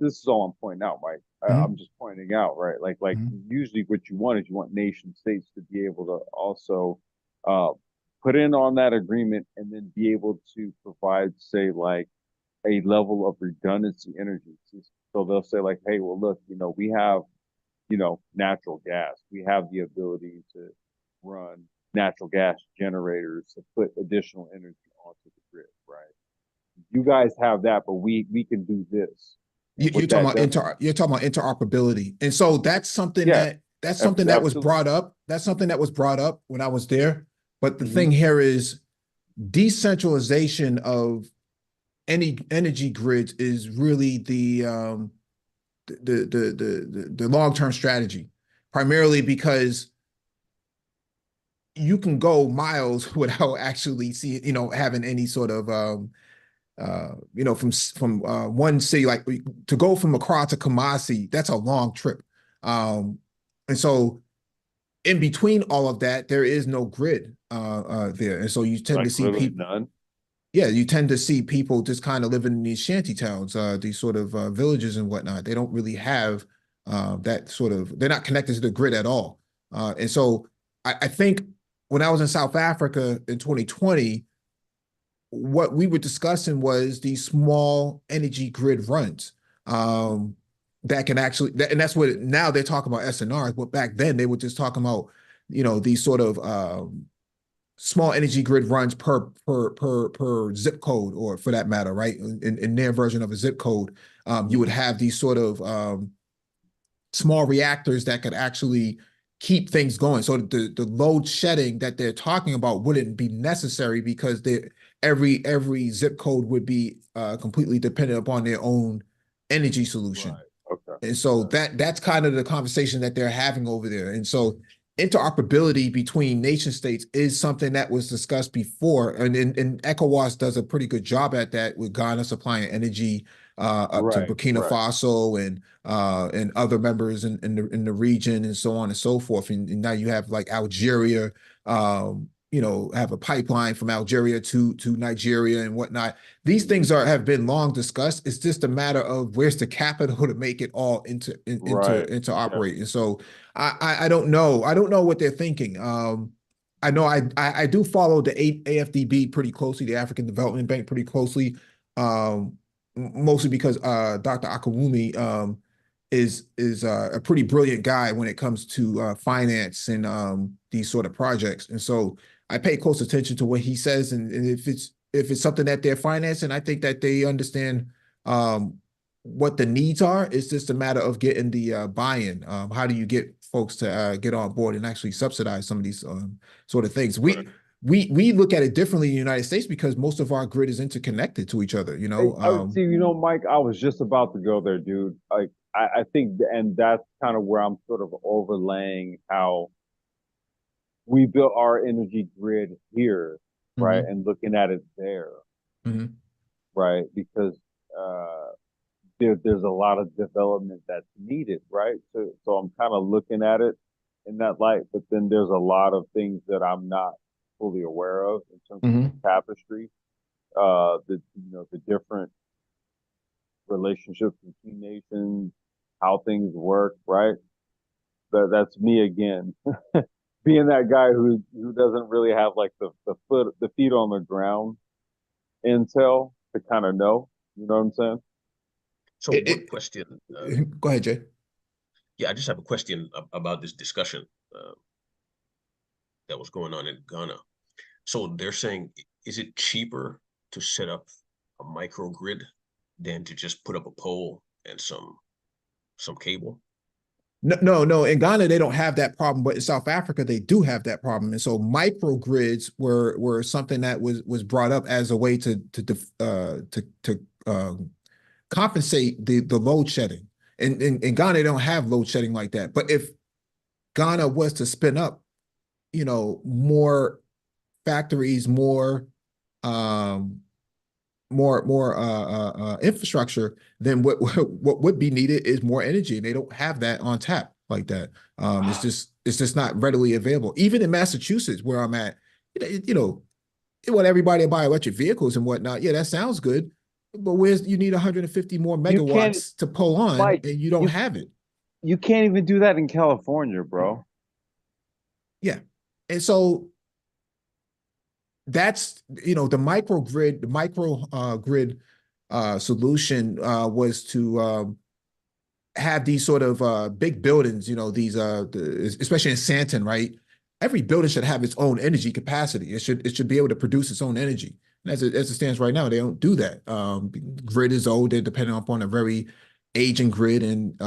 this is all I'm pointing out, Mike. I'm just pointing out, right? Like usually what you want is you want nation states to be able to also put in on that agreement and then be able to provide, say, like a level of redundancy energy. So they'll say, like, hey, well, look, we have, natural gas. We have the ability to run natural gas generators to put additional energy onto the grid, right? You guys have that, but we can do this. You're talking about interoperability, and so that's something that was brought up. That's something that was brought up when I was there. But the thing here is decentralization of any energy grids is really the long-term strategy, primarily because you can go miles without actually having any sort of from one city, like to go from Accra to Kumasi, that's a long trip. And so in between all of that, there is no grid there. And so you tend to see people. None. Yeah, you tend to see people just kind of living in these shanty towns, these sort of villages and whatnot. They don't really have that sort of, they're not connected to the grid at all. And so I think when I was in South Africa in 2020, what we were discussing was these small energy grid runs that can actually, and that's what now they're talking about SNRs, but back then they were just talking about, these sort of small energy grid runs per zip code, or for that matter, right? In their version of a zip code, you would have these sort of small reactors that could actually keep things going. So the load shedding that they're talking about wouldn't be necessary, because every zip code would be completely dependent upon their own energy solution. Right. Okay. And so that's kind of the conversation that they're having over there. And so interoperability between nation states is something that was discussed before, and ECOWAS does a pretty good job at that, with Ghana supplying energy up to Burkina Faso and other members in the region, and so on and so forth. And now you have like Algeria, have a pipeline from Algeria to Nigeria and whatnot. These things have been long discussed. It's just a matter of where's the capital to make it all into operate. And so I don't know. I don't know what they're thinking. I know I do follow the AFDB pretty closely, the African Development Bank pretty closely, mostly because Dr. Akawumi is a pretty brilliant guy when it comes to finance and these sort of projects. And so I pay close attention to what he says, and if it's something that they're financing, I think that they understand what the needs are. It's just a matter of getting the buy-in. How do you get folks to get on board and actually subsidize some of these sort of things? We look at it differently in the United States because most of our grid is interconnected to each other. See, Mike, I was just about to go there, dude. Like, I think, and that's kind of where I'm sort of overlaying how we built our energy grid here, right? Mm-hmm. And looking at it there, mm-hmm. right? Because there's a lot of development that's needed, right? So I'm kind of looking at it in that light, but then there's a lot of things that I'm not fully aware of in terms Mm-hmm. of the tapestry, the different relationships between nations, how things work, right? That's me again. Being that guy who doesn't really have like the feet on the ground intel to kind of know, you know what I'm saying? So one question. Go ahead, Jay. Yeah, I just have a question about this discussion that was going on in Ghana. So they're saying, is it cheaper to set up a microgrid than to just put up a pole and some cable? No. In Ghana, they don't have that problem, but in South Africa, they do have that problem. And so microgrids were something that was brought up as a way to compensate the load shedding. In Ghana, they don't have load shedding like that. But if Ghana was to spin up, more factories, more infrastructure, then what would be needed is more energy, and they don't have that on tap like that. It's just not readily available. Even in Massachusetts, where I'm at, they want everybody to buy electric vehicles and whatnot. Yeah, that sounds good, but you need 150 more megawatts to pull on, Mike, and you don't have it. You can't even do that in California, bro. Yeah, and so that's the microgrid solution was to have these sort of big buildings, these especially in Santon, right? Every building should have its own energy capacity. It should be able to produce its own energy. And as it stands right now, they don't do that. Grid is old. They're dependent upon a very aging grid, and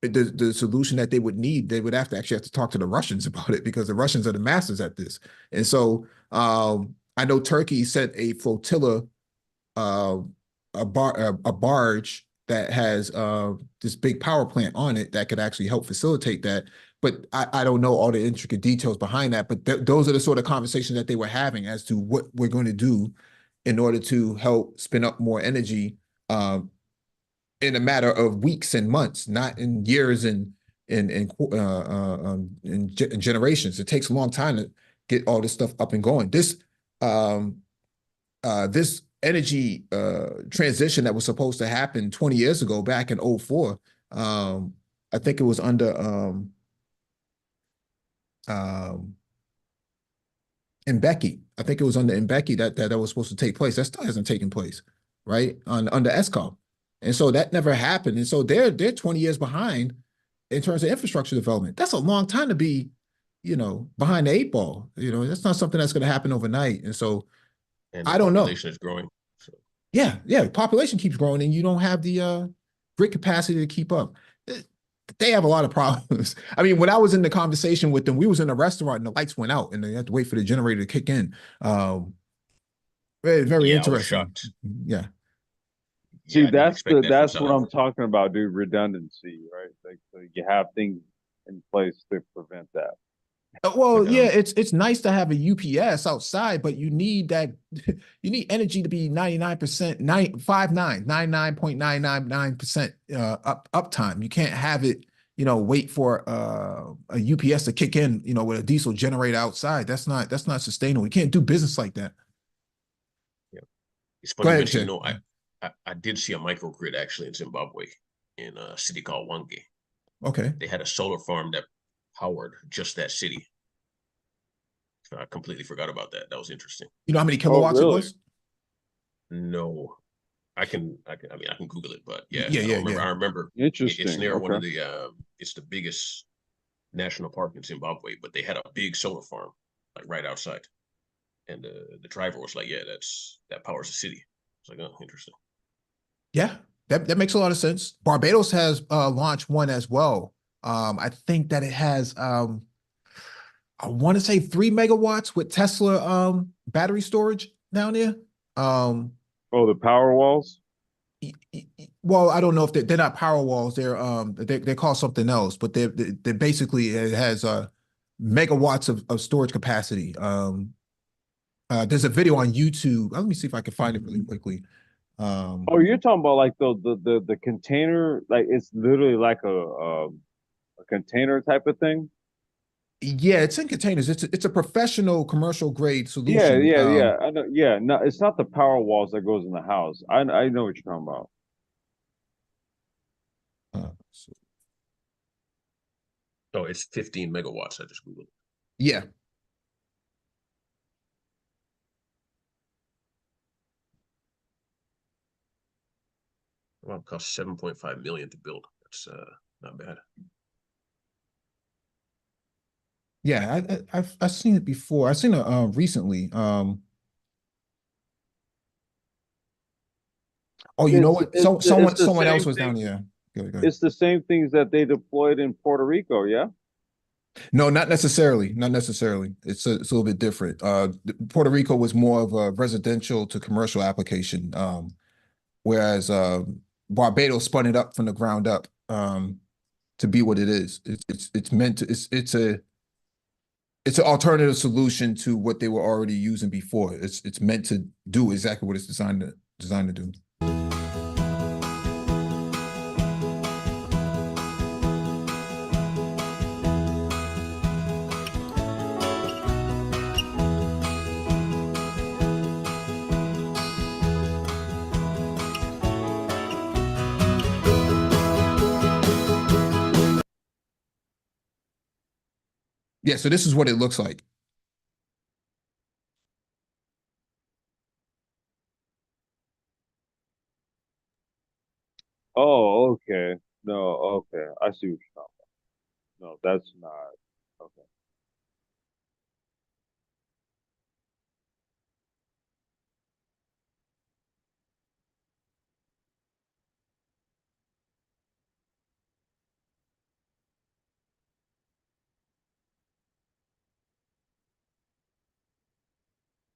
the solution that they would need, they would have to talk to the Russians about it, because the Russians are the masters at this. And so I know Turkey sent a flotilla, a barge that has this big power plant on it that could actually help facilitate that. But I don't know all the intricate details behind that. But those are the sort of conversations that they were having as to what we're going to do in order to help spin up more energy in a matter of weeks and months, not in years and in generations. It takes a long time to get all this stuff up and going. This this energy transition that was supposed to happen 20 years ago, back in 2004, I think it was under Mbeki. I think it was under Mbeki that was supposed to take place. That still hasn't taken place, right? Under ESCOM. And so that never happened. And so they're 20 years behind in terms of infrastructure development. That's a long time to be, behind the eight ball. That's not something that's going to happen overnight. And so And I don't know. Population is growing. So. Yeah. Population keeps growing, and you don't have the grid capacity to keep up. They have a lot of problems. I mean, when I was in the conversation with them, we was in a restaurant and the lights went out, and they had to wait for the generator to kick in. Very, very Yeah, I was interesting. shocked. Yeah. See, Yeah, I didn't that's expect that from that's South what I'm Africa. talking about, dude. Redundancy, right? Like, so you have things in place to prevent that. Well, Like, yeah, it's nice to have a UPS outside, but you need that. You need energy to be 99%, 99.999% uptime. You can't have it, wait for a UPS to kick in, with a diesel generator outside. That's not sustainable. You can't do business like that. Yeah, it's Go funny you ahead, mentioned, Jay. I did see a microgrid actually in Zimbabwe, in a city called Wange. Okay. They had a solar farm that powered just that city. I completely forgot about that. That was interesting. You know how many kilowatts it really? was? No, I mean, I can Google it, but yeah, Yeah, I yeah, don't remember. yeah. I remember Interesting. it's near one of Okay. the, it's the biggest national park in Zimbabwe, but they had a big solar farm like right outside. And the driver was like, yeah, that powers the city. It's like, oh, interesting. Yeah, that makes a lot of sense. Barbados has launched one as well. I think that it has I want to say 3 megawatts with Tesla battery storage down there. Oh, the power walls? Well, I don't know if they're not power walls. They're called something else, but they're basically, it has megawatts of storage capacity. There's a video on YouTube. Let me see if I can find it really quickly. Oh, you're talking about like the container, like it's literally like a container type of thing. Yeah, it's in containers. It's a professional commercial grade Yeah, solution. yeah. I know. Yeah, no, it's not the power walls that goes in the house. I know what you're talking about. So, Oh, it's 15 megawatts. I just Googled it. yeah. Well, it cost 7.5 million to build. That's not bad. Yeah, I've seen it before. I've seen it recently. Oh, you know what? It's the Someone else same was thing. down there. Go ahead. It's the same things that they deployed in Puerto Rico, yeah? No, not necessarily. Not necessarily. It's a little bit different. Puerto Rico was more of a residential to commercial application, whereas Barbados spun it up from the ground up to be what it is. It's meant to. It's an alternative solution to what they were already using before. It's meant to do exactly what it's designed to do. Yeah, so this is what it looks like. Oh, okay. No, okay. I see what you're talking about. No, that's not okay.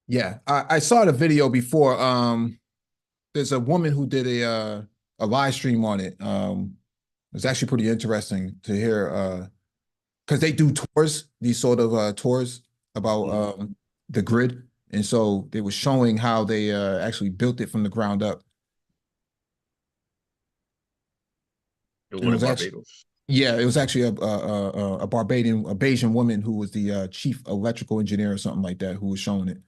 Yeah, I saw the video before. There's a woman who did a live stream on it. It's actually pretty interesting to hear because they do tours, these sort of tours about the grid, and so they were showing how they actually built it from the ground up. The And one it in was actually, Barbados. Yeah, it was actually a Bayesian woman who was the chief electrical engineer or something like that who was showing it.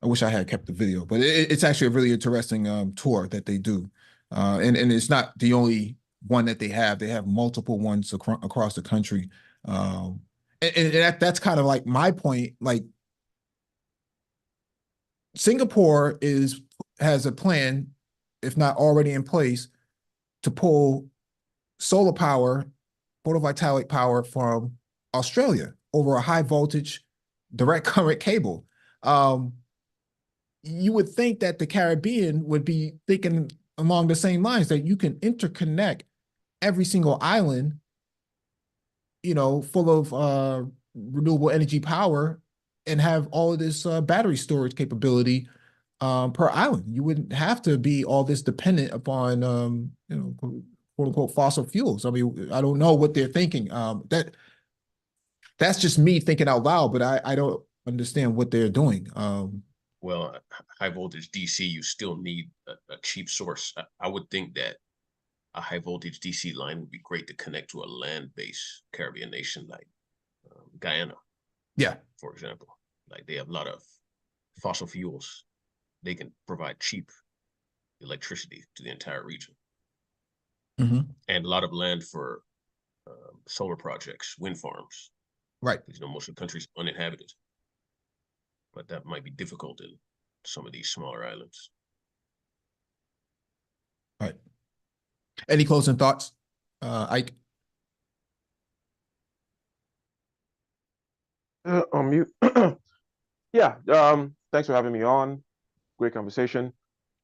I wish I had kept the video, but it's actually a really interesting tour that they do. And it's not the only one that they have. They have multiple ones across the country. And that's kind of like my point. Like Singapore has a plan, if not already in place, to pull solar power, photovoltaic power from Australia over a high voltage direct current cable. You would think that the Caribbean would be thinking along the same lines, that you can interconnect every single island, full of renewable energy power, and have all of this battery storage capability per island. You wouldn't have to be all this dependent upon, quote unquote, fossil fuels. I mean, I don't know what they're thinking. That's just me thinking out loud, but I don't understand what they're doing. Well, high voltage DC, you still need a cheap source. I would think that a high voltage DC line would be great to connect to a land-based Caribbean nation like Guyana. Yeah. For example, like they have a lot of fossil fuels. They can provide cheap electricity to the entire region. Mm-hmm. And a lot of land for solar projects, wind farms. Right. Most of the country's uninhabited. But that might be difficult in some of these smaller islands. All right. Any closing thoughts, Ike? On mute. Yeah. Thanks for having me on. Great conversation. I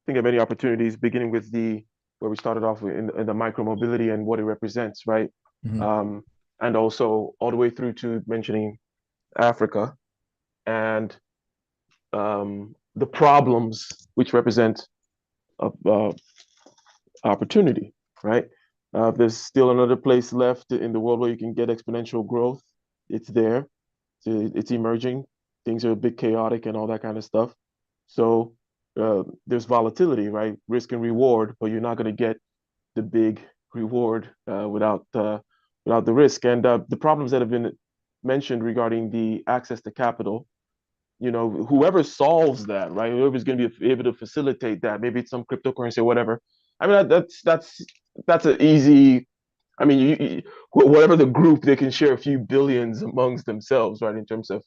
think there are many opportunities, beginning with where we started off in the micromobility and what it represents, right? Mm-hmm. And also all the way through to mentioning Africa and the problems which represent opportunity, right? There's still another place left in the world where you can get exponential growth. It's there. It's emerging. Things are a bit chaotic and all that kind of stuff. So there's volatility, right? Risk and reward, but you're not going to get the big reward without the risk. And the problems that have been mentioned regarding the access to capital, whoever solves that, right? Whoever's going to be able to facilitate that, maybe it's some cryptocurrency or whatever. I mean, that's an easy. I mean, whatever the group, they can share a few billions amongst themselves, right? In terms of,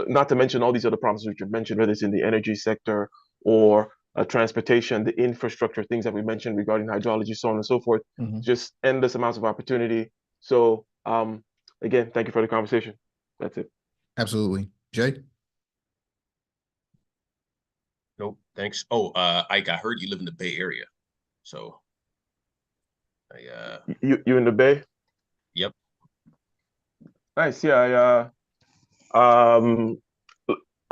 not to mention all these other problems which you mentioned, whether it's in the energy sector or transportation, the infrastructure, things that we mentioned regarding hydrology, so on and so forth. Mm-hmm. Just endless amounts of opportunity. So, again, thank you for the conversation. That's it. Absolutely. Jay? Nope, thanks. Oh, Ike, I heard you live in the Bay Area. So you in the Bay? Yep. Nice. Yeah. More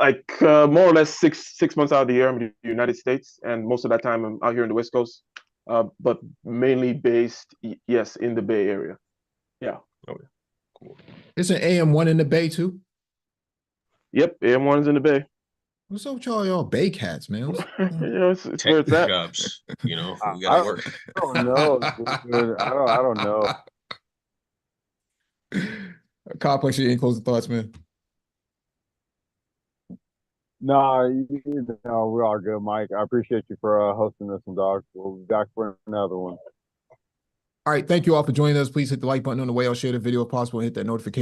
or less six months out of the year, I'm in the United States, and most of that time I'm out here in the West Coast, but mainly based, yes, in the Bay Area. Yeah. Okay. Cool. It's an AM1 in the Bay too? Yep, AM1's in the Bay. What's up with y'all Bay cats, man? It's where it's at. Jobs, we gotta work. I don't know, dude. I don't know. Complex, any closing thoughts, man? No, we're all good, Mike. I appreciate you for hosting this one, dog. We'll be back for another one. All right. Thank you all for joining us. Please hit the like button on the way. I'll share the video if possible and hit that notification.